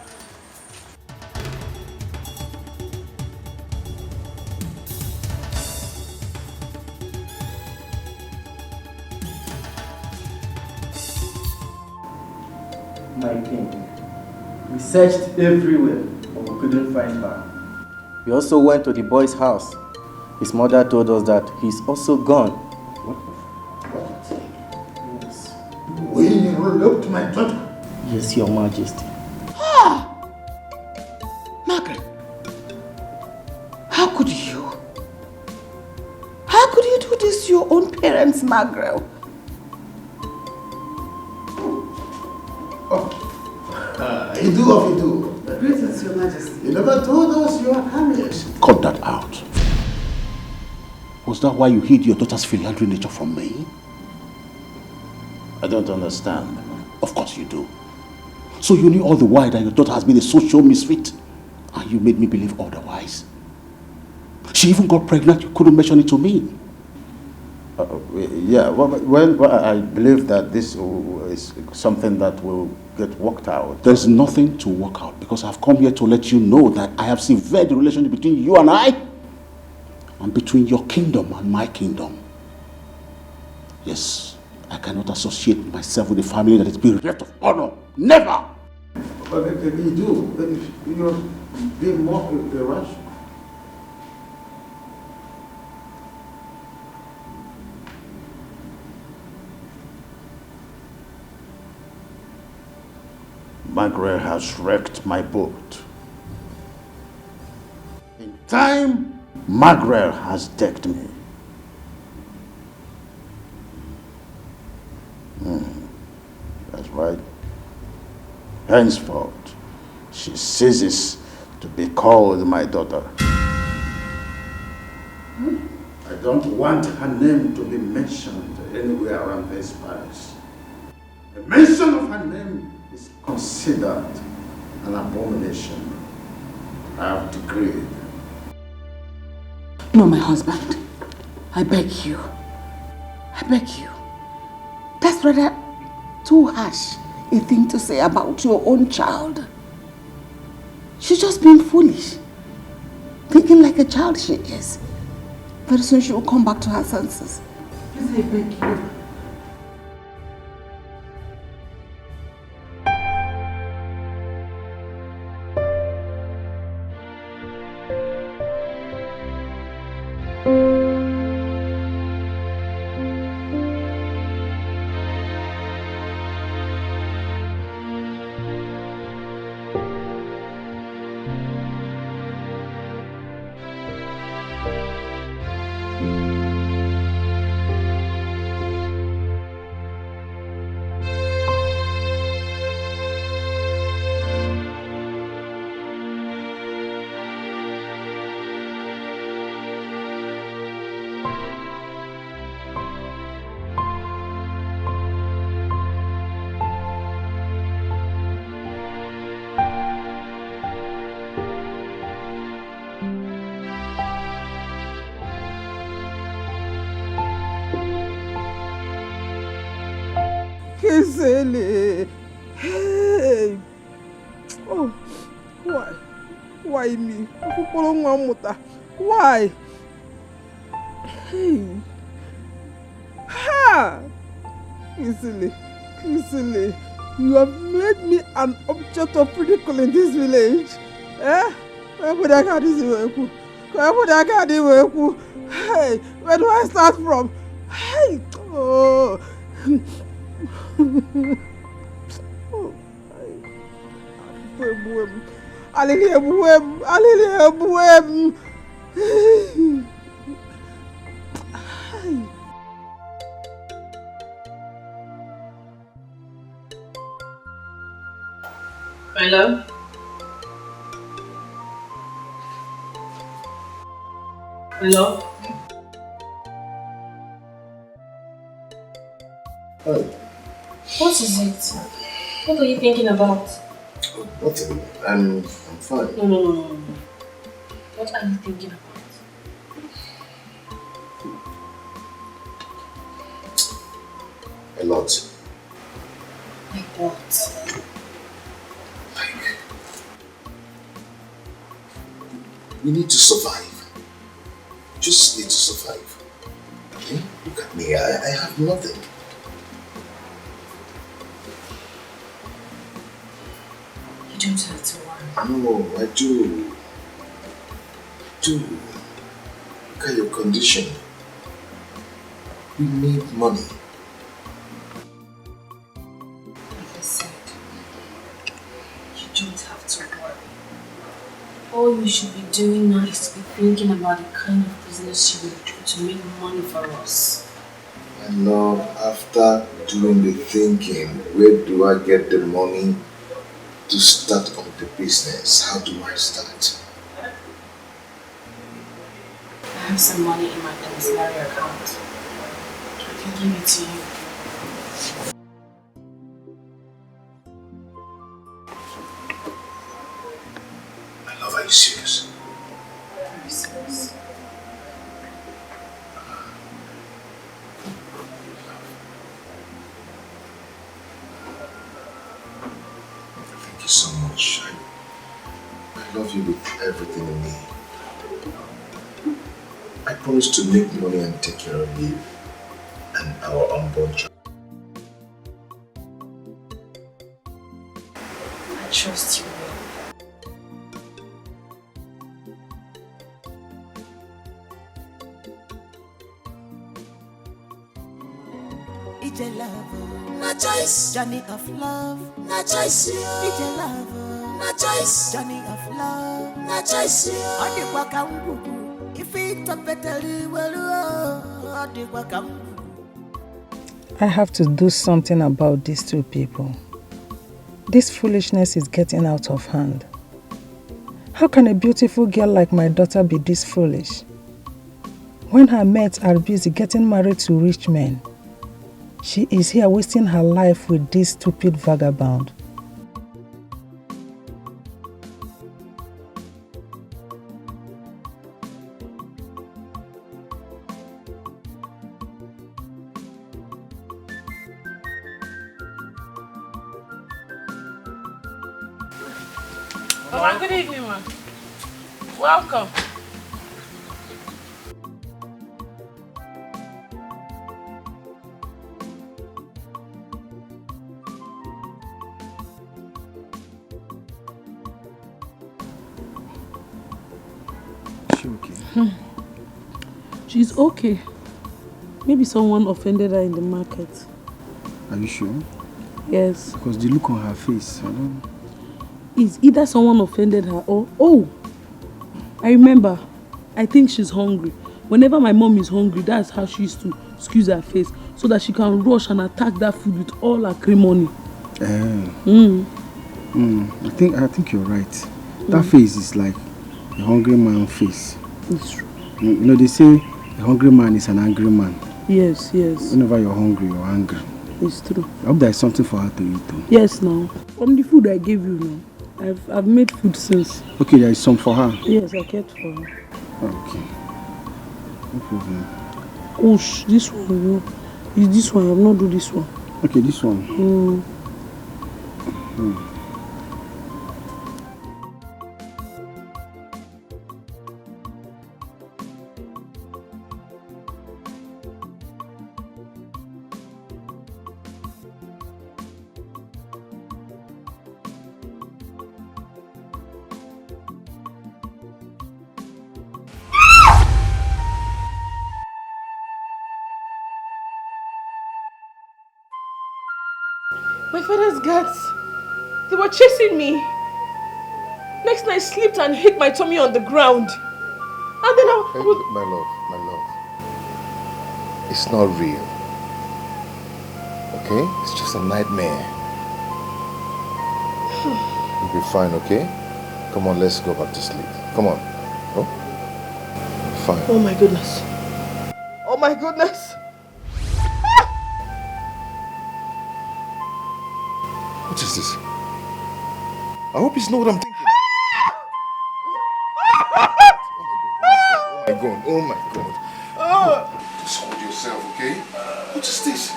My king, we searched everywhere, but we couldn't find her. We also went to the boy's house. His mother told us that he's also gone. What? Yes. We eloped my daughter. Yes, Your Majesty. Ah! Margaret, how could you? How could you do this to your own parents, Margaret? You do. Greetings, Your Majesty. You never told us you are coming. Cut that out. Was that why you hid your daughter's philandry nature from me? I don't understand. Of course you do. So you knew all the while that your daughter has been a social misfit? And you made me believe otherwise. She even got pregnant, you couldn't mention it to me. Yeah, well, I believe that this is something that will get worked out. There's nothing to work out because I've come here to let you know that I have severed the relationship between you and I and between your kingdom and my kingdom. Yes, I cannot associate myself with a family that is bereft of honor. Never! But if you do, you're being more irrational. Margaret has wrecked my boat. In time, Margaret has decked me. That's right. Henceforth, she ceases to be called my daughter. I don't want her name to be mentioned anywhere around this palace. The mention of her name is considered an abomination. I have decreed. No, my husband. I beg you. I beg you. That's rather too harsh a thing to say about your own child. She's just being foolish. Thinking like a child she is. Very soon she will come back to her senses. Please, I beg you. Kisele. Hey. Oh, why? Why me? Why? Hey. Ha! Kisele, you have made me an object of ridicule in this village. Eh? Where would I get this work? Hey, where do I start from? Hey! Oh. Hello? Hello? Hi. What is it? What are you thinking about? Nothing. I'm fine. No. What are you thinking about? A lot. Like what? We need to survive. We just need to survive. Okay? Look at me. I have nothing. You don't have to worry. No, I do. Look at your condition. We need money. Like I said, you don't have to worry. All you should be doing now is to be thinking about the kind of business you will do to make money for us. And now, after doing the thinking, where do I get the money to start on the business? How do I start? I have some money in my commissary account. I can give it to you. My love, I Are you serious? Very serious. Thank you so much. I love you with everything in me. I promise to make money and take care of you and our unborn child. I trust you. It's a love, no choice. Journey of love, no choice. It's a love, no choice. Journey of love, no choice. Odi kwa kambugu, if it's a better well, odi kwa kambugu. I have to do something about these two people. This foolishness is getting out of hand. How can a beautiful girl like my daughter be this foolish? When her mates are busy getting married to rich men, she is here wasting her life with this stupid vagabond. Good evening, ma. Welcome. She okay? She's okay. Maybe someone offended her in the market. Are you sure? Yes. Because the look on her face, I don't... It's either someone offended her or... Oh! I remember. I think she's hungry. Whenever my mom is hungry, that's how she used to squeeze her face so that she can rush and attack that food with all her acrimony. I think you're right. That face is like a hungry man face. It's true. You know, they say a hungry man is an angry man. Yes, yes. Whenever you're hungry, you're angry. It's true. I hope there's something for her to eat too. Yes, now. From the food I gave you now. I've made food since. Okay, there is some for her. Yes, I kept for her. Okay. No problem. Oh, this one, no. Is this one? I have not do this one. Okay, this one. My father's guards, they were chasing me. Next night I slipped and hit my tummy on the ground. And then I was... My love. It's not real. Okay? It's just a nightmare. You'll be fine, okay? Come on, let's go back to sleep. Come on. Oh? Fine. Oh my goodness. Oh my goodness. What is this? I hope it's not what I'm thinking. Oh my god. Just hold yourself, okay? What is this?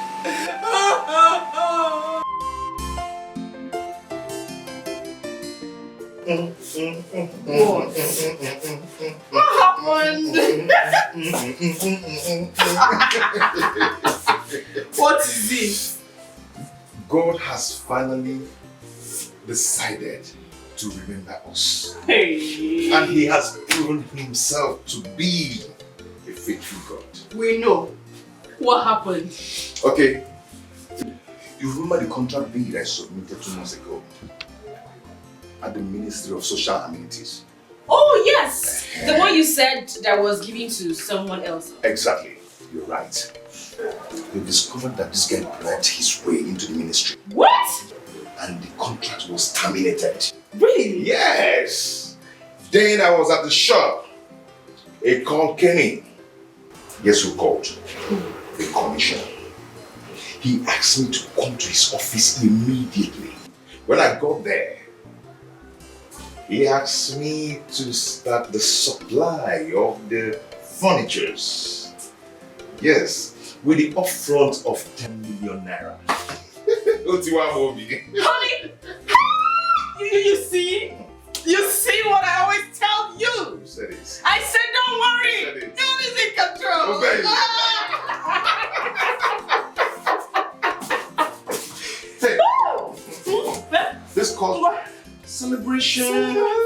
What happened? What is it? God has finally decided to remember us. Hey. And he has proven himself to be a faithful God. We know. What happened? Okay. You remember the contract deed I submitted 2 months ago at the Ministry of Social Amenities? Oh yes! The one you said that was given to someone else. Exactly. You're right. They discovered that this guy bribed his way into the ministry. What? And the contract was terminated. Really? Yes! Then I was at the shop. A call came in. Guess who called? The commissioner. He asked me to come to his office immediately. When I got there, He asked me to start the supply of the furnitures. Yes, with the upfront of 10 million naira. Honey, you see? You see what I always tell you? You said it. I said don't worry. God is in control. Oh, baby. Hey, this calls for celebration. Celebrate.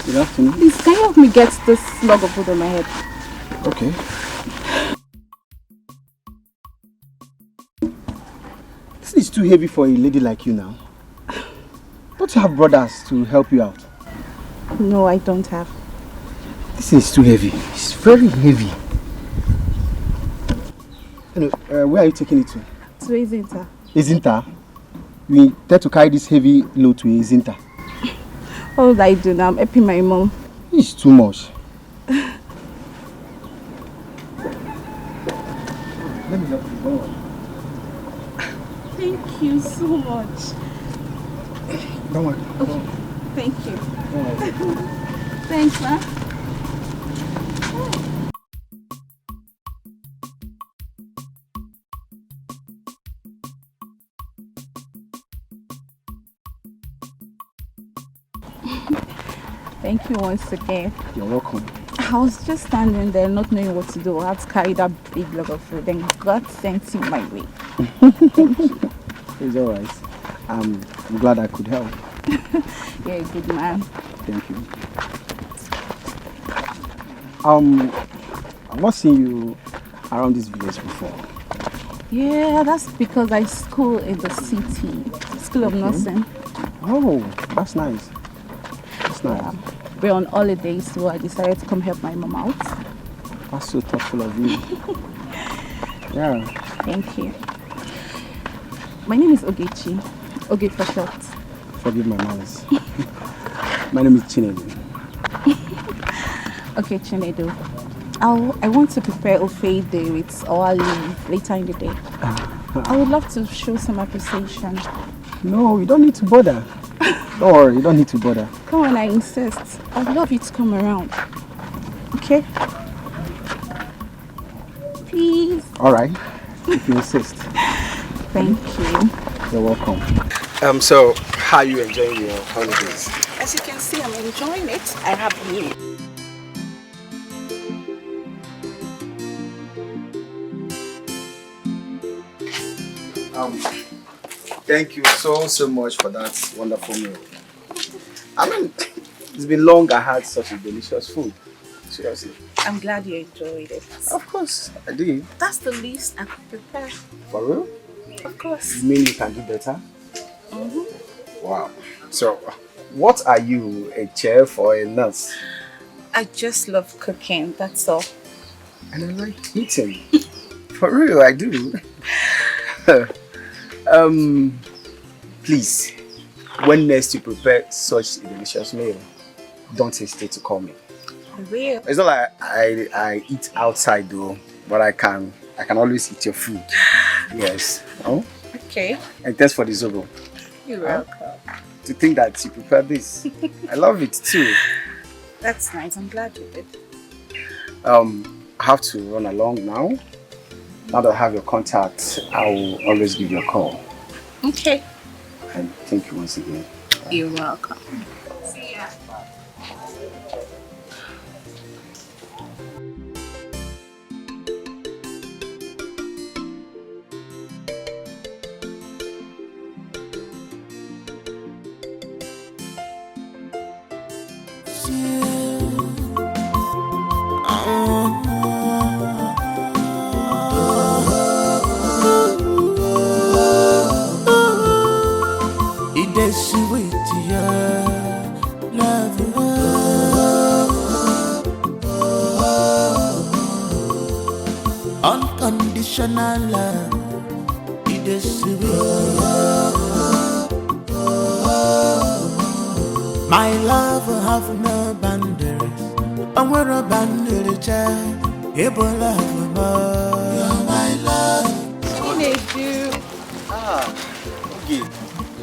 Good afternoon. Please, can you help me get this log of wood on my head? Okay. This is too heavy for a lady like you now. Don't you have brothers to help you out? No, I don't have. This is too heavy. It's very heavy. Anyway, where are you taking it to? To Izinta. Izinta? You intend to carry this heavy load to Izinta? What would I do now? I'm helping my mom. It's too much. Let me help you. Don't worry. Thank you so much. Don't worry. Okay. Thank you. Don't worry. Thanks, ma. Thank you once again. You're welcome. I was just standing there not knowing what to do. I had to carry that big log of food, then God sent him my way. Thank you. It's alright. I'm glad I could help. You're a good man. Thank you. I've not seen you around this village before. Yeah, that's because I school in the city. School of Nursing. Oh, that's nice. That's nice. Yeah. We're on holidays, so I decided to come help my mom out. That's so thoughtful of you. Yeah. Thank you. My name is Ogechi. Oge for short. Forgive my manners. My name is Chinedu. Okay, Chinedu. I want to prepare Ofeide with our leave later in the day. I would love to show some appreciation. No, you don't need to bother. Don't worry, you don't need to bother. Come on, I insist. I'd love you to come around. Okay? Please. Alright, if you insist. Thank you. You're welcome. So, how are you enjoying your holidays? As you can see, I'm enjoying it. I have you. Thank you so much for that wonderful meal. I mean, it's been long I had such a delicious food. Seriously. I'm glad you enjoyed it. Of course, I did. That's the least I could prepare. For real? Of course. You mean you can do better? Mm-hmm. Wow. So, what are you, a chef or a nurse? I just love cooking, that's all. And I like eating. For real, I do. Please, when next you prepare such a delicious meal, don't hesitate to call me. I will. It's not like I eat outside though, but I can always eat your food. Yes. Oh? Okay. And thanks for the zobo. You're welcome. To think that you prepared this. I love it too. That's nice. I'm glad you did. I have to run along now. Now that I have your contact, I will always give you a call. Okay. And thank you once again. You're welcome. See ya. Sweet, yeah. unconditional love. It is sweet. My love will have no boundaries. I'm where a boundary child. Able love more. You're my love. Teenage. Ah, okay.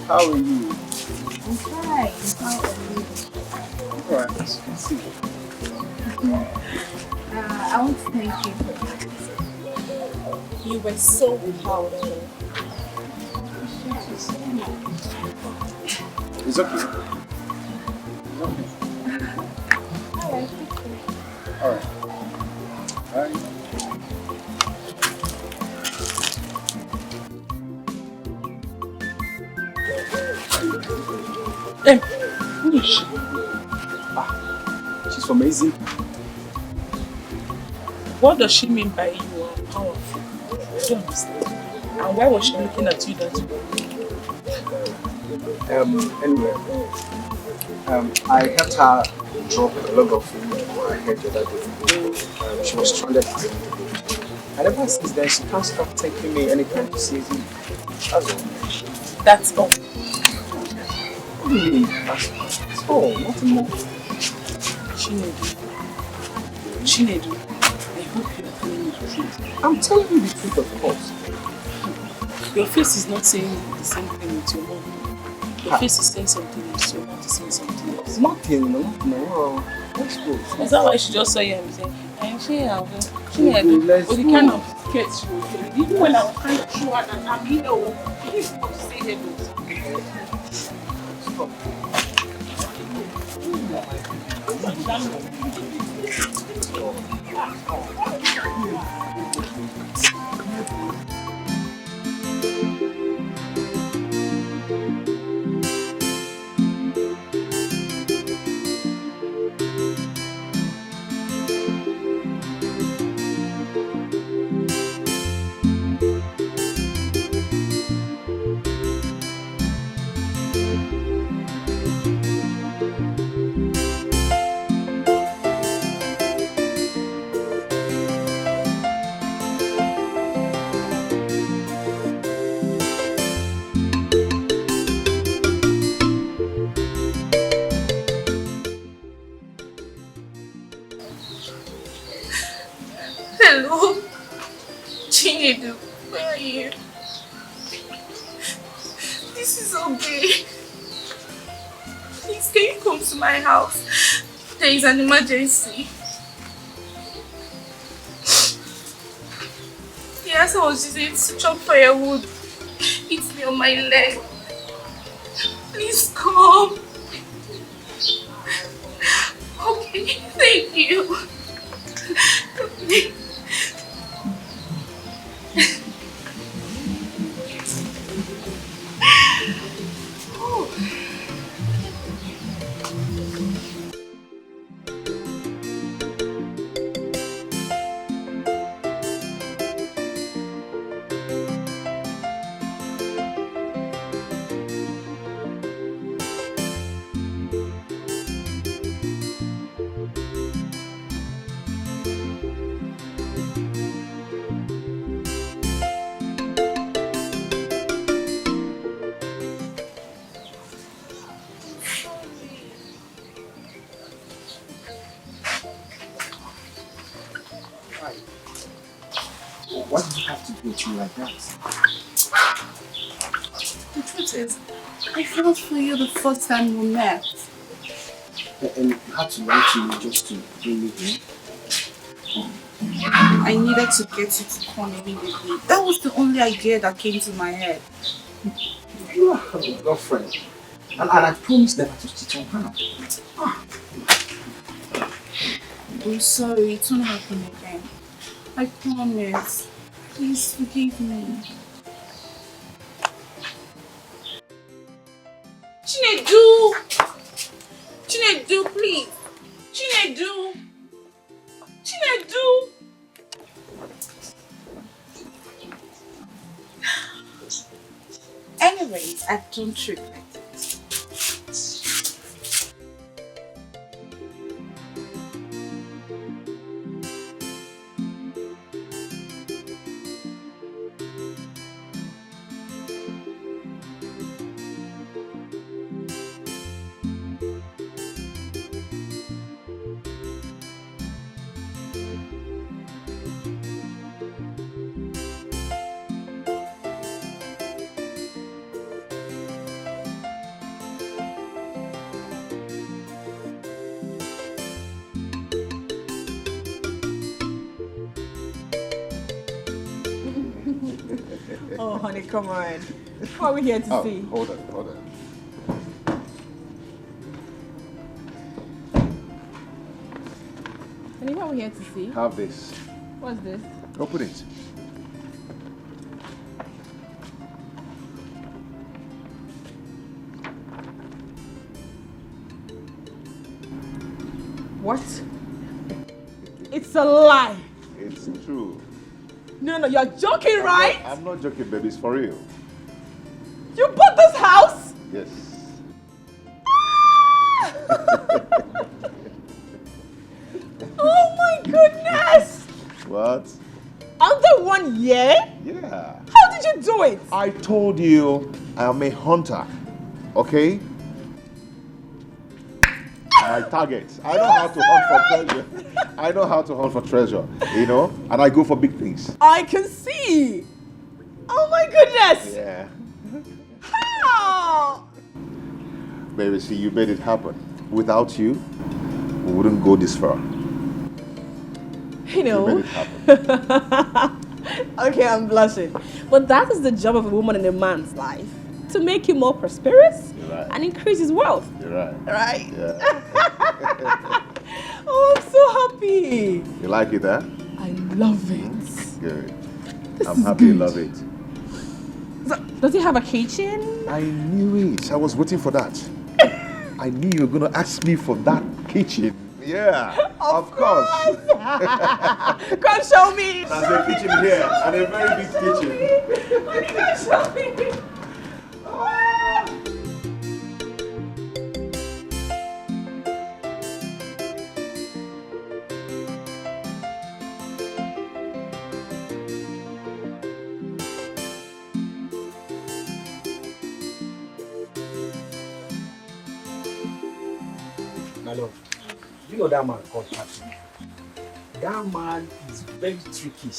How are you? I'm fine. How are you? Alright, let's see. I want to thank you for that. You were so powerful. It's okay. Alright. Alright. Hey, who is she? Ah, she's amazing. What does she mean by you are powerful? I don't understand. And why was she looking at you that way? Anyway, I helped her drop a log of food on her head the other day. She was stranded for me. And ever since then, she can't stop taking me anytime she sees me. That's all. That's all. What do you mean? That's all, nothing more. Chinedu, I hope you're telling me the truth. I'm telling you the truth, of course. Your face is not saying the same thing with your mom. Your face is saying something else, your mouth is saying something else. Nothing, no. Let's go. Is that why she just saw you and saying, I'm Chinedu, or the kind of sketch she was doing? Even when I was trying to show her that I'm here, she didn't want to say hello. Stop. Hello, Chinedu, where are you? This is okay. Please, can you come to my house? There is an emergency. Yes, I was using it to chop firewood. It's me on my leg. Please come. Okay, thank you. Okay. Why do you have to go through like that? The truth is, I felt for you the first time we met. And you had to lie to me just to bring me here? I needed to get you to come immediately. That was the only idea that came to my head. You are a girlfriend. And I promised never to cheat on her. I'm sorry, it won't happen again. I promise. Please forgive me. Chinedu! Chinedu, please! Chinedu! Chinedu! Anyways, I don't regret it. honey, come on. What are we here to see? Hold on. Honey, what are we here to see? Have this. What's this? Open it. What? It's a lie. It's true. No, you're joking, right? I'm not joking, baby. It's for real. You bought this house? Yes. Oh my goodness! What? Under 1 year? Yeah. How did you do it? I told you I am a hunter. Okay? My target. I know how to hunt for treasure. I know how to hunt for treasure, you know? And I go for big things. I can see. Oh my goodness. Yeah. How? Baby, see, you made it happen. Without you, we wouldn't go this far. You know. You made it happen. Okay, I'm blushing. But that is the job of a woman in a man's life. To make him more prosperous and increase his wealth. You're right. Right? Yeah. Oh, I'm so happy. You like it, huh? I love it. Good. This I'm is happy you good. love it. So, does it have a kitchen? I knew it. I was waiting for that. I knew you were going to ask me for that kitchen. Yeah, of course. Come show me. There's a kitchen here, and a very big kitchen. Come show me. My love, you know that man called Patrick. That man is very tricky,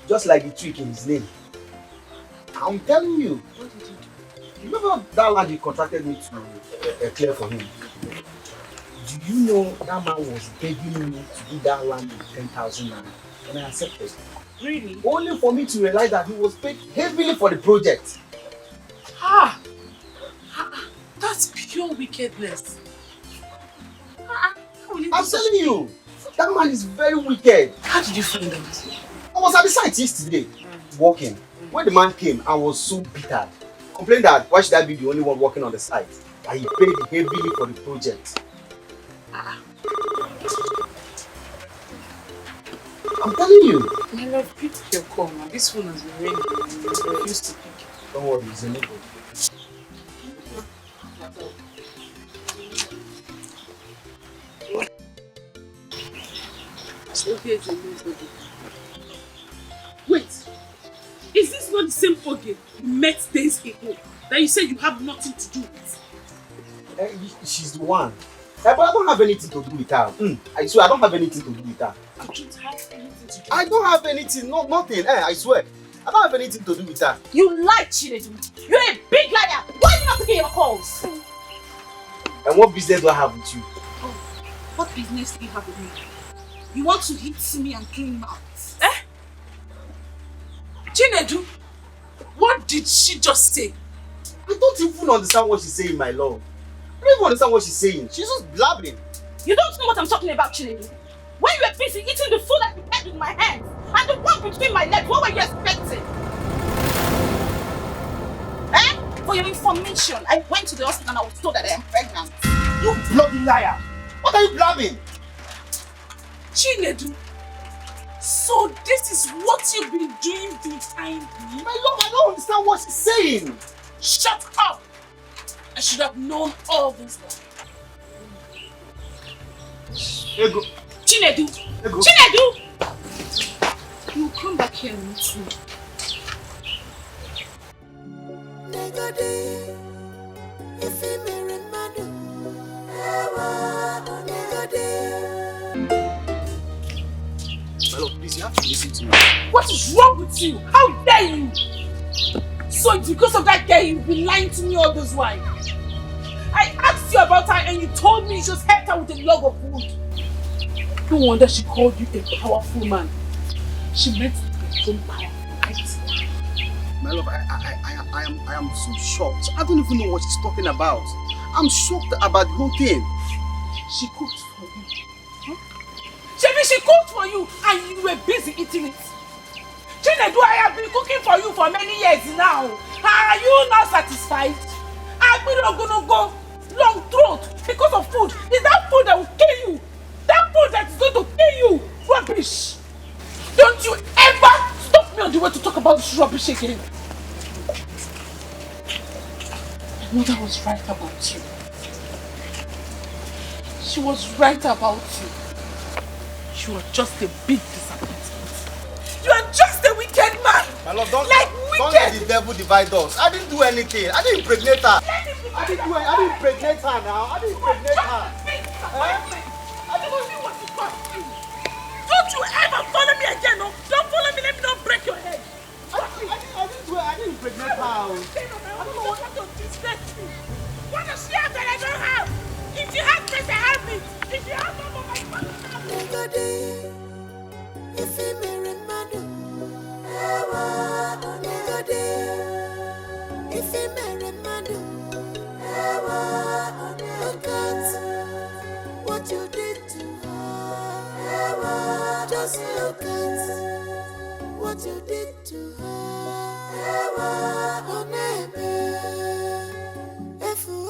just like the trick in his name. I'm telling you. What did you do? Remember that land you contracted me to clear for him? Do you know that man was begging me to do that land with 10,000 naira, and I accepted. Really? Only for me to realize that he was paid heavily for the project. That's pure wickedness. I'm telling you, that man is very wicked. How did you find out? I was at the site yesterday, walking. When the man came, I was so bitter. Complained that why should I be the only one working on the site? And he paid heavily for the project. I'm telling you. My love, pick your call now. This phone has been ringing and you refuse to pick. Don't worry, it's a neighbor. Wait, is this not the same Oge you met days ago that you said you have nothing to do with? She's the one. But I don't have anything to do with her. I swear, I don't have anything to do with her. You don't have anything to do. I don't have anything, nothing. I swear. I don't have anything to do with her. You lie, Chinedu. You're a big liar. Why are you not picking your calls? And what business do I have with you? Oh, what business do you have with me? You want to hit me and clean mouth? Eh? Chinedu, what did she just say? I don't even understand what she's saying, my love. I don't even understand what she's saying. She's just blabbering. You don't know what I'm talking about, Chinedu. When you were busy eating the food I prepared with my hands and the one between my legs, what were you expecting? Eh? For your information, I went to the hospital and I was told that I am pregnant. You bloody liar! What are you blabbing? Chinedu, so this is what you've been doing the time being? My love, I don't understand what she's saying. Shut up! I should have known all this. Ego. Chinedu! Ego. Chinedu! You come back here and meet me. My love, please, you have to listen to me. What is wrong with you? How dare you? So it's because of that girl you've been lying to me all this while. I asked you about her and you told me you just helped her with a log of wood. No wonder she called you a powerful man. She meant to be so powerful, right? My love, I am so shocked. I don't even know what she's talking about. I'm shocked about the whole thing. She cooked for you. Huh? She cooked for you and you were busy eating it. Chinedu, I have been cooking for you for many years now. Are you not satisfied? I've been go long throat because of food. Is that food that will kill you? That food that is going to kill you? Rubbish! Don't you ever stop me on the way to talk about this rubbish again. My mother was right about you. She was right about you. You are just a big disappointment. You are just a wicked man. My love, don't wicked. let the devil divide us. I didn't do anything. I didn't impregnate her. I didn't impregnate her now. I didn't impregnate her. I don't see what you got to do. Don't you ever follow me again, no? Don't follow me, let me not break your head. I didn't impregnate her. I don't know what to disrespect me. What does she have that I don't have? If you have this, I have it. If you have some of my father, if you marry Madu, if you marry Madu, look at what you did to her. Just look at what you did to her. Oh, neighbor, if you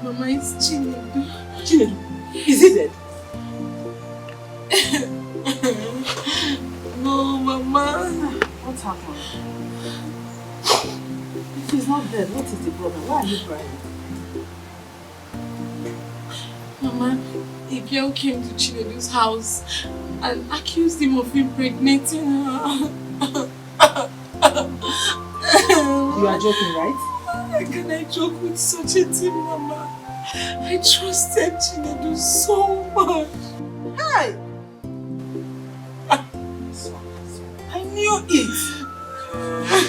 Mama, it's Chinedu. Chinedu, is he dead? No, Mama. What happened? If he's not dead, what is the problem? Why are you crying? Mama, a girl came to Chinedu's house and accused him of impregnating her. You are joking, right? How can I joke with such a thing, Mama? I trusted Chinedu so much. Hey! I knew it.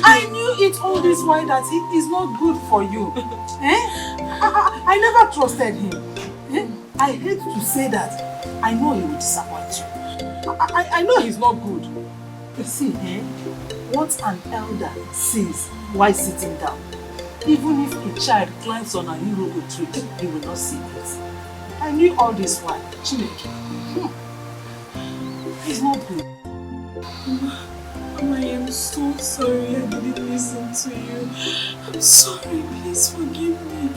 I knew it all this while that he is not good for you. I never trusted him. I hate to say that. I know he will disappoint you. I know he's not good. You see, what an elder says while sitting down, even if a child climbs on an Irogo tree, he will not see it. I knew all this while. Chineke, he's not good. Mama, I am so sorry I didn't listen to you. I'm sorry, please forgive me.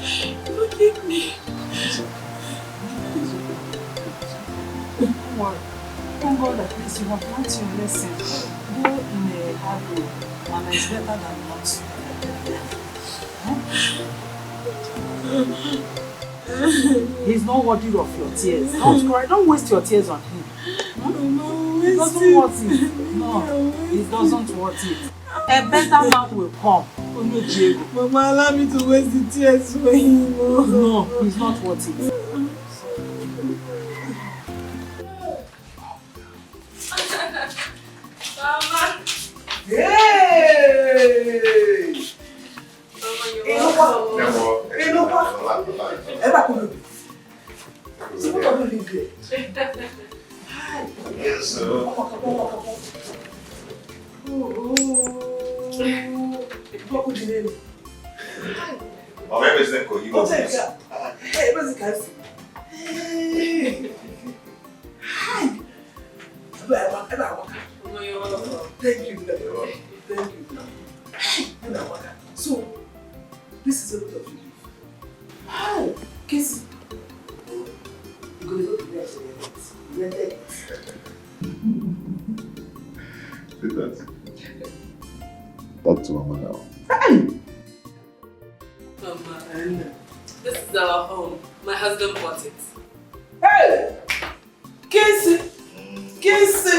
Forgive me. Don't worry. Thank God at least you have learned your lesson. Go in a hard way, and it's better than not. He's not worthy of your tears. Don't cry. Don't waste your tears on him. He doesn't want it. No, he doesn't want it. A better man will come. Only Diego. Mama, allow me to waste the tears for him. No, he's not worth it. Mama. Hey! Yes, sir. What would you name? Oh, maybe it's not you. Hey, where's the guy? Hey. Hi. Thank you. Thank you. So, this is a lot of you. Hi. Casey. You're going to go to bed today. Talk to Mama now. Mama, this is our home. My husband bought it. Hey! Casey! Casey!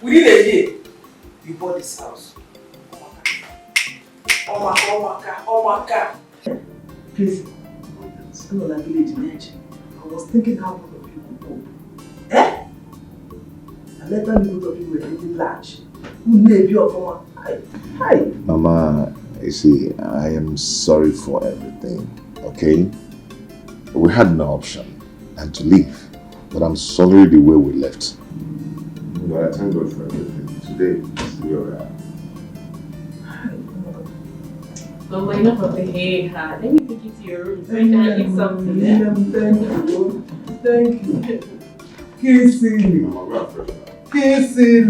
Within a year, you bought this house. Oh my God. Casey, I'm not like village in Naija. I was thinking how both of you could cope. Eh? And later both of you were getting large. Who may be your mama? Hi. Mama, you see, I am sorry for everything, okay? We had no option and to leave, but I'm sorry the way we left. But I thank God for everything. Today, we are here. Mama, enough of the hey ha. Let me take you to your room so you can eat something. Thank you. Kissing. Kissing.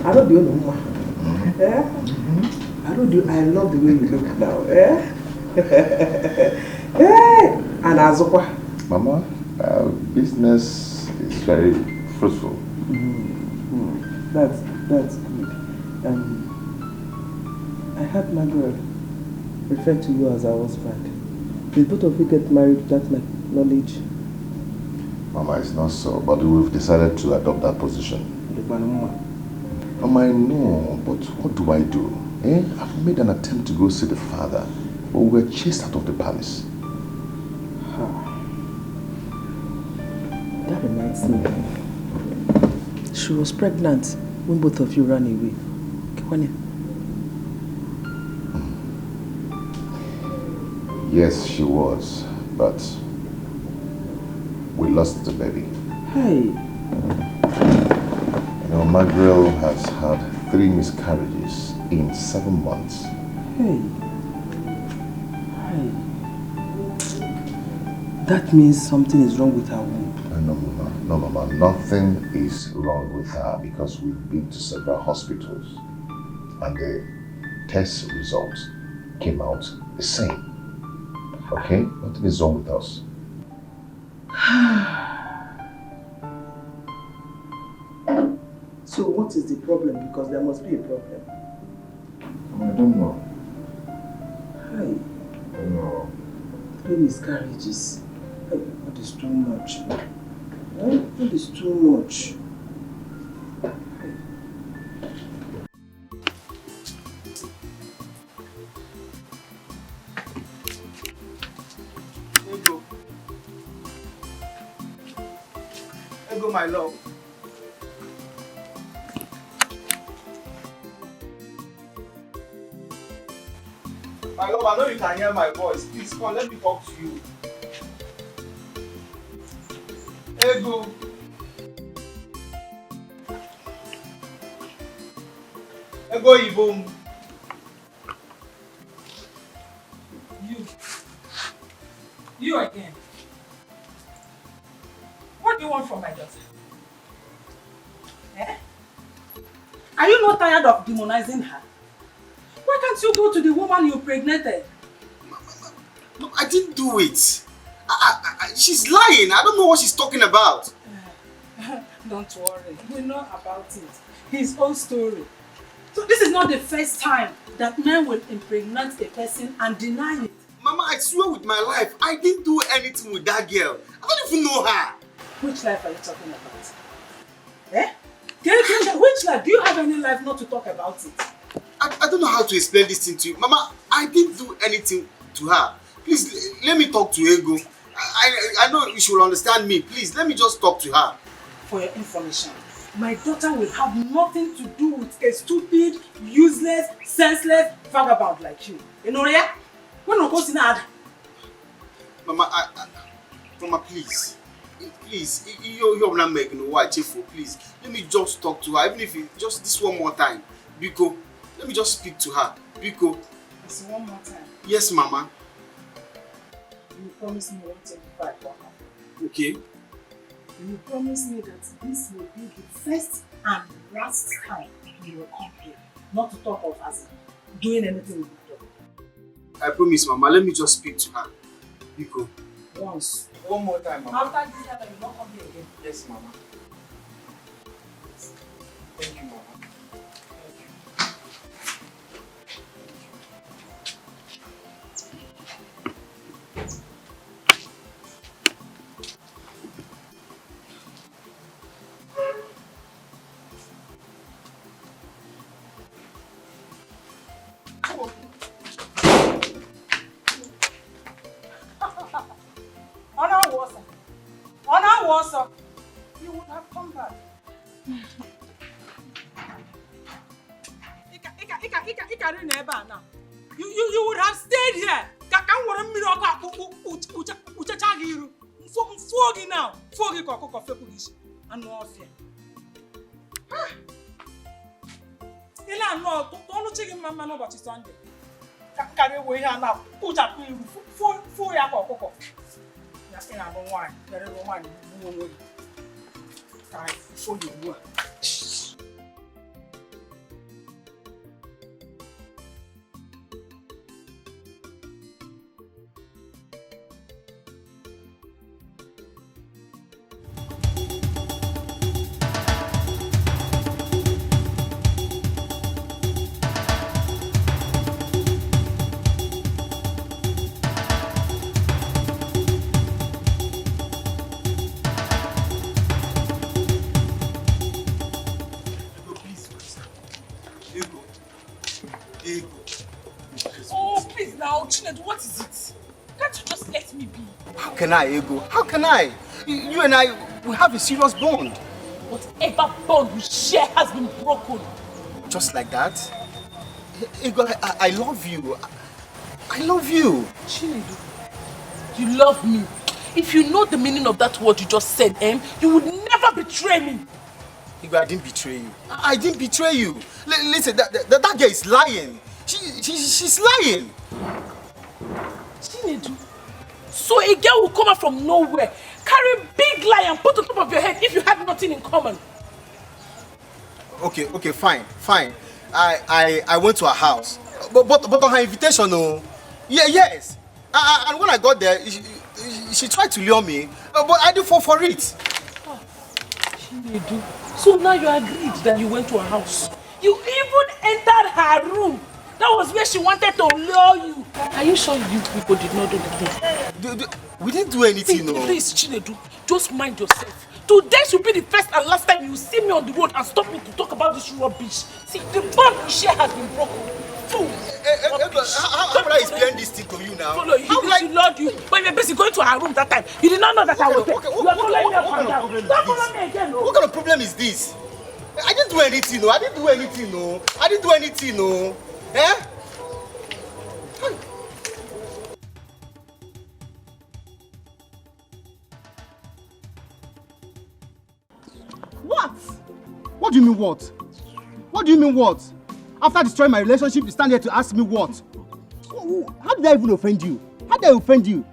I don't do no more. I love the way you look now. And Azokwa. Mama, business is very fruitful. That's good. I had Margaret refer to you as our husband. Did both of you get married without my knowledge? Mama, it's not so, but we've decided to adopt that position. Mama, I know, but what do I do? I've made an attempt to go see the father, but we were chased out of the palace. That reminds me. She was pregnant when both of you ran away. Yes, she was, but we lost the baby. Hey. You know, Margaret has had 3 miscarriages in 7 months. Hey. That means something is wrong with her womb. No, Mama, nothing is wrong with her because we've been to several hospitals and the test results came out the same. Okay? Nothing is wrong with us. So what is the problem? Because there must be a problem. I don't know. Hi. I don't know. 3 miscarriages. That is too much. That is too much. Ego, my love. My love, I know you can hear my voice. Please come, let me talk to you. Ego. Ego Ibom. You again. What do you want from my daughter? Are you not tired of demonizing her? Why can't you go to the woman you impregnated? No, I didn't do it. She's lying. I don't know what she's talking about. Don't worry. We know about it. His own story. So this is not the first time that men will impregnate a person and deny it. Mama, I swear with my life, I didn't do anything with that girl. I don't even know her. Which life are you talking about? Which life? Do you have any life not to talk about it? I don't know how to explain this thing to you. Mama, I didn't do anything to her. Please, let me talk to Ego. I know you should understand me. Please, let me just talk to her. for your information, my daughter will have nothing to do with a stupid, useless, senseless vagabond like you. You know, yeah? When we go to Naija. Mama, Mama, please. Please, you're not making no white for please. Let me just talk to her, even if it's just this one more time. Biko, let me just speak to her. Biko. It's one more time. Yes, Mama. You promise me 125. Okay. You promise me that this will be the first and last time you will come here. Not to talk of as doing anything with my daughter. I promise, Mama. Let me just speak to her. Biko. Once. One more time, Mama. After this time, you will not come here again. Yes, Mama. Thank you, Mama. You would have come back. You would have stayed here. Now. And no fear. No, don't check him, Mamma, about Sunday. Carry away here now. Put up for your cocoa. Nothing I don't want. There is no one who will try for you. What is it? Can't you just let me be? How can I, Ego? How can I? You and I, we have a serious bond. Whatever bond we share has been broken. Just like that? Ego, I love you. I love you. Chinedu, you love me. If you know the meaning of that word you just said, you would never betray me. Ego, I didn't betray you. I didn't betray you. Listen, that girl is lying. She's lying. Chinedu, so a girl will come out from nowhere, carry a big lie and put on top of your head if you had nothing in common. Okay, fine. I went to her house, but on her invitation, no. Yes. And when I got there, she tried to lure me, but I didn't fall for it. Chinedu, so now you agreed that you went to her house. You even entered her room. That was where she wanted to lure you. Are you sure you people did not do the thing? We didn't do anything, no. Please, Chinedu, just mind yourself. Today should be the first and last time you see me on the road and stop me to talk about this rubbish. See, the bond we share has been broken. Fool! How would I explain this thing to you now? Follow you. She loved you. But you were busy going to her room that time. You did not know that I was there. You are following me up and down. Don't follow me again, no. What kind of problem is this? I didn't do anything, no. I didn't do anything, no. Eh? What? What do you mean what? What do you mean what? After destroying my relationship, you stand here to ask me what? How did I even offend you? How did I offend you?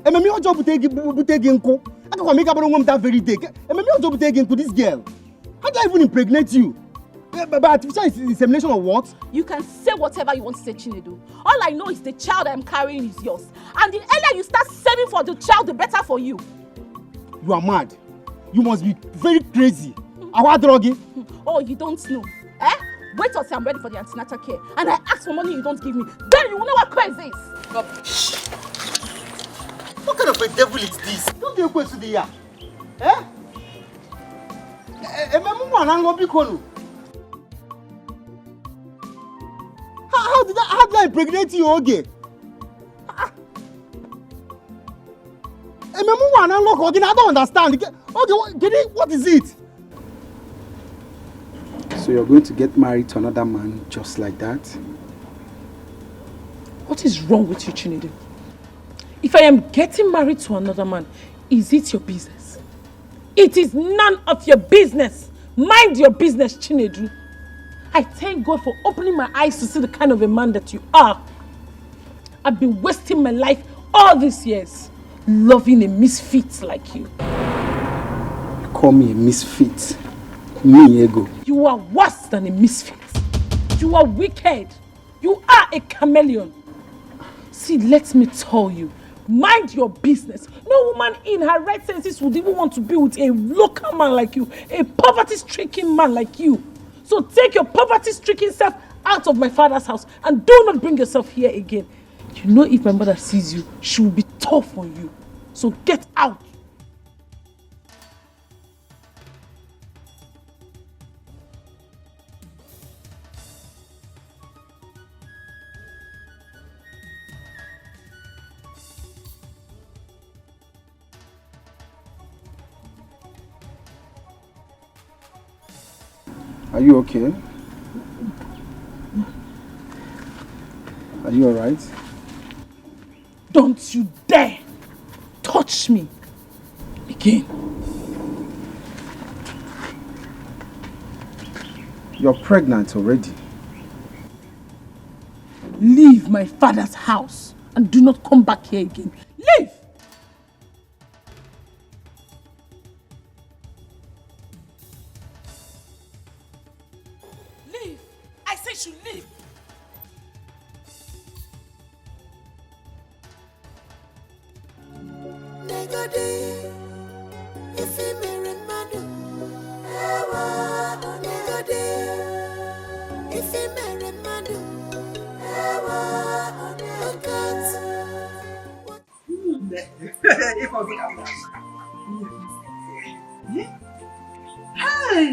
Ememi ojo butegi nko. I can make up that very day. Ememi ojo butegi nko this girl. How did I even impregnate you? But artificial insemination or what? You can say whatever you want to say, Chinedu. All I know is the child I'm carrying is yours. And the earlier you start saving for the child, the better for you. You are mad. You must be very crazy. Oh, you don't know. Wait until I'm ready for the antenatal care. And I ask for money you don't give me. Then you will know what crazy is. Rubbish. What kind of a devil is this? Don't you go to the yard? How did I impregnate you, Oge? I don't understand. Okay, what is it? So you're going to get married to another man just like that? What is wrong with you, Chinedu? If I am getting married to another man, is it your business? It is none of your business. Mind your business, Chinedu. I thank God for opening my eyes to see the kind of a man that you are. I've been wasting my life all these years loving a misfit like you. You call me a misfit? Me, ego. You are worse than a misfit. You are wicked. You are a chameleon. See, let me tell you, mind your business. No woman in her right senses would even want to be with a local man like you, a poverty-stricken man like you. So take your poverty-stricken self out of my father's house and do not bring yourself here again. You know, if my mother sees you, she will be tough on you. So get out. Are you okay? Are you alright? Don't you dare touch me again. You're pregnant already. Leave my father's house and do not come back here again. Leave! Leave! I said you leave! Negode, if you marry Madu, Negode, if you marry Madu, look at. Hey!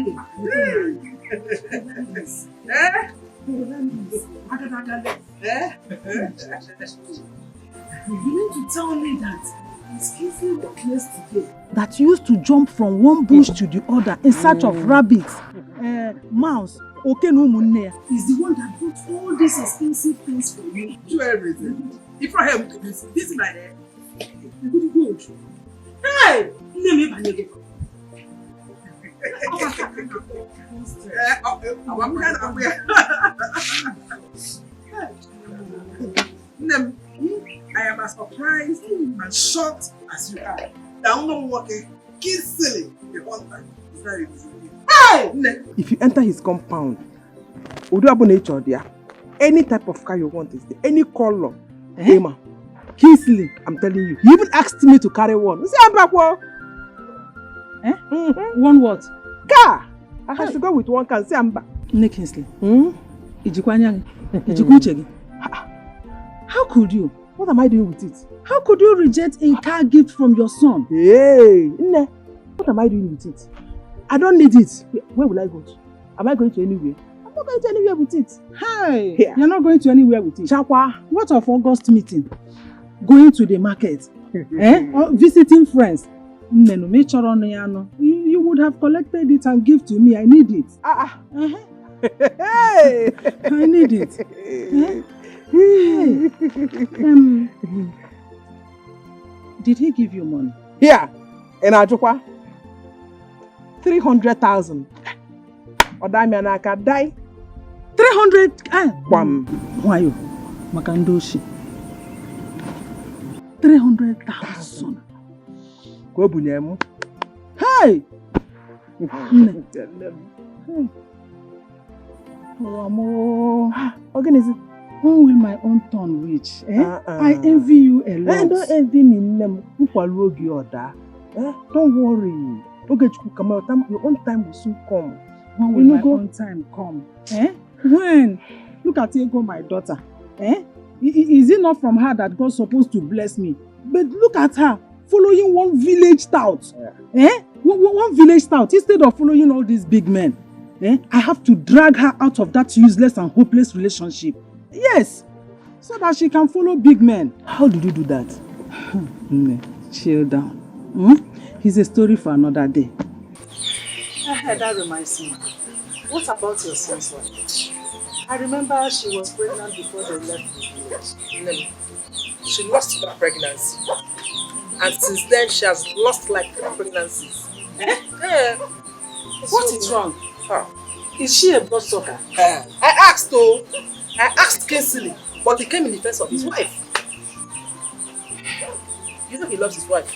You mean to tell me that Miss Kingsley was yesterday? That used to jump from one bush to the other in search of rabbits, mouse, Is the one that bought all these expensive things for you. Do everything. If I have this is my head. Good. Hey! I am as surprised and shocked as you are. I'm not working silly the whole time. It's very easy. Hey! If you enter his compound, any type of car you want is there, any color. Hey, ma, Kingsley, I'm telling you, he even asked me to carry one. See, I'm back. One what? Car. I have to go with one car. See, I'm back. Kingsley. How could you? What am I doing with it? How could you reject a car gift from your son? Hey, what am I doing with it? I don't need it. Where will I go to? Am I going to anywhere? I'm not going to anywhere with it. Hi, yeah. You're not going to anywhere with it. Chakwa. What of August meeting? Going to the market? Or visiting friends? You would have collected it and give to me. I need it. Hey. I need it. Hey. Did he give you money? Yeah. In Ajukwa. 300,000. Odamiana can die. 300? Why you? Makandoshi. 300,000. Go bunyemu. Hey! Organism. When will my own turn reach? I envy you a lot. Don't envy me. Don't worry. Your own time will soon come. When will my own time come? When? Look at Ego, my daughter. Is it not from her that God's supposed to bless me? But look at her, following one village tout. One village tout instead of following all these big men. I have to drag her out of that useless and hopeless relationship. Yes, so that she can follow big men. How did you do that? Chill down. It's a story for another day. That reminds me. What about your son's wife? I remember she was pregnant before they left the village. She lost that pregnancy. And since then, she has lost like 3 pregnancies. Eh? Yeah. What is wrong? Is she a bloodsucker? I asked though. I asked Kinsley, but he came in defense of his wife. You know he loves his wife.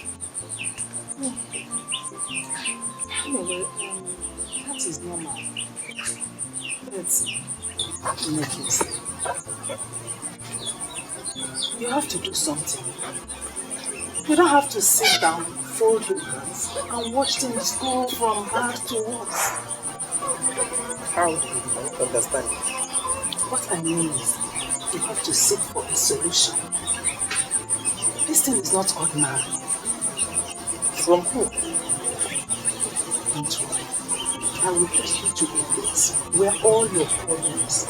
Anyway, that is normal. But in a case, you have to do something. You don't have to sit down, fold your hands, and watch things go from bad to worse. How do you understand? What I mean is, you have to seek for a solution. This thing is not ordinary. From who? Don't worry. I will take you to a place where all your problems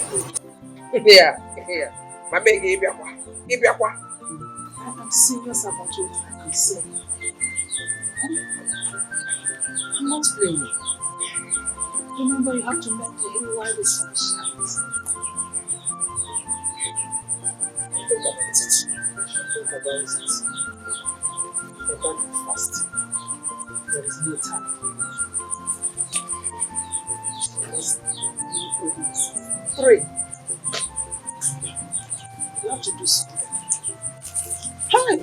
are. Here. My baby, I am serious about what I am saying. I'm not playing. Remember, you have to make the hay while the sun shines. Think about it. Think about it. You're going to fast. There is no time. Just 3. You have to do something. Hi!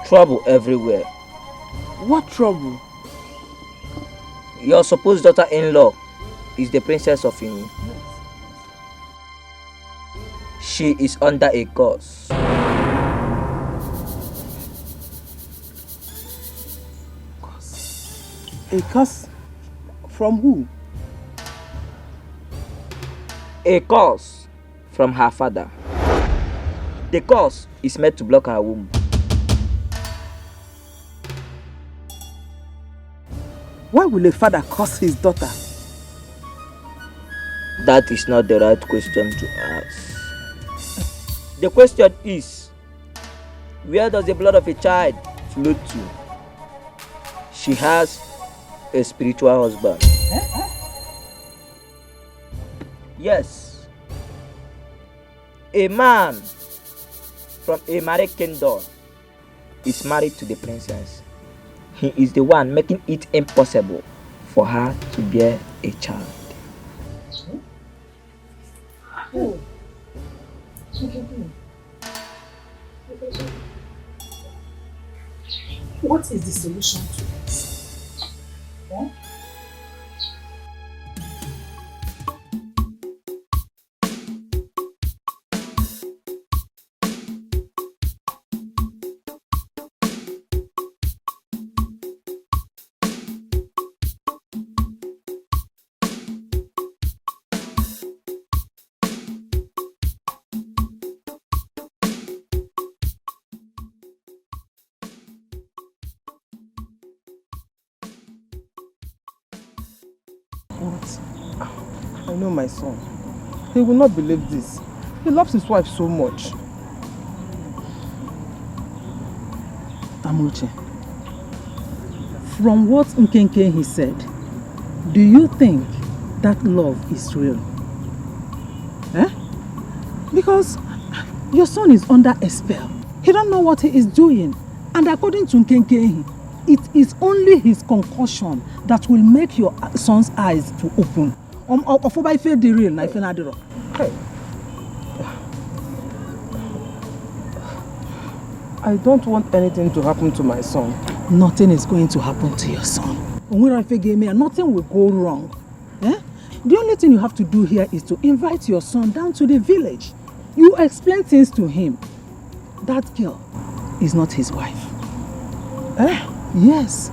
Trouble everywhere. What trouble? Your supposed daughter-in-law is the princess of Inu. She is under a curse. A curse? From who? A curse from her father. The curse is meant to block her womb. Why will a father curse his daughter? That is not the right question to ask. The question is, where does the blood of a child flow to? She has a spiritual husband. Yes. A man from a married kingdom is married to the princess. He is the one making it impossible for her to bear a child. Oh. What is the solution to this? Yeah? But I know my son. He will not believe this. He loves his wife so much. Amuche, from what Nkenke he said, do you think that love is real? Eh? Because your son is under a spell. He don't know what he is doing. And according to Nkenke, it is only his concussion that will make your son's eyes to open. Hey. I don't want anything to happen to my son. Nothing is going to happen to your son. Nothing will go wrong. Eh? The only thing you have to do here is to invite your son down to the village. You explain things to him. That girl is not his wife. Eh? Yes.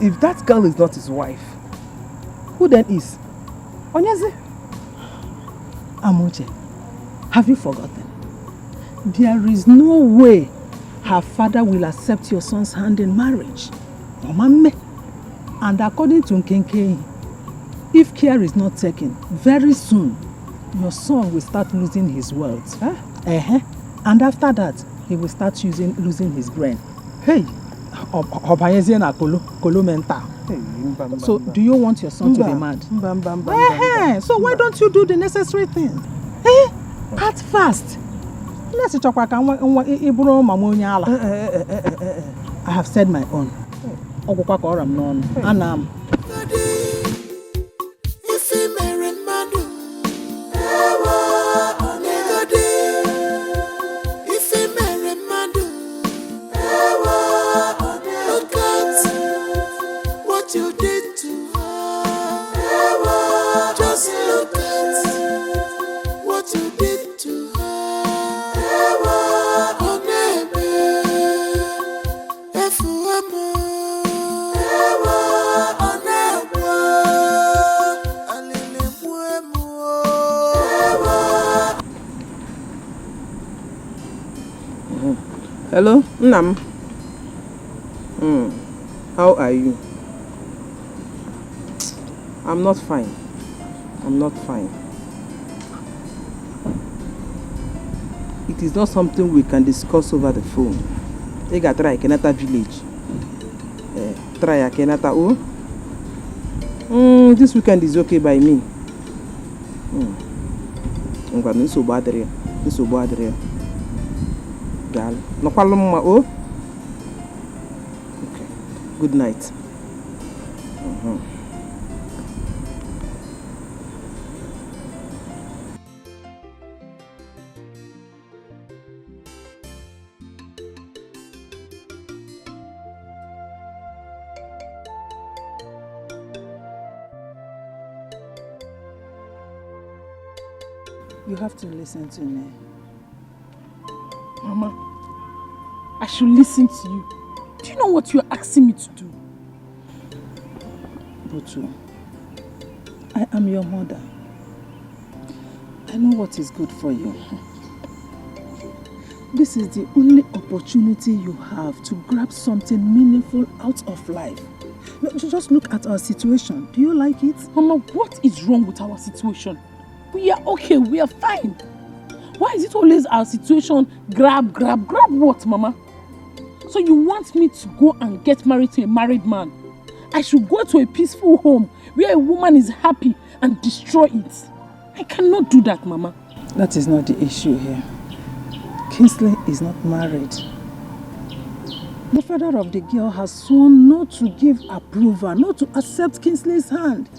If that girl is not his wife, who then is? Onyeze? Amuche, have you forgotten? There is no way her father will accept your son's hand in marriage. And according to Nkenke, if care is not taken, very soon, your son will start losing his wealth. And after that, he will start losing his brain. Hey! So, do you want your son to be mad? So why don't you do the necessary things? Act fast. I have said my own. Anam. Hello, Nam. How are you? I'm not fine. It is not something we can discuss over the phone. You got try Kenata village. Try Kenata this weekend is okay by me. I'm going to so bad. No problem, okay. Good night. You have to listen to me. Mama, I should listen to you. Do you know what you're asking me to do? Butu, I am your mother. I know what is good for you. This is the only opportunity you have to grab something meaningful out of life. Just look at our situation. Do you like it? Mama, what is wrong with our situation? We are okay, we are fine. Why is it always our situation grab what, Mama? So you want me to go and get married to a married man? I should go to a peaceful home where a woman is happy and destroy it. I cannot do that, Mama. That is not the issue here. Kingsley is not married. The father of the girl has sworn not to give approval, not to accept Kingsley's hand.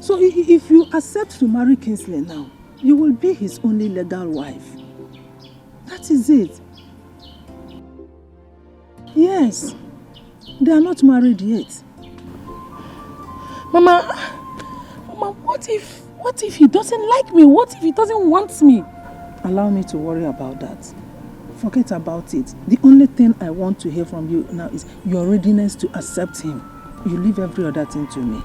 So if you accept to marry Kingsley now, you will be his only legal wife. That is it. Yes, they are not married yet. Mama, what if he doesn't like me? What if he doesn't want me? Allow me to worry about that. Forget about it. The only thing I want to hear from you now is your readiness to accept him. You leave every other thing to me.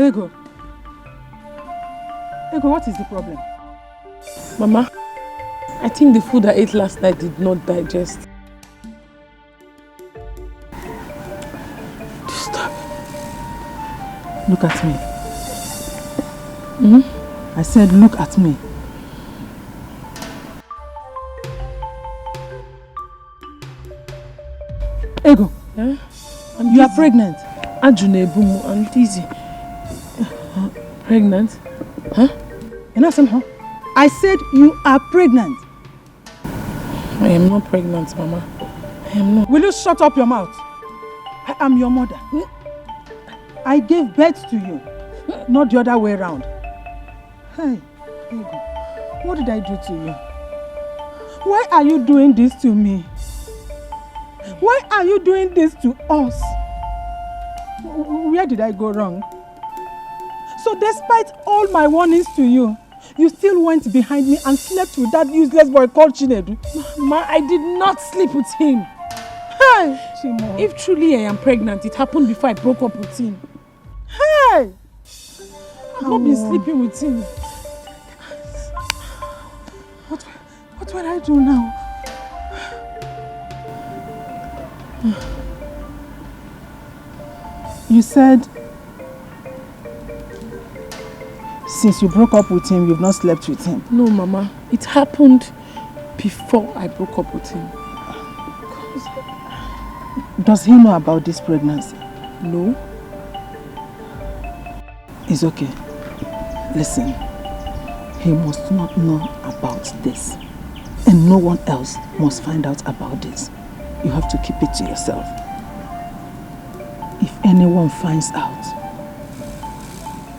Ego. Ego, what is the problem? Mama, I think the food I ate last night did not digest. Stop. Look at me. I said, look at me. Ego, you are pregnant. Ajunebumu, I'm dizzy. Pregnant? Huh? You're not saying, huh? I said you are pregnant. I am not pregnant, Mama. I am not. Will you shut up your mouth? I am your mother. I gave birth to you, not the other way around. Hey, Ego, what did I do to you? Why are you doing this to me? Why are you doing this to us? Where did I go wrong? So despite all my warnings to you, you still went behind me and slept with that useless boy called Chinedu. Ma, I did not sleep with him. Hey, Chimo. If truly I am pregnant, it happened before I broke up with him. Hey! I've not been sleeping with him. What will I do now? You said since you broke up with him, you've not slept with him. No, Mama. It happened before I broke up with him. Does he know about this pregnancy? No. It's okay. Listen, he must not know about this. And no one else must find out about this. You have to keep it to yourself. If anyone finds out,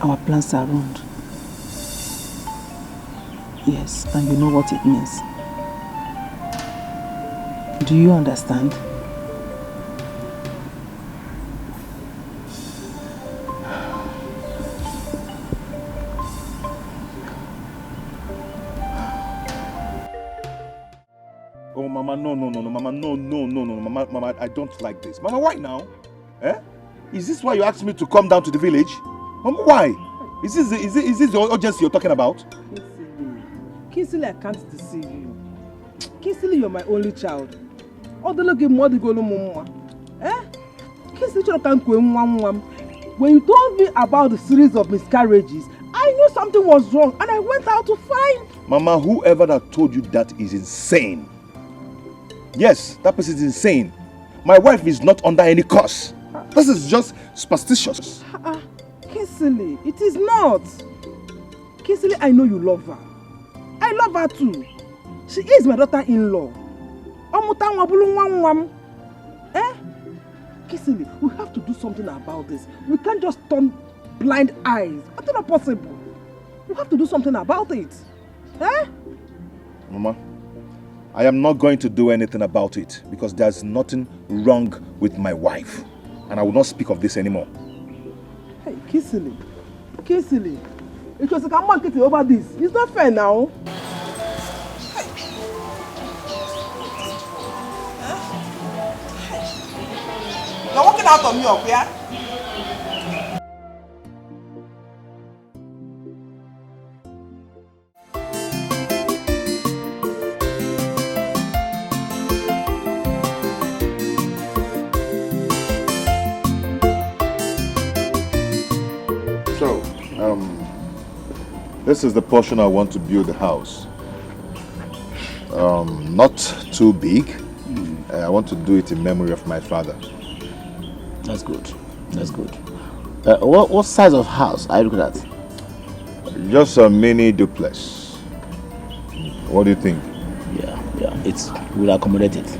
our plans are ruined. Yes, and you know what it means. Do you understand? Oh, Mama, no, Mama, no, Mama, I don't like this. Mama, why now? Eh? Is this why you asked me to come down to the village? Mama, why? Is this the urgency you're talking about? Kinsley, I can't deceive you. Kinsley, you're my only child. Kinsley, when you told me about the series of miscarriages, I knew something was wrong and I went out to find. Mama, whoever that told you that is insane. Yes, that person is insane. My wife is not under any curse. This is just superstitious. Kinsley, it is not. Kinsley, I know you love her. I love her too. She is my daughter-in-law. Kinsley, we have to do something about this. We can't just turn blind eyes. That's not possible. We have to do something about it. Mama, I am not going to do anything about it because there's nothing wrong with my wife. And I will not speak of this anymore. Hey, Kinsley, it was a come over this. It's not fair now. You're walking out on me up, yeah? So, this is the portion I want to build the house. Not too big. I want to do it in memory of my father. That's good. That's good. What size of house are you looking at? Just a mini duplex. What do you think? Yeah. It will accommodate it.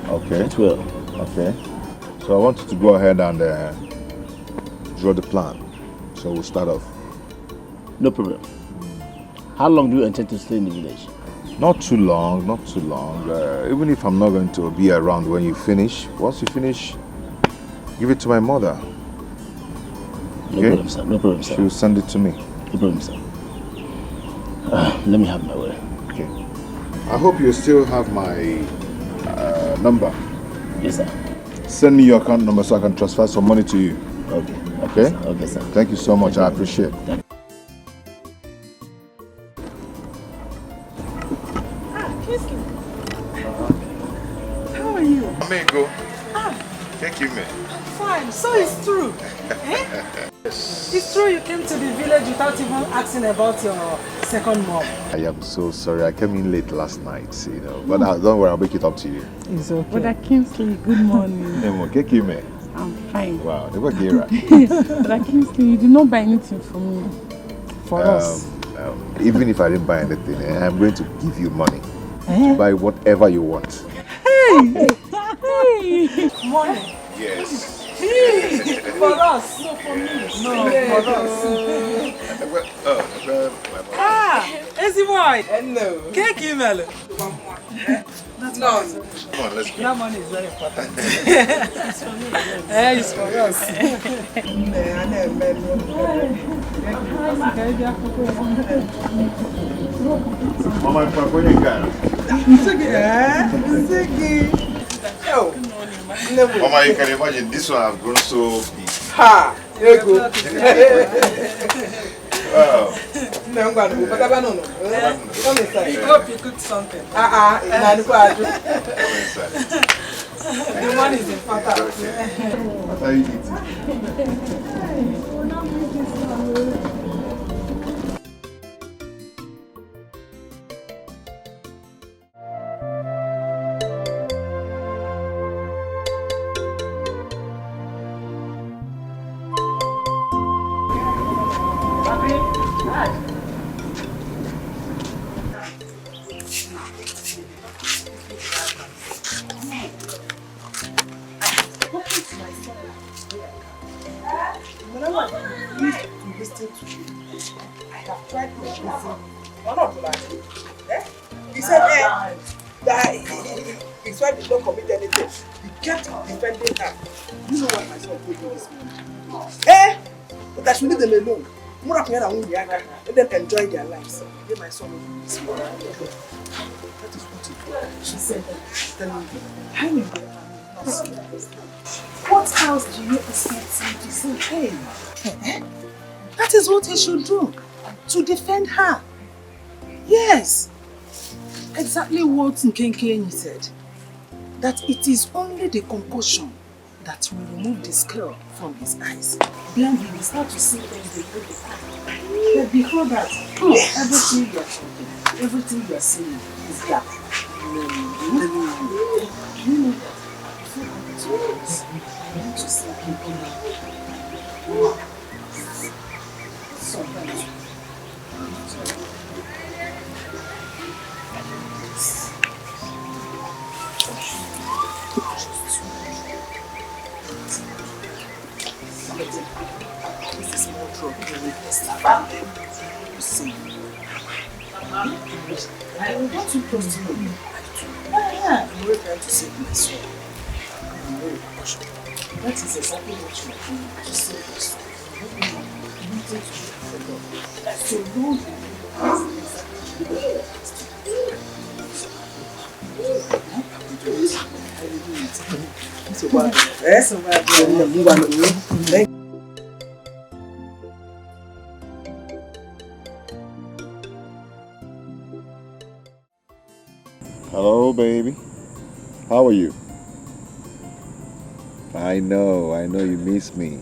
Okay. It will. Okay. So I want you to go ahead and draw the plan. So we'll start off. No problem. How long do you intend to stay in the village? Not too long. Even if I'm not going to be around when you finish, once you finish, give it to my mother. No problem, sir. No problem, sir. She'll send it to me. No problem, sir. Let me have my way. Okay. I hope you still have my number. Yes, sir. Send me your account number so I can transfer some money to you. Okay. Okay? Okay, sir. Thank you so much. I appreciate it. How are you? Amigo. Thank you, man. Fine. So it's true. Eh? It's true you came to the village without even asking about your second mom. I am so sorry. I came in late last night, But don't worry, I'll make it up to you. It's okay. Brother Kingsley, good morning. Thank you, man. I'm fine. Wow, they were Gira. Brother Kingsley, you did not buy anything for me. For us. Even if I didn't buy anything, I'm going to give you money Eh? to buy whatever you want. Hey! Hey! Money. Yes. Hey! For us. No, for me. No, for us. Easy boy. Hello. Cake email. That's no. Come on, let's go. That money is very important. It's for me. It's for us. Mama, I'm going to go. Mama, you can imagine this one has grown so big. Ha! Here you go. Wow. Come inside. I hope you cooked something. The money is important. What are you eating? He said that his wife did not commit anything. He kept defending her. You know what my son told you this morning? But I should leave them alone. Let them enjoy their lives. Let my son know this morning. That is what he told. She said, telling me, I know What else do you expect him to say? Hey, that is what he should do. To defend her. Yes. Exactly what Nkenkenyi said. That it is only the concussion that will remove the scale from his eyes. Then he will start to see things the way they are. But before that, everything you are talking, everything you are saying is that. You know that before I do this, I want to see people. Sometimes. This is more trouble with you see. I want to close to you. I'm really trying to save my soul. That is exactly what you are doing. To save my soul. You need to forget. So long Hello, baby. How are you? I know you miss me.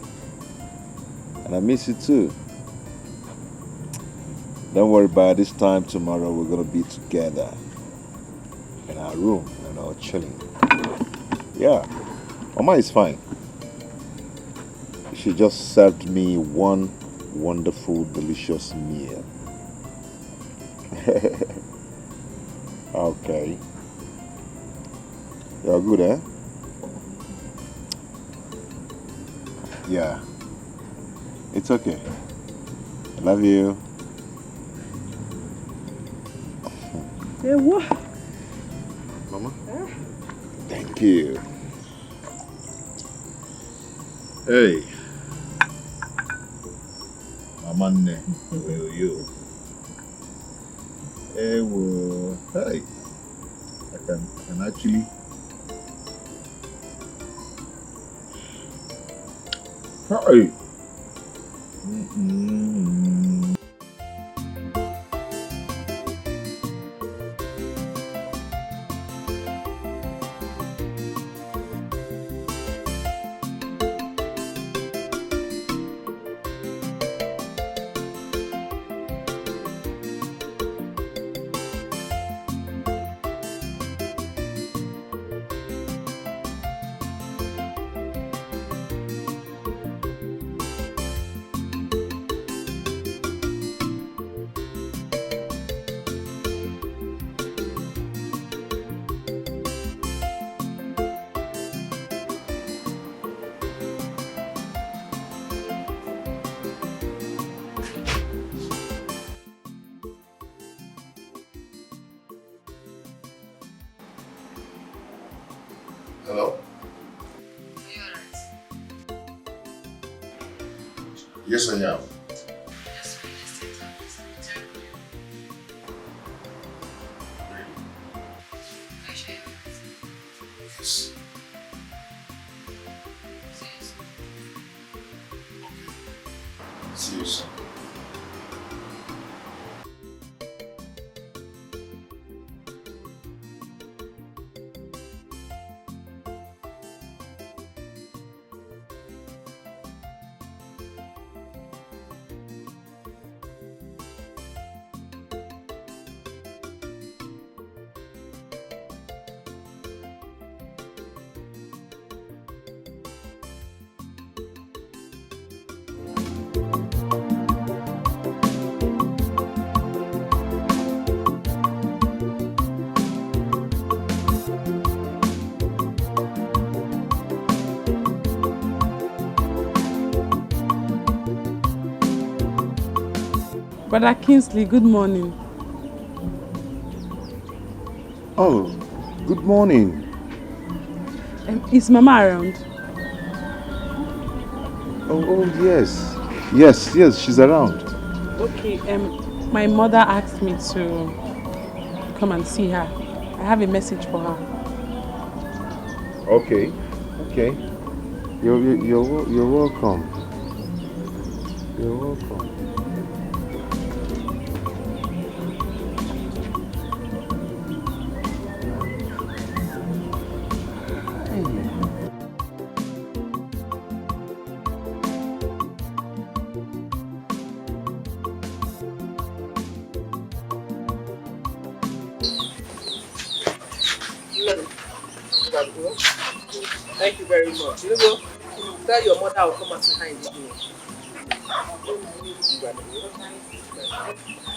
And I miss you too. Don't worry about it. This time tomorrow we're gonna be together in our room, chilling. Yeah, Mama is fine. She just served me one wonderful, delicious meal. Okay. You're good, eh? Yeah. It's okay. I love you. Hey, what? Mama? Thank you. Hey. Mama, where are you? Hey, well, hey. I can actually. Hey. Hello? Yes, I am. Yes. See you soon. Brother Kingsley, good morning. Oh, good morning. Is Mama around? Oh, yes. Yes, she's around. Okay, my mother asked me to come and see her. I have a message for her. Okay. You're welcome. You're welcome. Thank you very much. You know, tell your mother I'll come and say hi in the evening.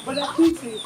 Brother Kingsley.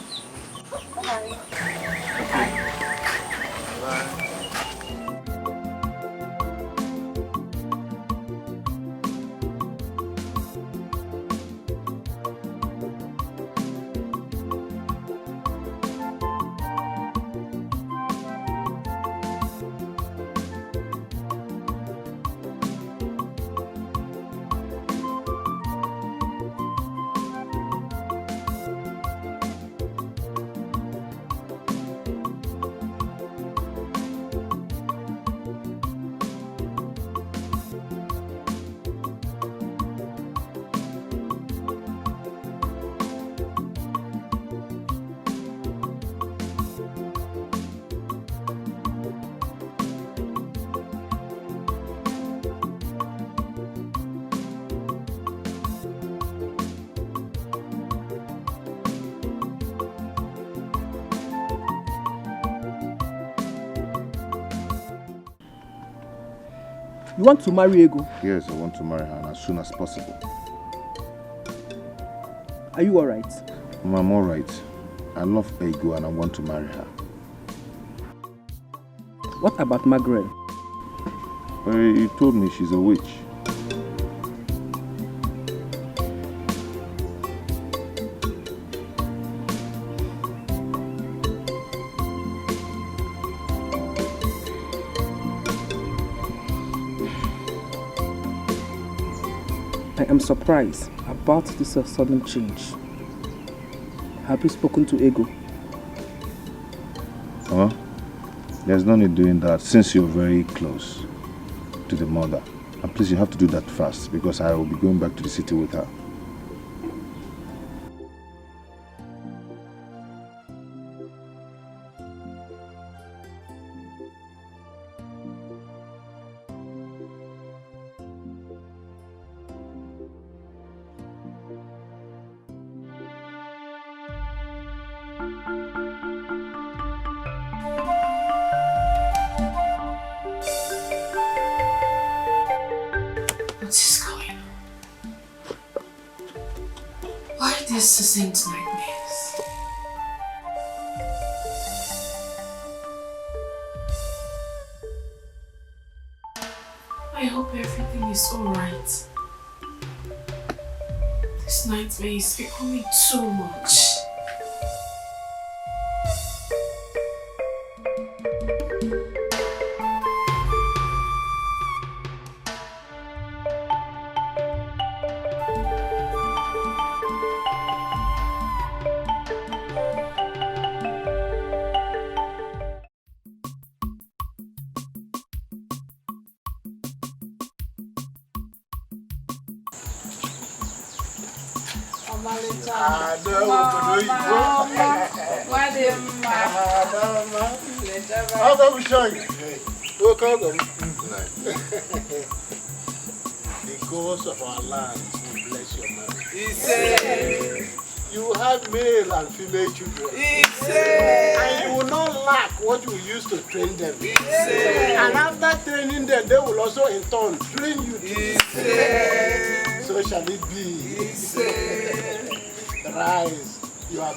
You want to marry Ego? Yes, I want to marry her as soon as possible. Are you alright? I'm alright. I love Ego and I want to marry her. What about Margaret? You told me she's a witch. I am surprised about this sudden change. Have you spoken to Ego? Huh? There's no need doing that since you're very close to the mother. And please, you have to do that fast because I will be going back to the city with her. is going on? Why these succinct nightmares? I hope everything is alright. This nightmare is becoming too much. How come we show you? We'll call them. The gods of our land will bless your marriage. You will have male and female children. And you will not lack what you used to train them. And after training them, they will also in turn train you too. So shall it be. Rise. You are.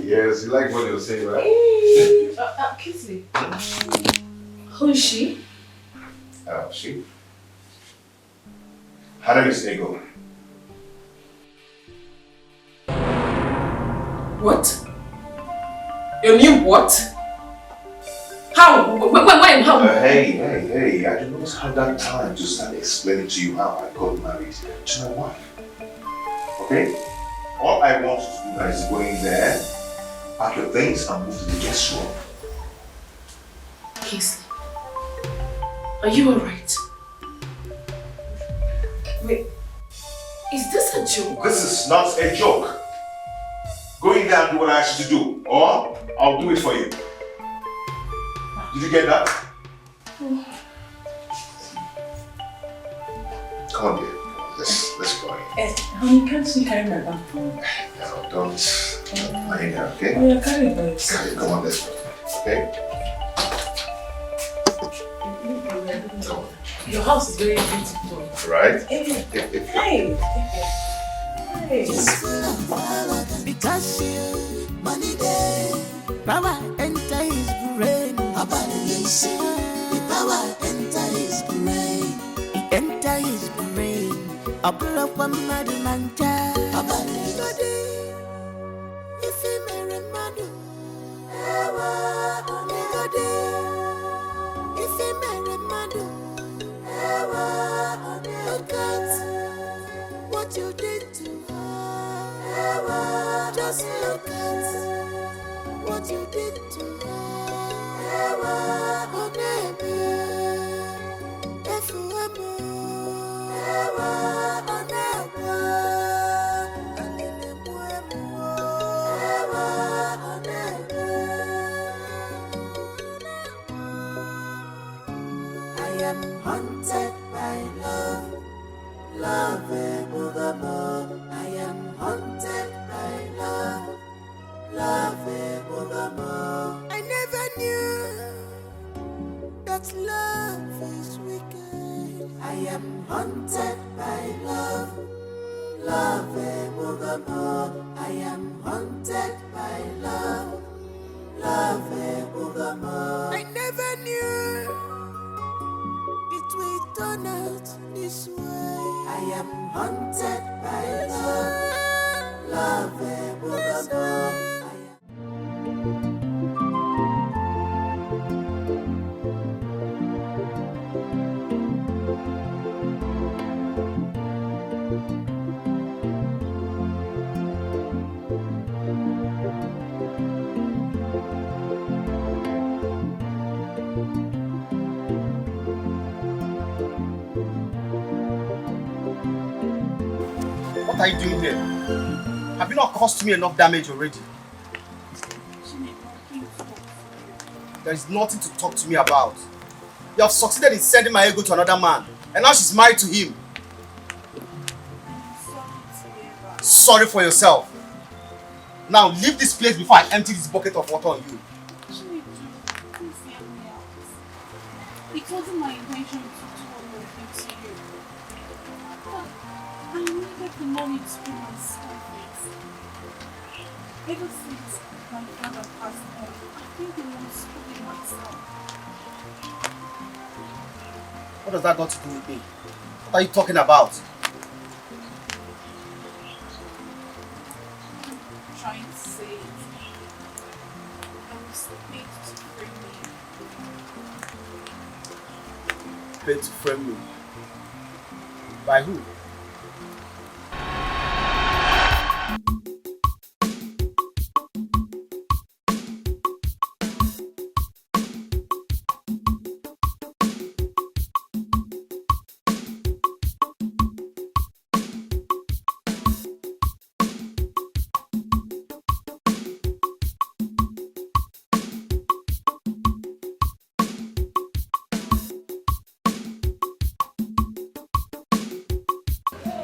Yes, you like what you're saying, right? Kingsley. Who is she? She? Her name is Ego. What? Your name what? How? When? How? Hey, I do not have that time to start explaining to you how I got married to my wife. Okay? All I want you to do now is go in there, pack your things and move to the guest room. Kingsley, are you alright? Wait, is this a joke? This is not a joke. Go in there and do what I asked you to do, or I'll do it for you. Did you get that? Come on, dear. Let's go in. Honey, can't you carry my bag for me? No, don't lie here, okay? Oh, yeah, carry it by yourself. Carry it, come on, let's go. Okay? Come on. Your house is very beautiful. Right? Hey. Because you money day, power enter his brain. Humiliation, the power enter his brain. It enter his brain. A blow from Madu Manja. Humiliation. If he marry Madu, if he marry Madu, look at what you did to her. Just look at what you did to her. Oh, baby, if you were I am haunted by love, love evermore. I am haunted by love, love evermore. I never knew that love is wicked. I am haunted by love, love evermore. I am haunted by love, love evermore. I never knew it will turn out this way. I am haunted by love, love evermore. are you doing here? Have you not caused me enough damage already? There is nothing to talk to me about. You have succeeded in sending my ego to another man, and now she's married to him. Sorry for yourself. Now leave this place before I empty this bucket of water on you. It wasn't my intention to do all of it to you. But I needed the money to pay my school fees. Ever since my father passed on, I've been the one schooling myself. What does that got to do with me? What are you talking about? I'm trying to say it. I was paid to free me. Paid to frame me. By who?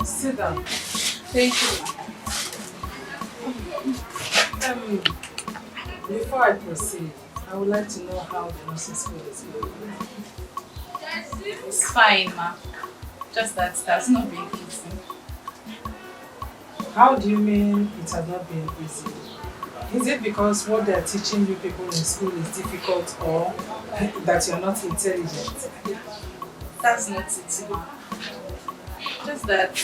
Sit down. Thank you. Before I proceed, I would like to know how the nursing school is going. It's fine, ma. Just that it has not been easy. How do you mean it has not been easy? Is it because what they are teaching you people in school is difficult, or that you are not intelligent? That's not it, ma. Just that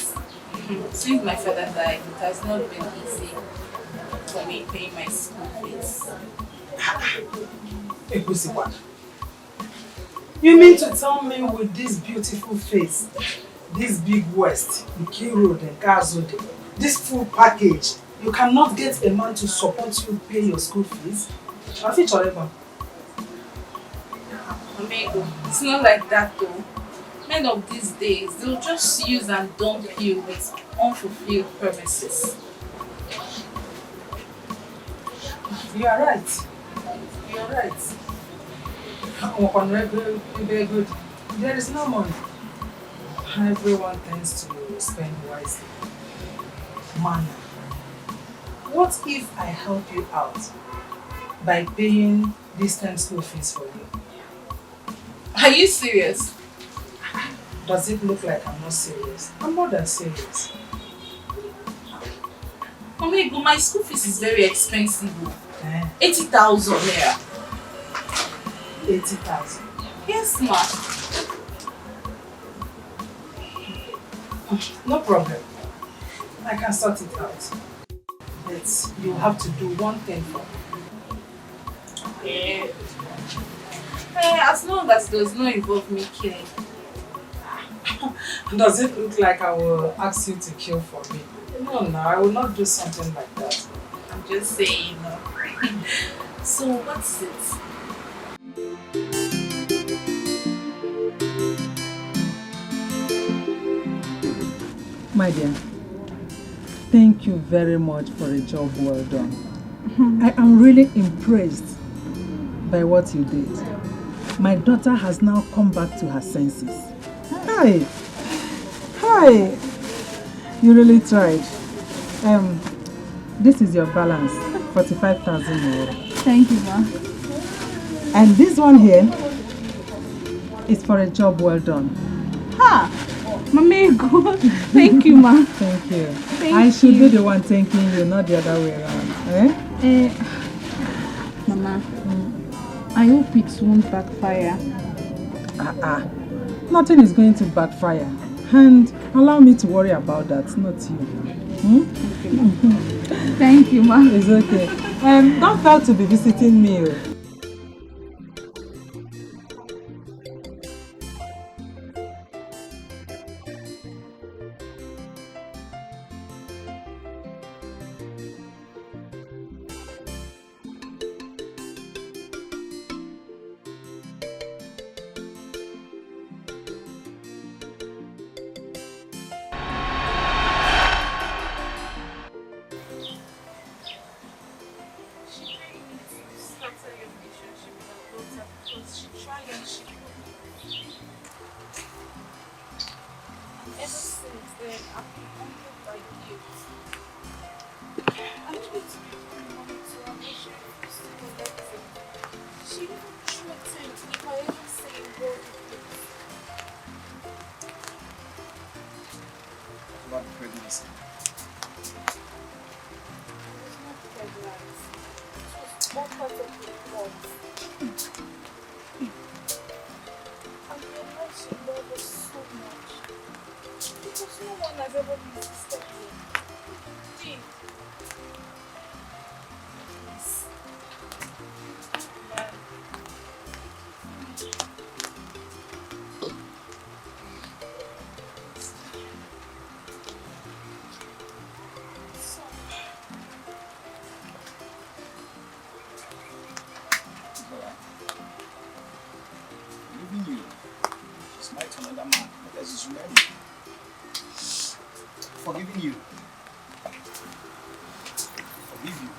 since my father died, it has not been easy for me paying my school fees. You mean to tell me with this beautiful face, this big waist, the key road and Gazode, this full package, you cannot get a man to support you pay your school fees? Amigo, it's not like that though. Men of these days, they'll just use and dump you with unfulfilled promises. You are right. You are right. Very good. There is no money. Everyone tends to spend wisely. Man, what if I help you out by paying this time school fees for you? Are you serious? Does it look like I'm not serious? I'm more than serious. Amigo, my school fees is very expensive. 80,000 naira. 80,000? Yes, ma. No problem. I can sort it out. But you have to do one thing for me. As long as does not involve me killing. Does it look like I will ask you to kill for me? No, I will not do something like that. I'm just saying. So what's it? My dear, thank you very much for a job well done. I am really impressed by what you did. My daughter has now come back to her senses. Hi! You really tried. This is your balance, 45,000 naira. Thank you, ma. And this one here is for a job well done. Ha! Mamigo, thank you, ma. Thank you. I should be the one thanking you, not the other way around. Mama, I hope it won't backfire. Nothing is going to backfire. And allow me to worry about that, not you. Thank you, ma. It's okay. Don't fail to be visiting me. guilt. I need to return money to her when she refused to collect it. She even threatened if I ever say a word with it. About the pregnancy. I was not pregnant. It was all part of the plot. I realized she loved us so much. Because no one has ever resisted me. Please. Please. Man. Leaving you. She's married to another man. Because she's married. Forgiving you. Forgive you.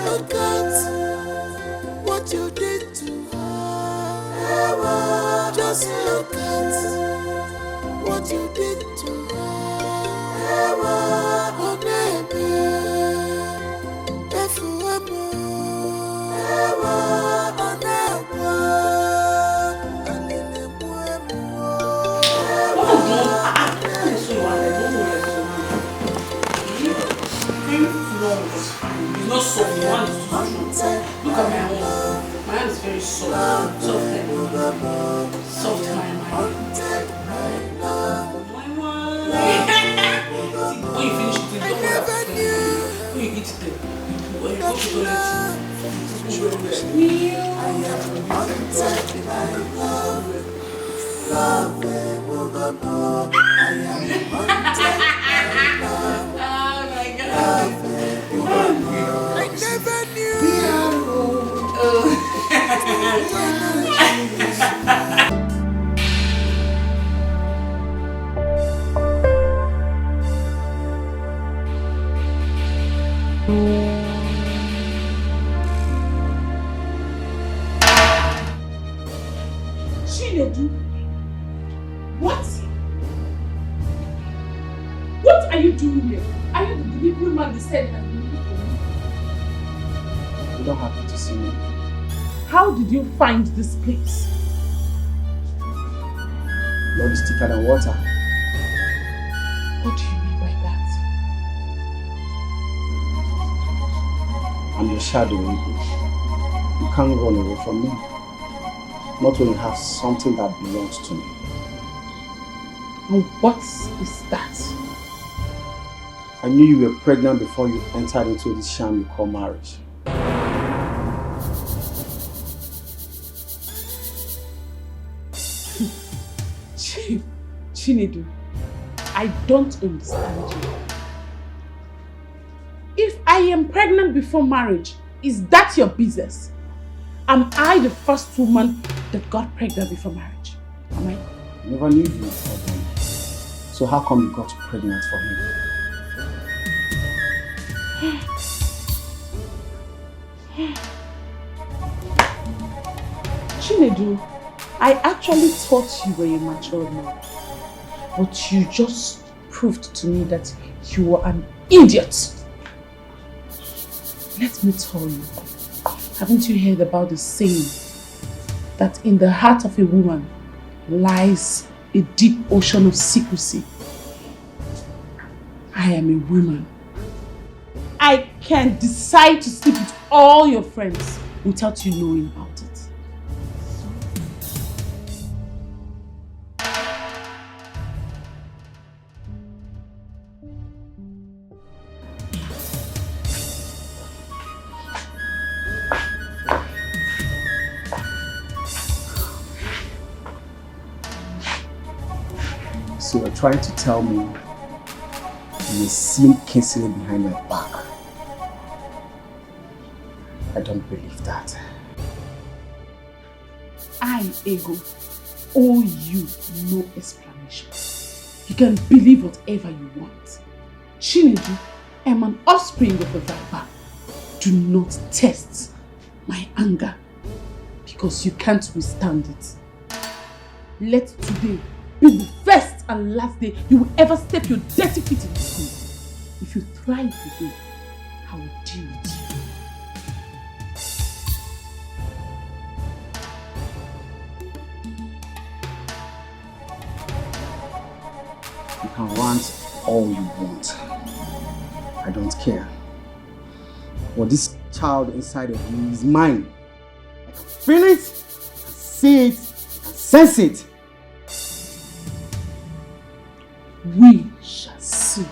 Look at what you did to her. Just look at what you did to her. Oh, baby, if you were It's not soft, my hand is too strong. Look at my hand. My hand is very soft. Soft like soft my mind. See, when you finish eating, don't worry about it. When you eat it, when you go to the toilet, I never knew. Chinedu, what? What are you doing here? Are you the delivery man they said has been looking for me? You don't happen to see me. How did you find this place? Blood is thicker than water. What do you mean by that? I'm your shadow, English. You can't run away from me. Not when you have something that belongs to me. And what is that? I knew you were pregnant before you entered into this sham you call marriage. Chinedu, I don't understand you. If I am pregnant before marriage, is that your business? Am I the first woman that got pregnant before marriage? Am I? I never knew you were pregnant. So how come you got pregnant for him? Chinedu, I actually thought you were a mature man. But you just proved to me that you are an idiot. Let me tell you, haven't you heard about the saying that in the heart of a woman lies a deep ocean of secrecy? I am a woman. I can decide to sleep with all your friends without you knowing about it. So you're trying to tell me you seen Kingsley behind my back? I don't believe that. I, Ego, owe you no explanation. You can believe whatever you want. Chinedu, I am an offspring of a viper. Do not test my anger because you can't withstand it. Let today be the first and last day you will ever step your dirty feet in this room. If you thrive today, I will deal with you. You can rant all you want. I don't care. But this child inside of you is mine. I can feel it, I can see it, I can sense it. We shall see.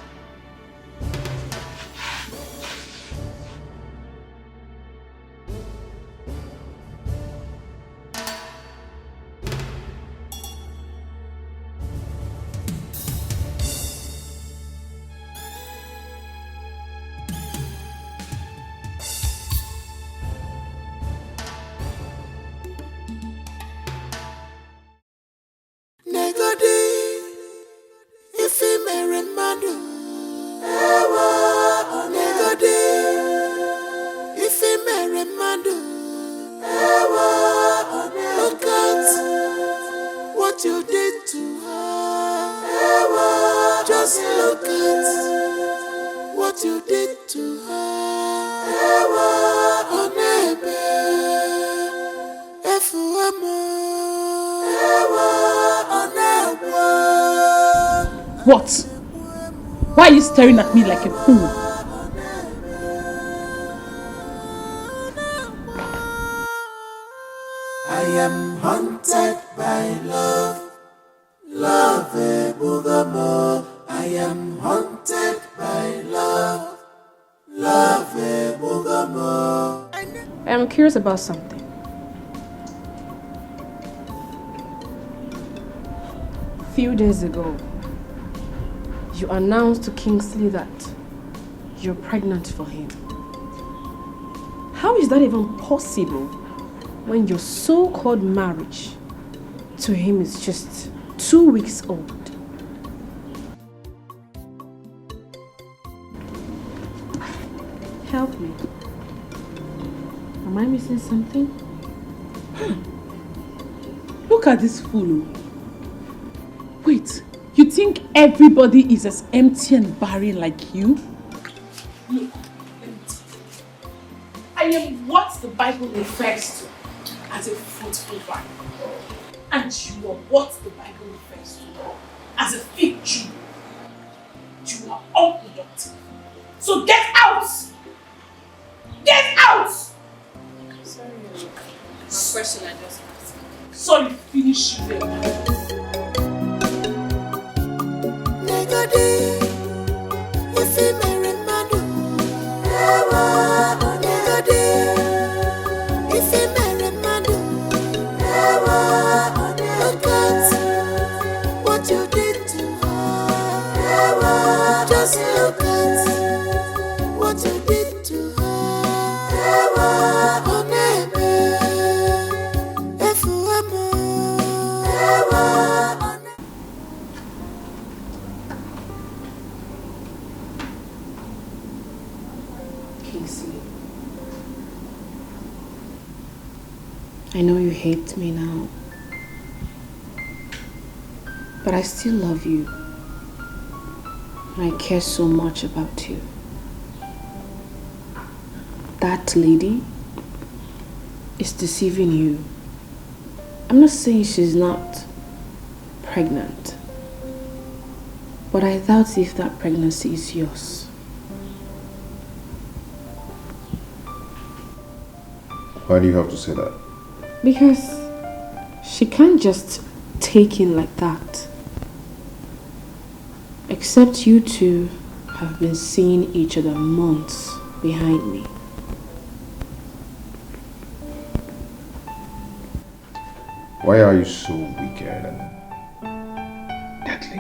What? Why are you staring at me like a fool? I am haunted by love, love Bugamo. I am haunted by love, love Bugamo. I'm curious about something. A few days ago, you announced to Kingsley that you're pregnant for him. How is that even possible when your so-called marriage to him is just 2 weeks old? Help me. Am I missing something? Look at this fool. Wait, you think everybody is as empty and barren like you? Look, let me tell you. I am what the Bible refers to as a fruitful vine. And you are what the Bible refers to as a fig tree. You are unproductive. So get out! Get out! Sorry, my question I just asked. Sorry, finish you there. Just look at what you did to Kingsley, I know you hate me now, But I still love you. And I care so much about you. That lady is deceiving you. I'm not saying she's not pregnant. But I doubt if that pregnancy is yours. Why do you have to say that? Because she can't just take in like that. Except you two have been seeing each other months behind me. Why are you so wicked and deadly?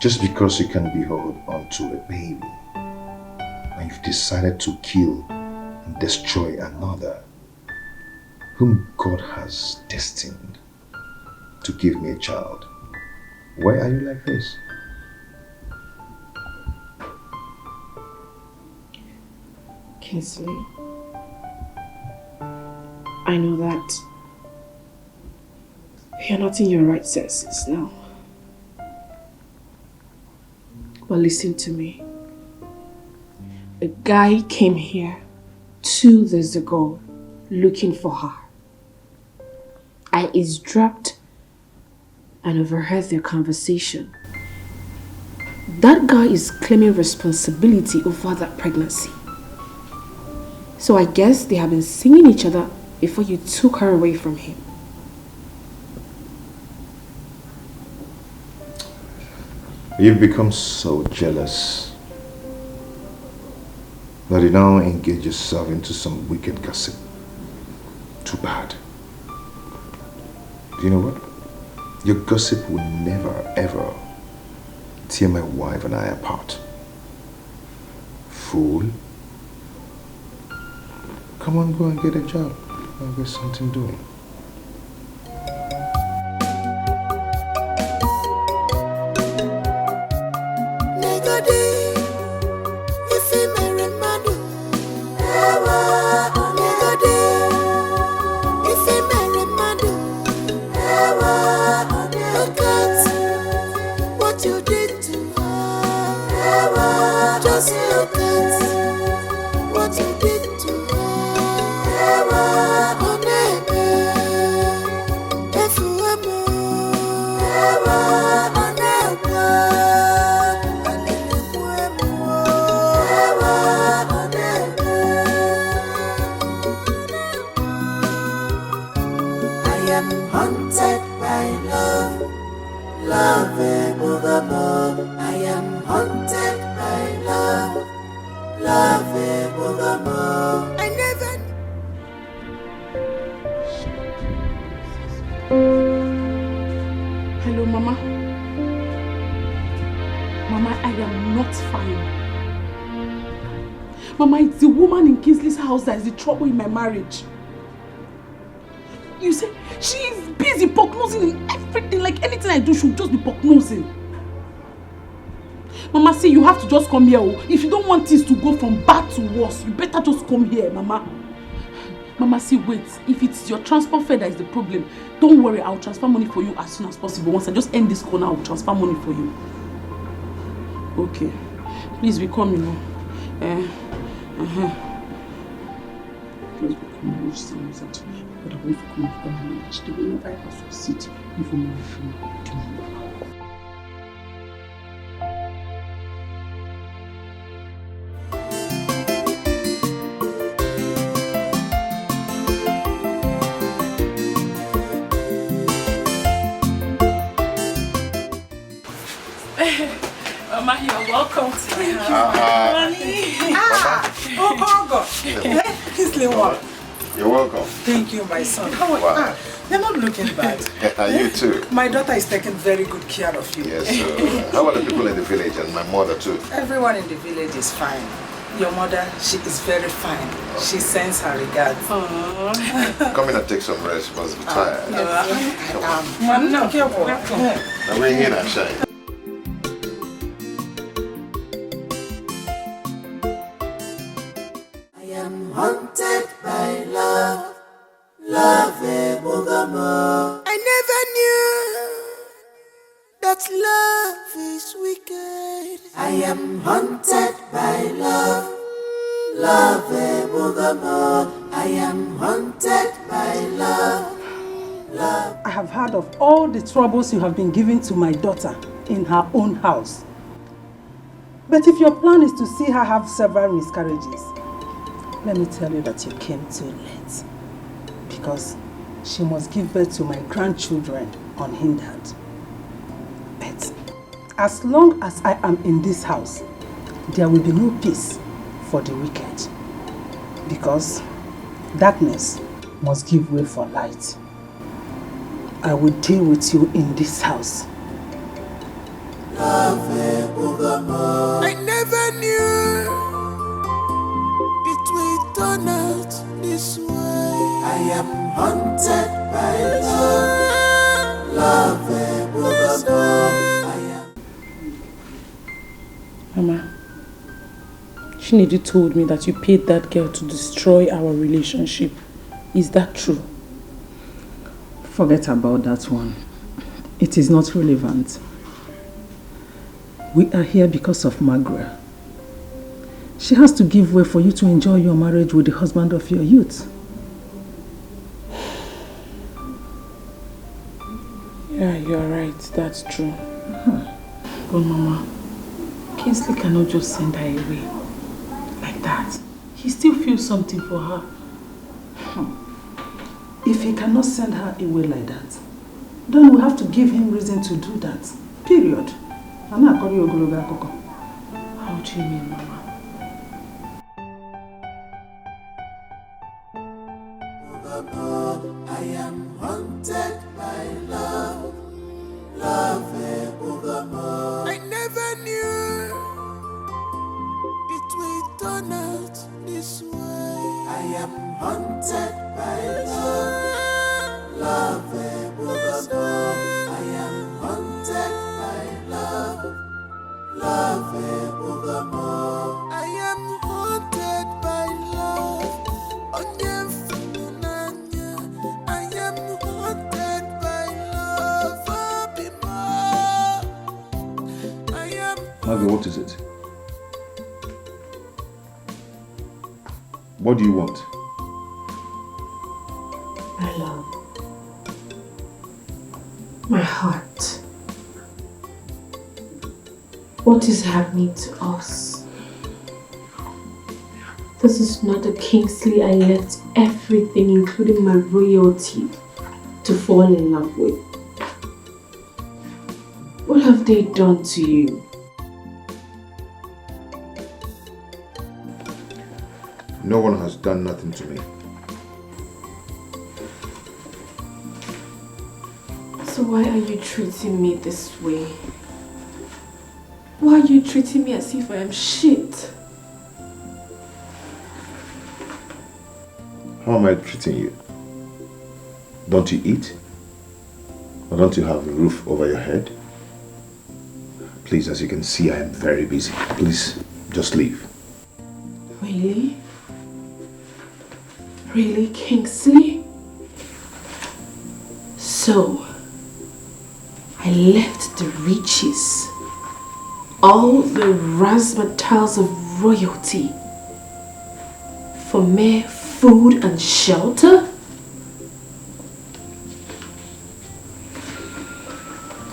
Just because you can behold onto a baby and you've decided to kill and destroy another whom God has destined to give me a child. Why are you like this? Kinsley, I know that you're not in your right senses now. But listen to me. A guy came here 2 days ago looking for her. I eavesdropped and overheard their conversation. That guy is claiming responsibility over that pregnancy. So I guess they have been seeing each other before you took her away from him. You've become so jealous that you now engage yourself into some wicked gossip. Too bad. Do you know what? Your gossip will never ever tear my wife and I apart. Fool. Come on, go and get a job. I'll get something doing. Hello, Mama. Mama, I am not fine. Mama, it's the woman in Kinsley's house that is the trouble in my marriage. You say she is busy prognosing in everything, like anything I do, she'll just be prognosing. Mama, see, you have to just come here. If you don't want things to go from bad to worse, you better just come here, Mama. Mama, see, wait. If it's your transport fare that is the problem, don't worry, I'll transfer money for you as soon as possible. Once I just end this corner, I'll transfer money for you. Okay. Please be coming now. Please be coming. Which time is that? But I want to come after my marriage. The way I have to sit before my phone. Mama, you're welcome to my house. Oh God. Kinsley, what? You're welcome. Thank you, my son. How are you? Wow. You're not looking bad. You too. My daughter is taking very good care of you. Yes, how are the people in the village and my mother too? Everyone in the village is fine. Your mother, she is very fine. She sends her regards. Come in and take some rest. You must be tired. No, careful. Now bring in and shine. Haunted by love, love, Bugamo. I I am haunted by love. Love, I am haunted by love. Love. I have heard of all the troubles you have been giving to my daughter in her own house. But if your plan is to see her have several miscarriages, let me tell you that you came too late. Because she must give birth to my grandchildren unhindered. But as long as I am in this house, there will be no peace for the wicked. Because darkness must give way for light. I will deal with you in this house. Love, I never knew it will turn out this way. I am haunted by love. Love, I am. Mama, Chinedu told me that you paid that girl to destroy our relationship. Is that true? Forget about that one. It is not relevant. We are here because of Magra. She has to give way for you to enjoy your marriage with the husband of your youth. Yeah, you're right. That's true. But Mama, Kingsley cannot just send her away like that. He still feels something for her. If he cannot send her away like that, then we have to give him reason to do that. Period. How do you mean, Mama? I am haunted by love. Love, I never knew it will turn out this way. I am haunted by love. Love, I am haunted by love. Love, I am haunted by love. I am haunted by love. Marvin, what is it? What do you want? My love. My heart. What is happening to us? This is not the Kingsley I left everything, including my royalty, to fall in love with. What have they done to you? No one has done nothing to me. So why are you treating me this way? Why are you treating me as if I am shit? How am I treating you? Don't you eat? Or don't you have a roof over your head? Please, as you can see, I am very busy. Please, just leave. Really? Really, Kingsley? So, I left the riches, all the razzmatazz of royalty, for mere food and shelter?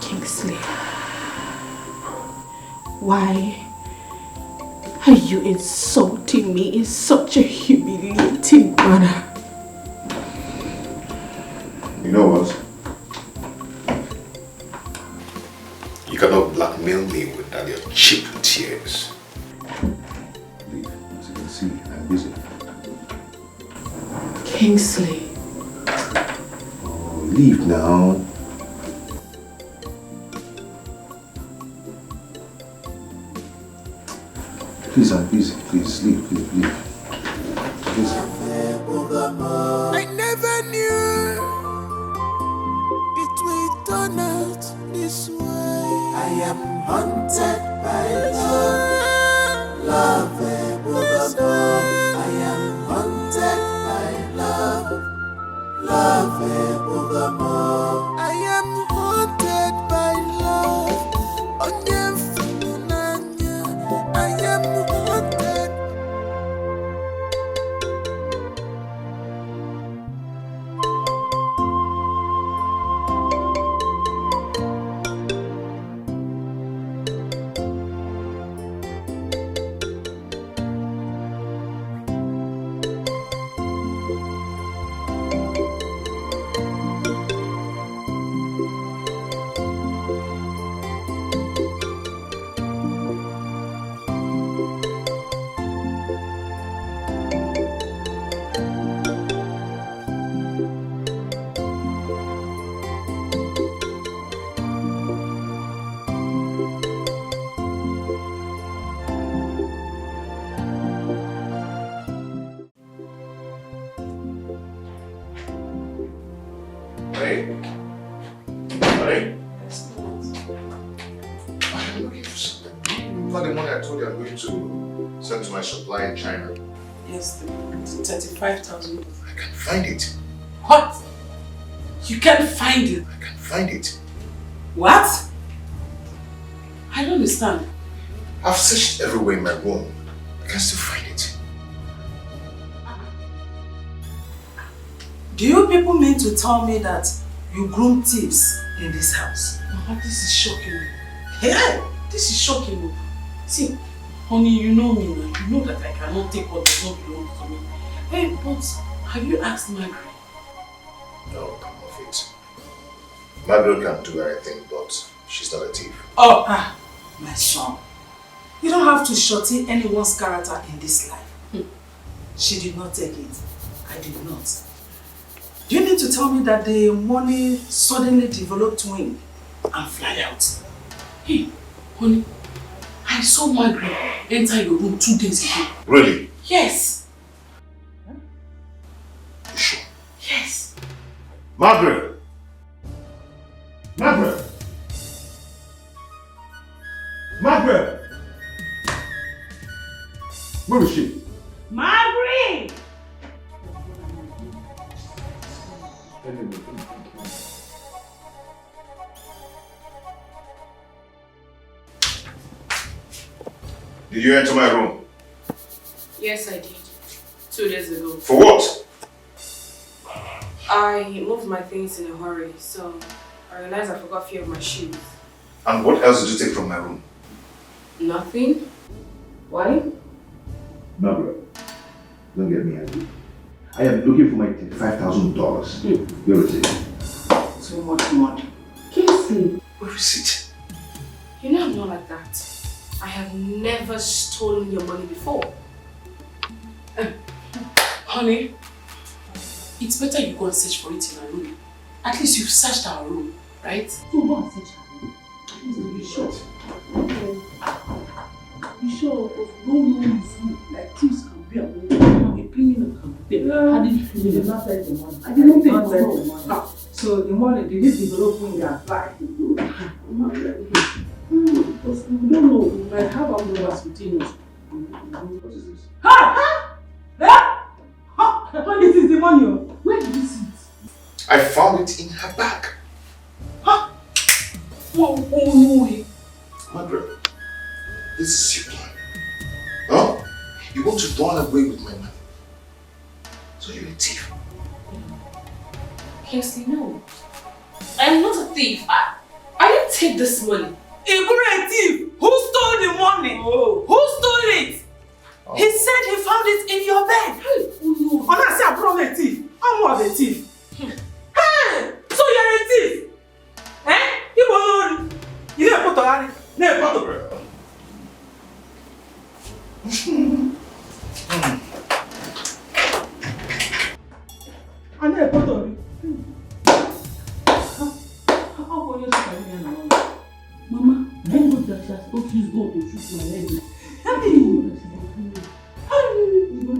Kingsley, why are you insulting me in such a humiliating manner? You know what? You cannot blackmail me with that your cheap tears. Leave. As you can see, I'm busy. Kingsley. Oh, leave now. Please, I'm busy. Please, leave, leave. Please. I never knew it will turn out this way. I am haunted by love. Love, I am haunted by love. Love, I am haunted by love. I am over the money I told you I'm going to send to my supplier in China? Yes, the 35,000. I can find it. What? You can't find it? I can find it. What? I don't understand. I've searched everywhere in my room. I can still find it. Do you people mean to tell me that you groom thieves in this house? Mama, this is shocking me. Hey, this is shocking me. See, honey, you know me now. You know that I cannot take what does not belong to me. Hey, but have you asked Margaret? No, come off it. Margaret can do anything, but she's not a thief. Oh, my son. You don't have to shorty anyone's character in this life. She did not take it. I did not. Do you need to tell me that the money suddenly developed wing and fly out? Hey, honey, I saw Margaret enter your room 2 days ago. Really? Yes. You sure? Yes. Margaret! Margaret! Margaret! Where is she? Margaret! Did you enter my room? Yes, I did. 2 days ago. For what? I moved my things in a hurry, so I realized I forgot a few of my shoes. And what else did you take from my room? Nothing? Why? Margaret, don't get me angry. I am looking for my $35,000. Where is it? So much money. Kingsley. Where is it? You know I'm not like that. I have never stolen your money before. Honey, it's better you go and search for it in our room. At least you've searched our room, right? So go and search our room. You sure? You sure of no one is like thieves can be a criminal can be there? How did you feel? You did not take the money. I did not take the money. So the money, did it develop when you applied? Because we don't know, we might have our numbers between us. What is this? Ha! This is the money. Where did you see it? I found it in her bag. Huh? Oh, no way. Margaret, this is your plan. Huh? You want to run away with my money. So you're a thief. Kingsley, no. I am not a thief. I didn't take this money. You're a thief! Who stole the money? Oh. Who stole it? Oh. He said he found it in your bed. Oh no. And I said I'm a thief. I'm not a thief. Hey! So you're a thief? Eh? You didn't put on it. Never put on I never put on it. How can you say Mama, I know that she has not used God to shoot my head. How do you know that she's not doing it? How do you know?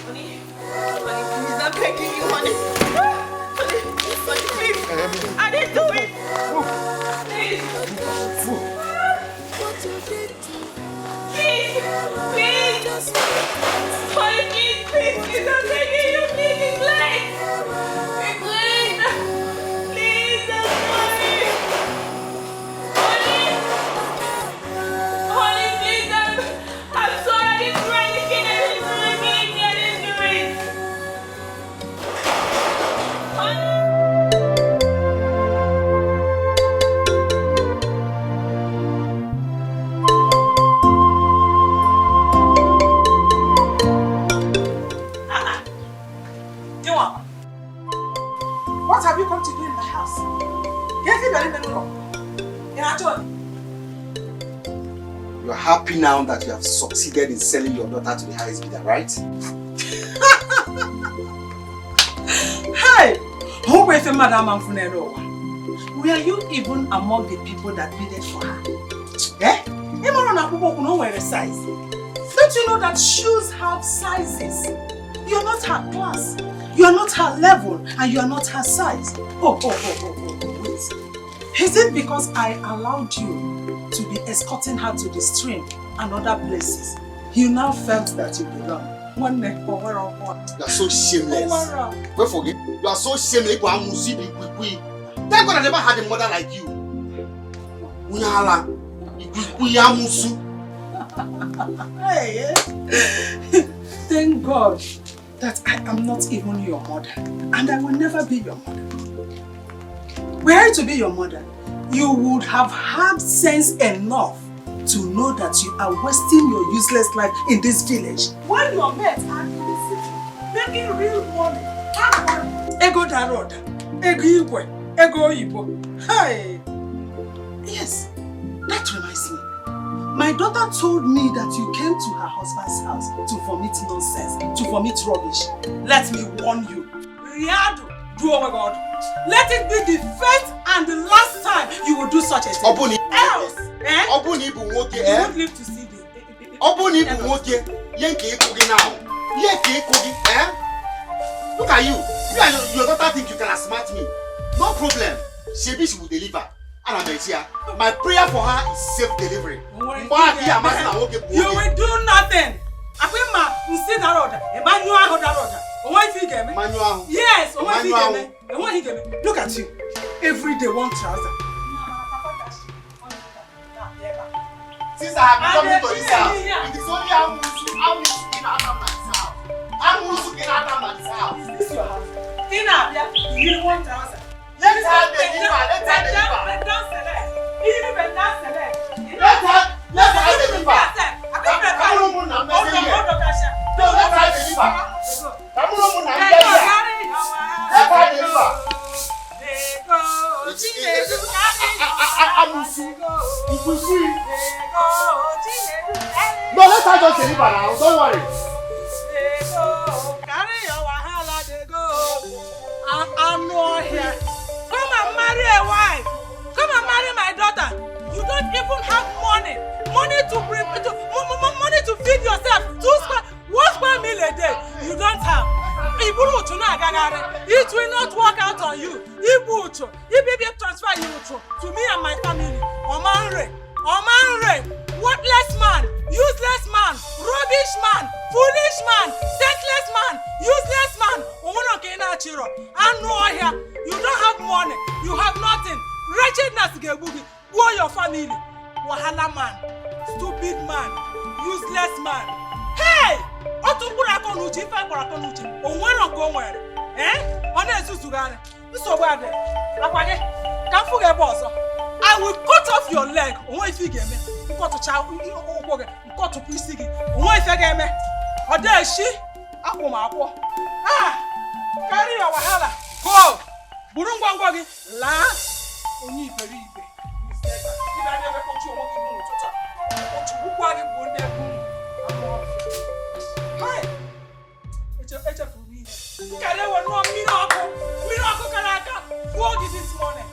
Honey, he's not begging you, honey. Honey, please. I didn't do it. Please. Please. Honey, please. He's not begging you. Please, please. What have you come to do in my house? You're happy now that you have succeeded in selling your daughter to the highest bidder, right? Hey! Who were you, Madam Amfunero? Were you even among the people that bidded for her? Eh? Size. Don't you know that shoes have sizes? You're not her class. You are not her level and you are not her size. Wait. Is it because I allowed you to be escorting her to the stream and other places? You now felt that you belong. You are so shameless. Don't forget, you are so shameless. Thank God I never had a mother like you. Hey, thank God that I am not even your mother, and I will never be your mother. Were I to be your mother, you would have had sense enough to know that you are wasting your useless life in this village. When your mates are in the city, making real money, ego daroda, ego igwe, ego ibo. Hey! Yes, that reminds me. My daughter told me that you came to her husband's house to vomit nonsense, to vomit rubbish. Let me warn you. Riadu, oh my God. Let it be the first and the last time you will do such a thing. Else, you won't live to see this. Look at you. Your daughter think you can outsmart me. No problem. She will deliver. My prayer for her is safe delivery. You will do nothing. Yes, look at you. Every day one trouser. Since I have come into this house, it is only I'm looking after myself. I'm looking after myself. This is your house. You want trouser. Let her deliver. Let her deliver. Let her deliver. No, let her just deliver now. Don't worry. I'm not here. Come and marry a wife. Come and marry my daughter. You don't even have money. Money to feed yourself. One square meal a day. You don't have. It will not work out on you. If you transfer you to me and my family. Omanre. Worthless man. Useless man. Rubbish man. Foolish man. Senseless man. Useless man. You don't have money. You have nothing. Wretchedness. Who your family? Wahala man. Stupid man. Useless man. Hey! I will cut off your leg. Carry your wahala. Go! Burungwangwagi. La. Onyi iberibe. This morning.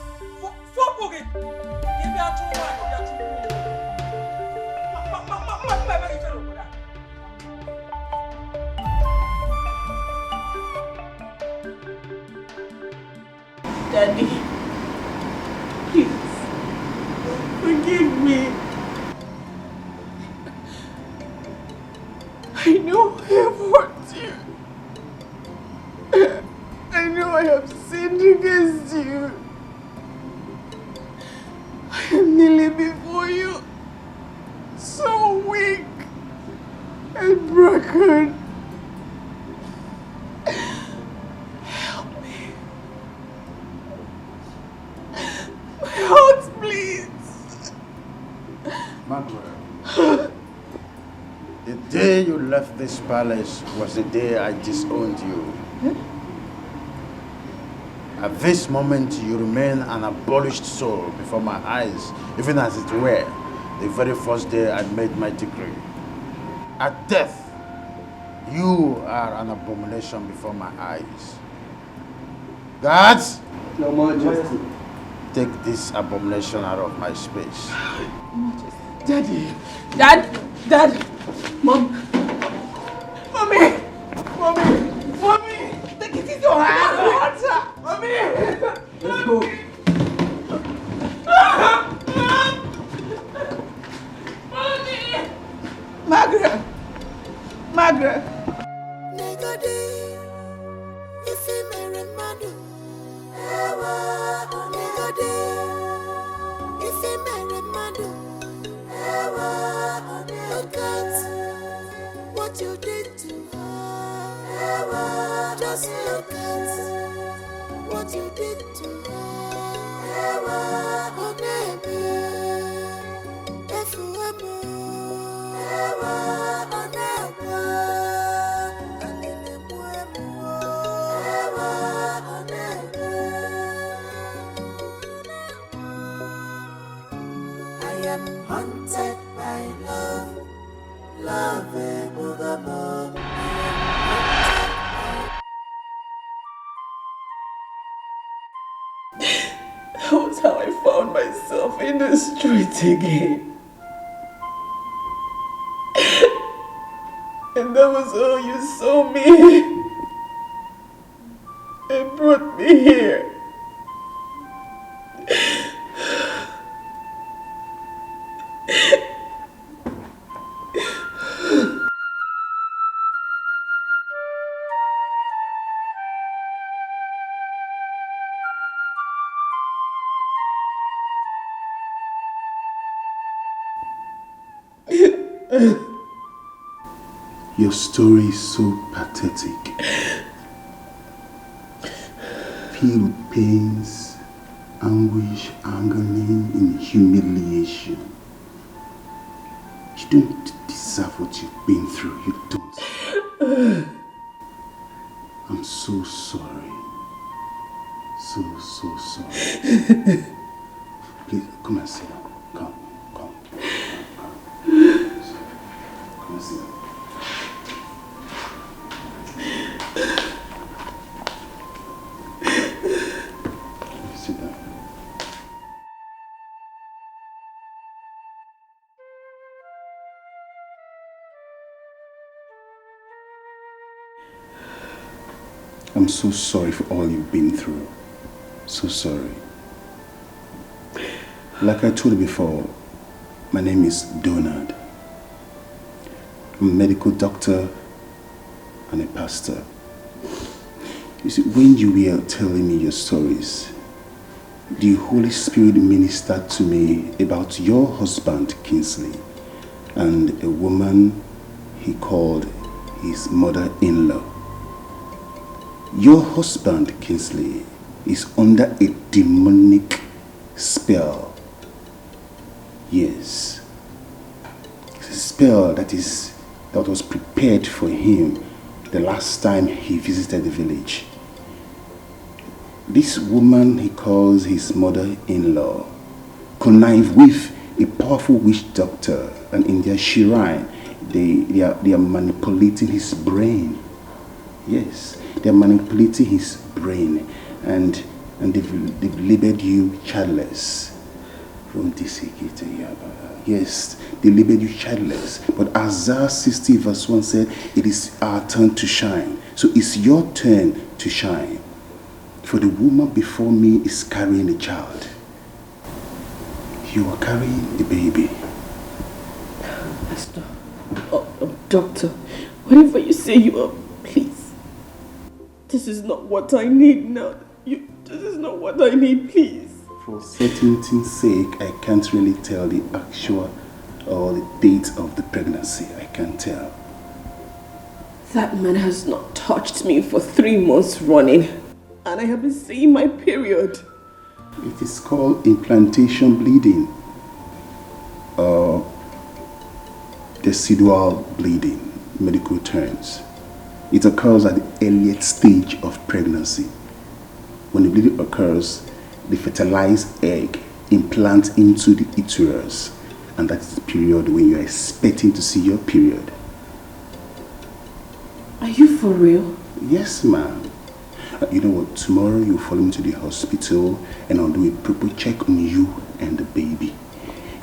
Daddy, please, forgive me. I know I have hurt you. I know I have sinned against you. I am kneeling before you, so weak and broken. Help me. My heart bleeds. Margaret, the day you left this palace was the day I disowned you. At this moment, you remain an abolished soul before my eyes, even as it were the very first day I made my decree. At death, you are an abomination before my eyes. Guards! Your Majesty. Take this abomination out of my space. Daddy! Dad! Mom! Mommy! Take it easy! Let's go. Margaret! Margaret! Look at what you did to her. Just look at what you did to her. Oh, baby. I am haunted by love, love evermore. That was how I found myself in the street again. And that was how you saw me and brought me here. Your story is so pathetic. Filled with pains, anguish, agony, and humiliation. You don't deserve what you've been through. You don't. I'm so sorry. So sorry. Please, come and sit down. Come. Come and sit down. Sit down. I'm so sorry for all you've been through. So sorry. Like I told you before, my name is Donald. I'm a medical doctor and a pastor. You see, when you were telling me your stories, the Holy Spirit ministered to me about your husband, Kingsley, and a woman he called his mother-in-law. Your husband, Kingsley, is under a demonic spell. Yes. It's a spell that was prepared for him the last time he visited the village. This woman he calls his mother-in-law connived with a powerful witch doctor, and in their shrine they are manipulating his brain. Yes, they are manipulating his brain, and they've labeled you childless. Yes, they labeled you childless. But Isaiah 60 verse 1 said, it is our turn to shine. So it's your turn to shine. For the woman before me is carrying a child. You are carrying a baby. Pastor, doctor, whatever you say you are, please. This is not what I need now. This is not what I need, please. For certainty's sake, I can't really tell the actual or the date of the pregnancy. I can't tell. That man has not touched me for 3 months running, and I have been seeing my period. It is called implantation bleeding or decidual bleeding, medical terms. It occurs at the earliest stage of pregnancy. When the bleeding occurs, the fertilized egg implants into the uterus, and that is the period when you are expecting to see your period. Are you for real? Yes, ma'am. You know what? Tomorrow you follow me to the hospital and I'll do a proper check on you and the baby.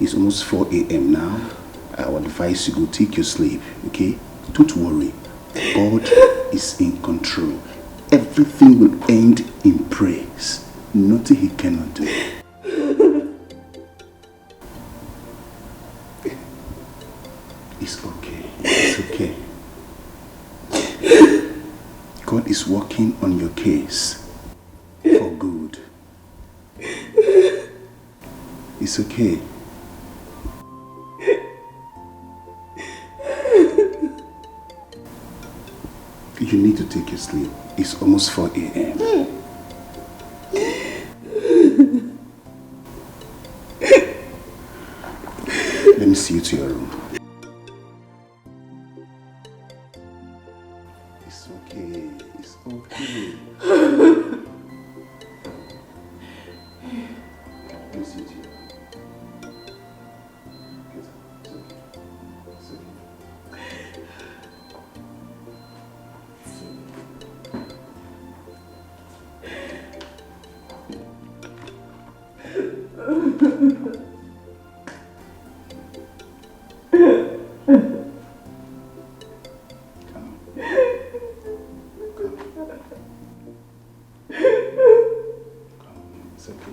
It's almost 4 a.m. now. I would advise you go take your sleep, okay? Don't worry. God is in control. Everything will end in praise. nothing he cannot do. It's okay. It's okay. God is working on your case for good. It's okay. You need to take your sleep. It's almost 4 a.m. Let me see you to your room. It's okay. It's okay. Let me see you to your room. Get up. It's okay. It's okay.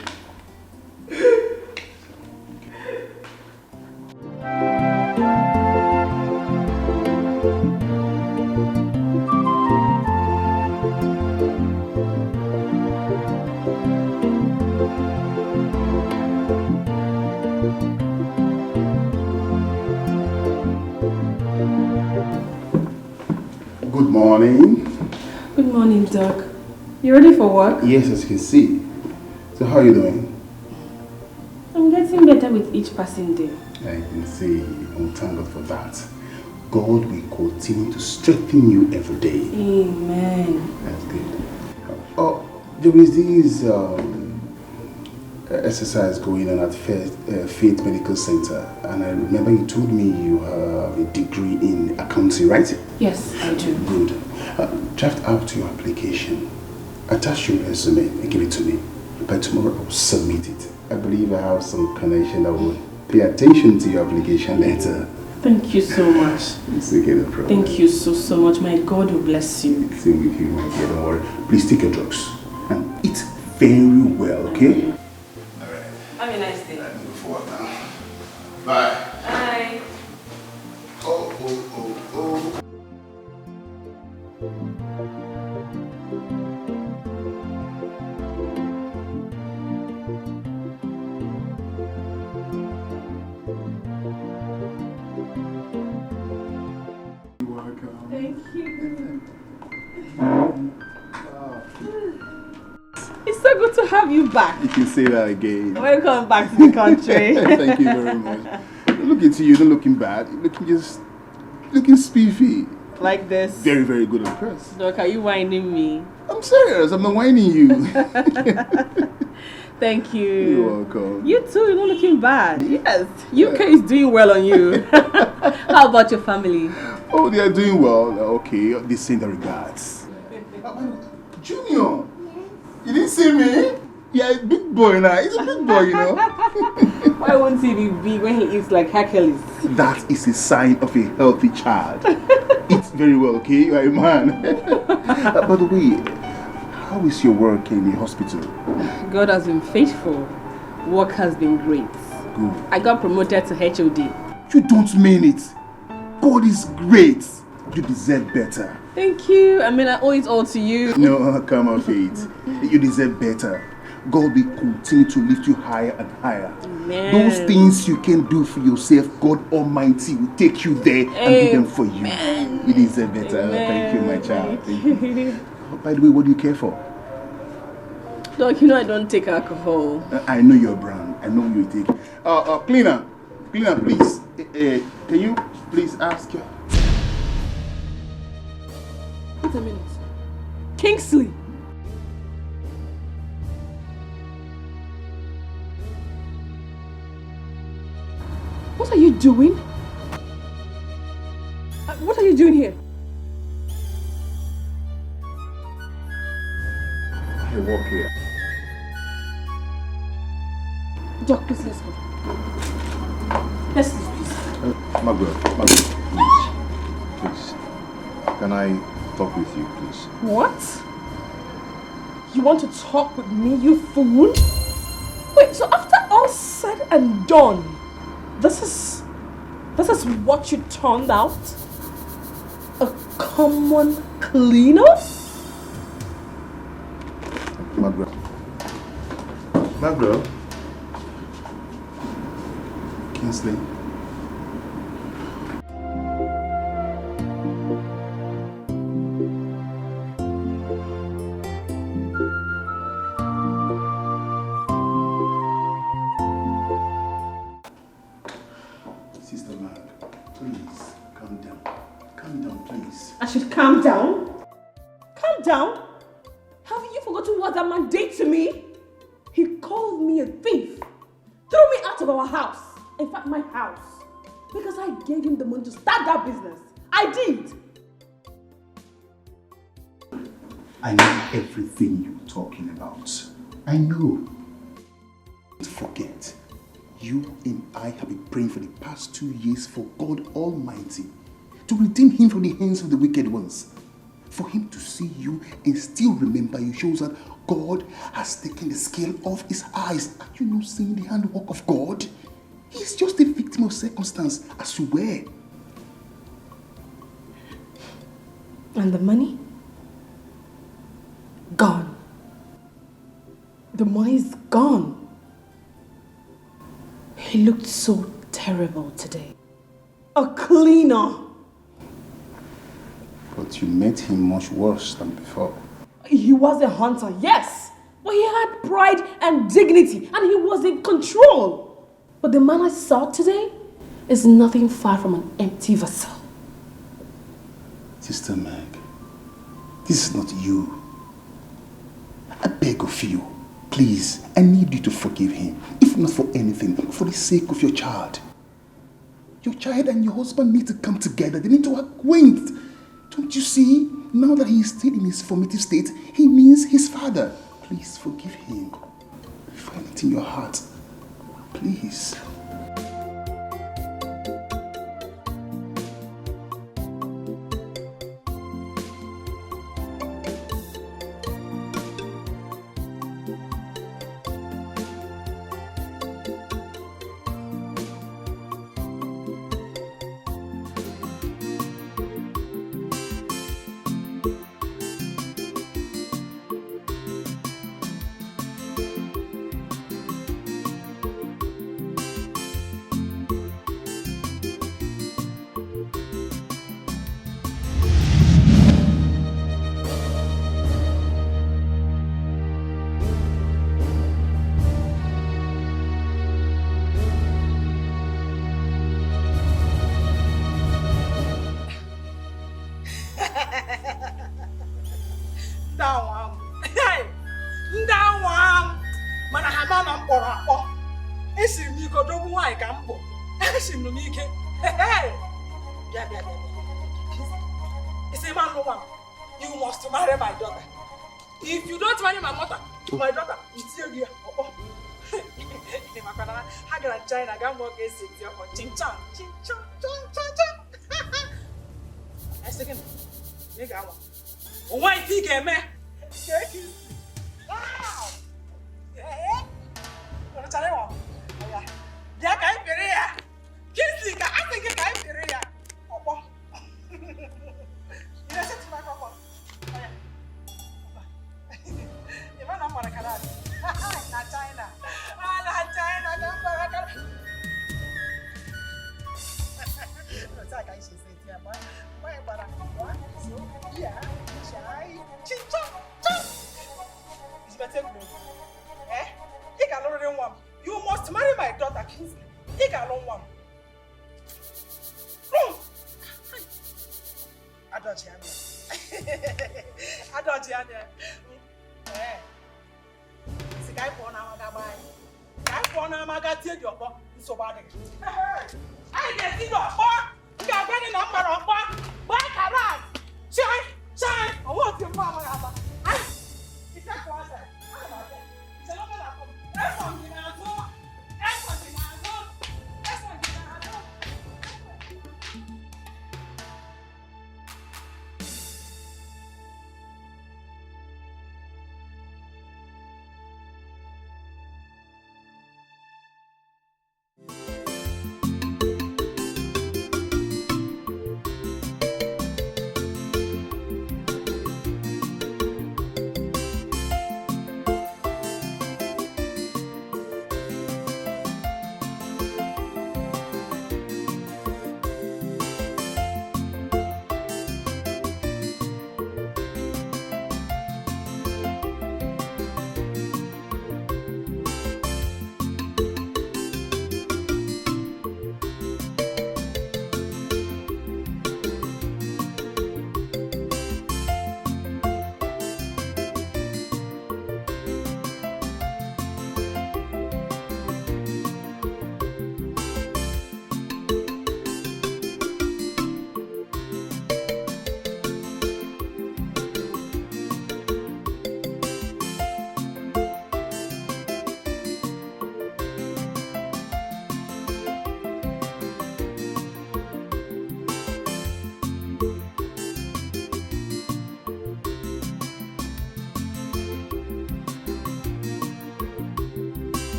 Good morning. Good morning, Doc. You ready for work? Yes, as you can see. So how are you doing? I'm getting better with each passing day. I can see. Oh, thank God for that. God will continue to strengthen you every day. Amen. That's good. Oh, there is this exercise going on at Faith Medical Center, and I remember you told me you have a degree in accounting, right? Yes, I do. Good. Draft out your application, attach your resume, and give it to me. By tomorrow, I'll submit it. I believe I have some connection that will pay attention to your application later. Thank you so much. It's okay, no problem. Thank you so much. My God will bless you. Same with you, my dear. Don't worry. Please take your drugs and eat very well, okay? Have a nice day. I'm moving forward now. Bye. Bye. Oh. You're welcome. Thank you. It's so good to have you back. You can say that again. Welcome back to the country. Thank you very much. Look into you, not looking bad. Looking spiffy. Like this. Very, very good at first. Doc, are you whining me? I'm serious, I'm not whining you. Thank you. You're welcome. You too, you're not looking bad. Yes. UK is doing well on you. How about your family? Oh, they are doing well. Okay, they send their regards. Junior, you didn't see me? Yeah, a big boy now. He's a big boy, you know. Why won't he be big when he eats like Hercules? That is a sign of a healthy child. Eat very well, okay? You are a man. By the way, how is your work in the hospital? God has been faithful. Work has been great. Good. I got promoted to HOD. You don't mean it. God is great. You deserve better. Thank you. I mean, I owe it all to you. No, come on, Faith. You deserve better. God will continue to lift you higher and higher. Amen. Those things you can do for yourself, God Almighty will take you there and do them for you. You deserve better. Amen. Thank you, my child. Thank you. By the way, what do you care for? Doc, you know I don't take alcohol. I know your brand. I know what you take. Cleaner, please. Can you please ask your... Wait a minute. Kingsley. What are you doing? What are you doing here? I work here. Doc, please, let's go. Let's leave, please. Margaret, please. Can I talk with you, please? What? You want to talk with me, you fool? Wait, so after all said and done, this is what you turned out? A common cleaner? Margaret. Kingsley. Sister Mag, please, calm down. Calm down, please. I should calm down? Calm down? Have you forgotten what that man did to me? He called me a thief. Threw me out of our house. In fact, my house. Because I gave him the money to start that business. I did. I know everything you're talking about. I know. Don't forget, you and I have been praying for the past 2 years for God Almighty to redeem him from the hands of the wicked ones. For him to see you and still remember you shows that God has taken the scale off his eyes. Are you not seeing the handwork of God? He's just a victim of circumstance, as you were. And the money? Gone. The money's gone. He looked so terrible today. A cleaner. But you met him much worse than before. He was a hunter, yes. But he had pride and dignity, and he was in control. But the man I saw today is nothing far from an empty vessel. Sister Meg, this is not you. I beg of you, please, I need you to forgive him. If not for anything, for the sake of your child. Your child and your husband need to come together. They need to acquaint. Don't you see? Now that he is still in his formative state, he means his father. Please forgive him. Find it in your heart. Please. You must marry my daughter. If you don't marry my daughter, it's your dear. I got China, I got more cases. Ching chong, ching chong, chong, chong, chong. I second. Nigga, why think I man? Wow! Yeah, what a challenge. Yeah, I'm very Kissing, I think I'm very you listen to my mama. You want to know Canada? Not China. Not China. Don't worry. What's that guy? She said, "Yeah, boy. Why, but I'm so yeah, shy. Ching chong chong." It's better go. Eh? He can already want. You must marry my daughter, Kingsley. He can alone want. I don't hear eh. See, guy for now, I buy. Guy for now, I got your book. So bad. I get it up. You got any number of book. Buy carrot. Shine. I want your mama. It's not one. It's a number of that's something I do. That's something I do. That's something I do.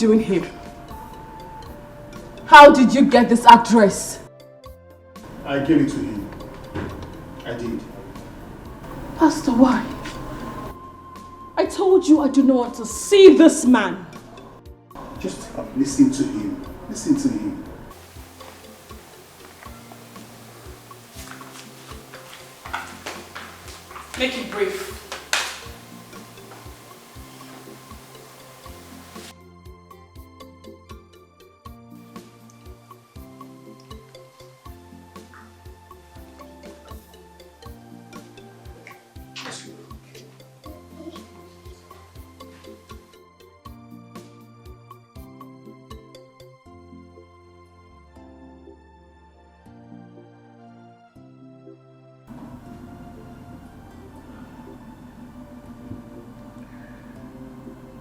doing here? How did you get this address? I gave it to him. I did. Pastor, why? I told you I do not want to see this man. Just listen to him. Listen to him. Make it brief.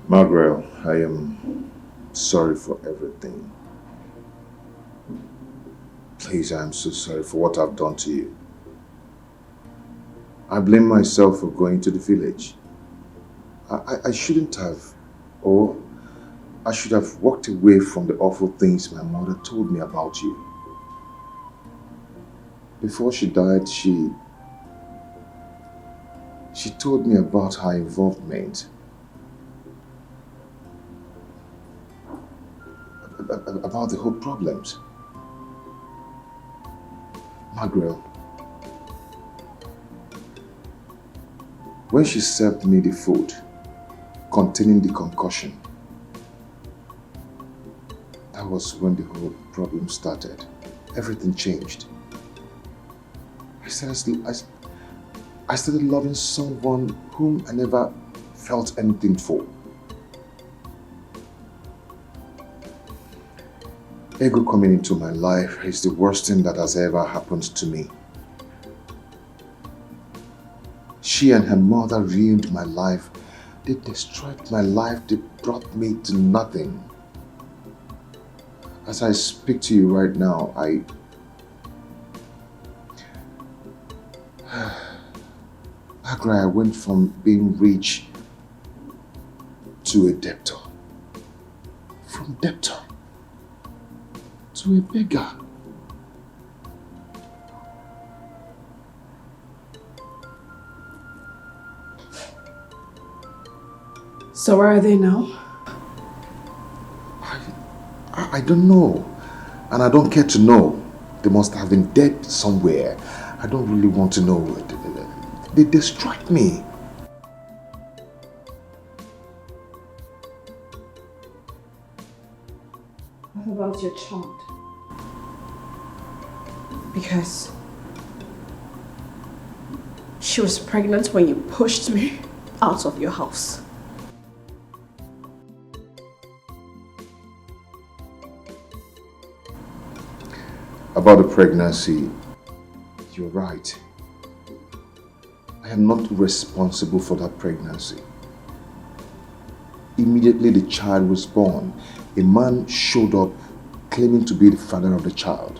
Margaret, I am sorry for everything. Please, I am so sorry for what I've done to you. I blame myself for going to the village. I shouldn't have, or I should have walked away from the awful things my mother told me about you. Before she died, she told me about her involvement. About the whole problems. Margaret, when she served me the food containing the concussion, that was when the whole problem started. Everything changed. I started loving someone whom I never felt anything for. Ego coming into my life is the worst thing that has ever happened to me. She and her mother ruined my life. They destroyed my life. They brought me to nothing. As I speak to you right now, I went from being rich to a debtor. From debtor to a beggar. So where are they now? I don't know. And I don't care to know. They must have been dead somewhere. I don't really want to know. They destroyed me. What about your child? Because she was pregnant when you pushed me out of your house. About the pregnancy, you're right. I am not responsible for that pregnancy. Immediately the child was born, a man showed up claiming to be the father of the child.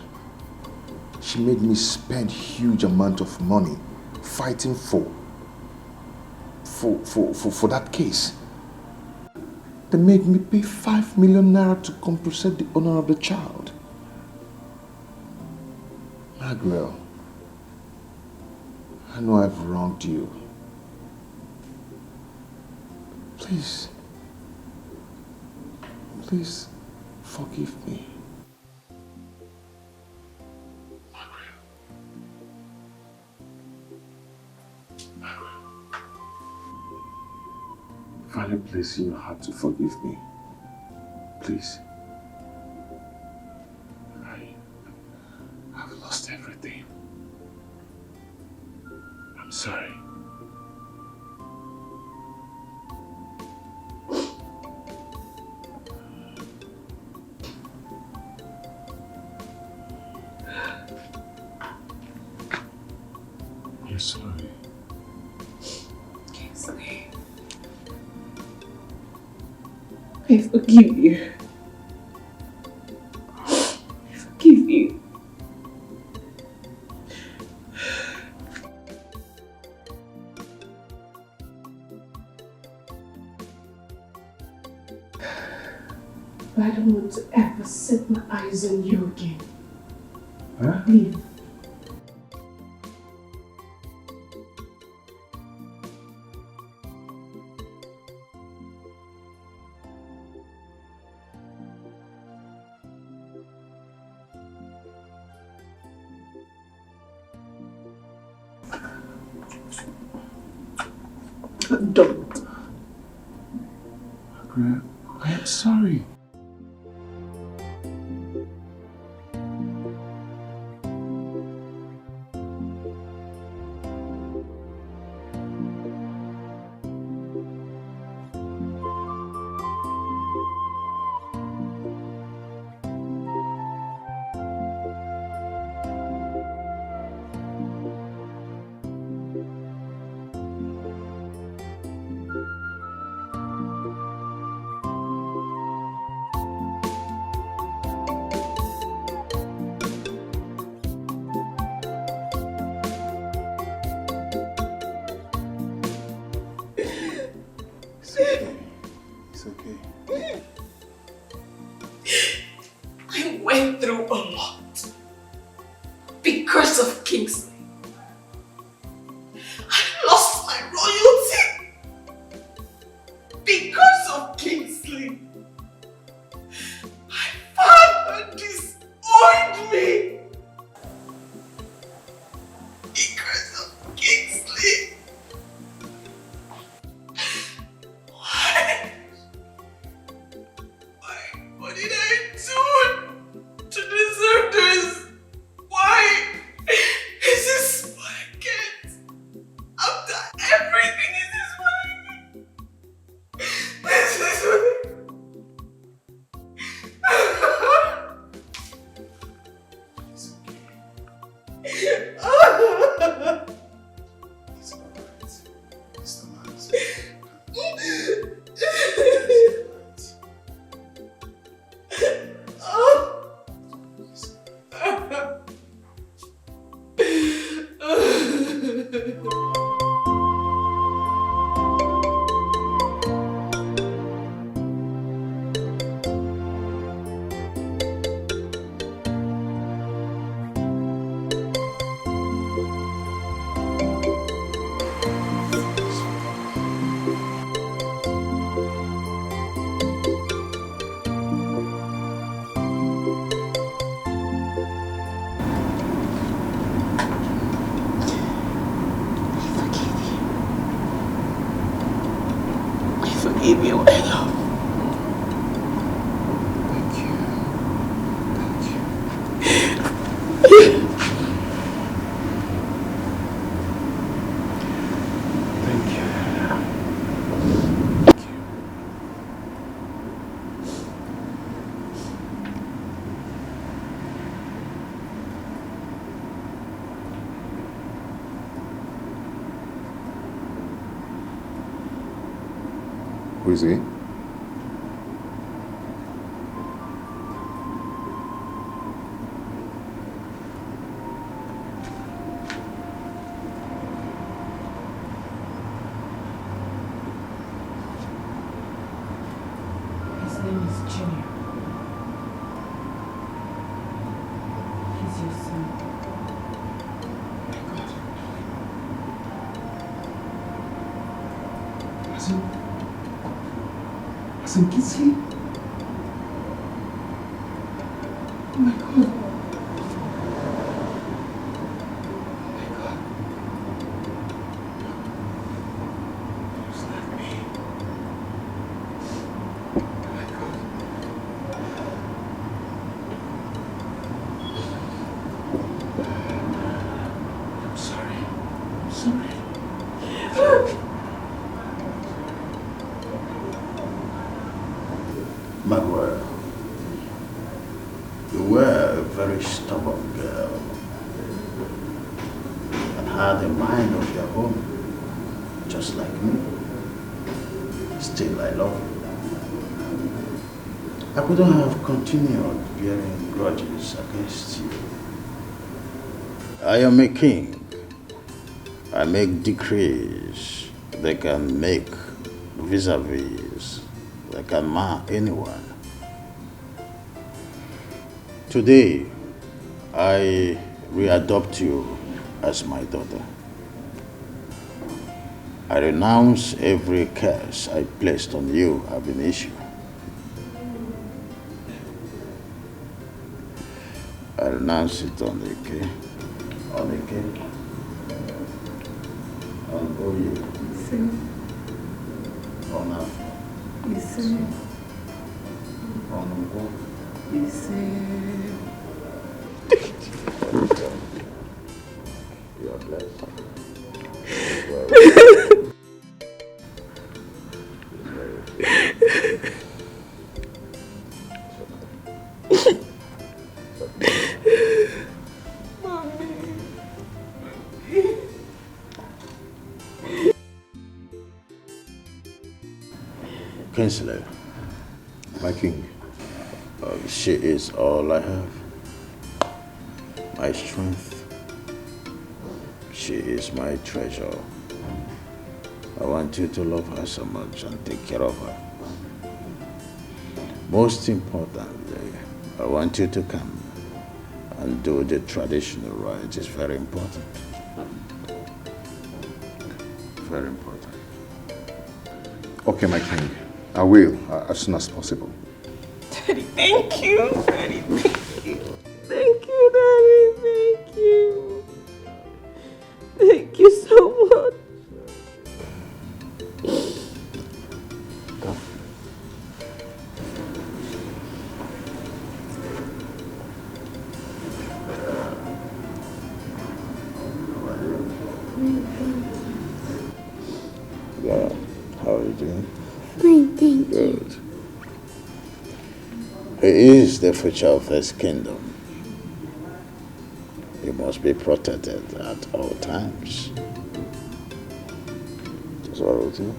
She made me spend huge amount of money fighting for that case. They made me pay 5 million naira to compensate the owner of the child. Margaret, I know I've wronged you. Please forgive me. Find a place in your heart to forgive me. Please. I've lost everything. I'm sorry. I'm sorry. It's okay. I forgive you. I forgive you. But I don't want to ever set my eyes on you again. Huh? Leave. Don't. Margaret, I am sorry. It's okay. I went through a lot because of Kingsley. I lost my royalty because of Kingsley. My father disowned me because of Kingsley. What did I do to deserve this? Why is this what I get? After everything, is this what I get? This is what Give you a love. Thank you. Thank you. Who is he? His name is Junior. He's your son. My God. As in Kingsley? Oh my God. Manuel, you were a very stubborn girl and had a mind of your own, just like me. Still, I love you. I couldn't have continued bearing grudges against you. I am a king. I make decrees. They can make vis-a-vis. They can mar anyone. Today, I readopt you as my daughter. I renounce every curse I placed on you ab initio. I renounce it on Ike, on Oye, on Afro, on Ngwo. You are blessed. Kingsley, my king. She is all I have. My strength. She is my treasure. I want you to love her so much and take care of her. Most importantly, I want you to come and do the traditional rites. It's very important. Very important. Okay, my king. I will, as soon as possible. Daddy, thank you. Daddy, thank you. Thank you, Daddy. Thank you. Thank you so much. Yeah, how are you doing? Fine, thank you. Good. He is the future of this kingdom. He must be protected at all times. That's what I will do.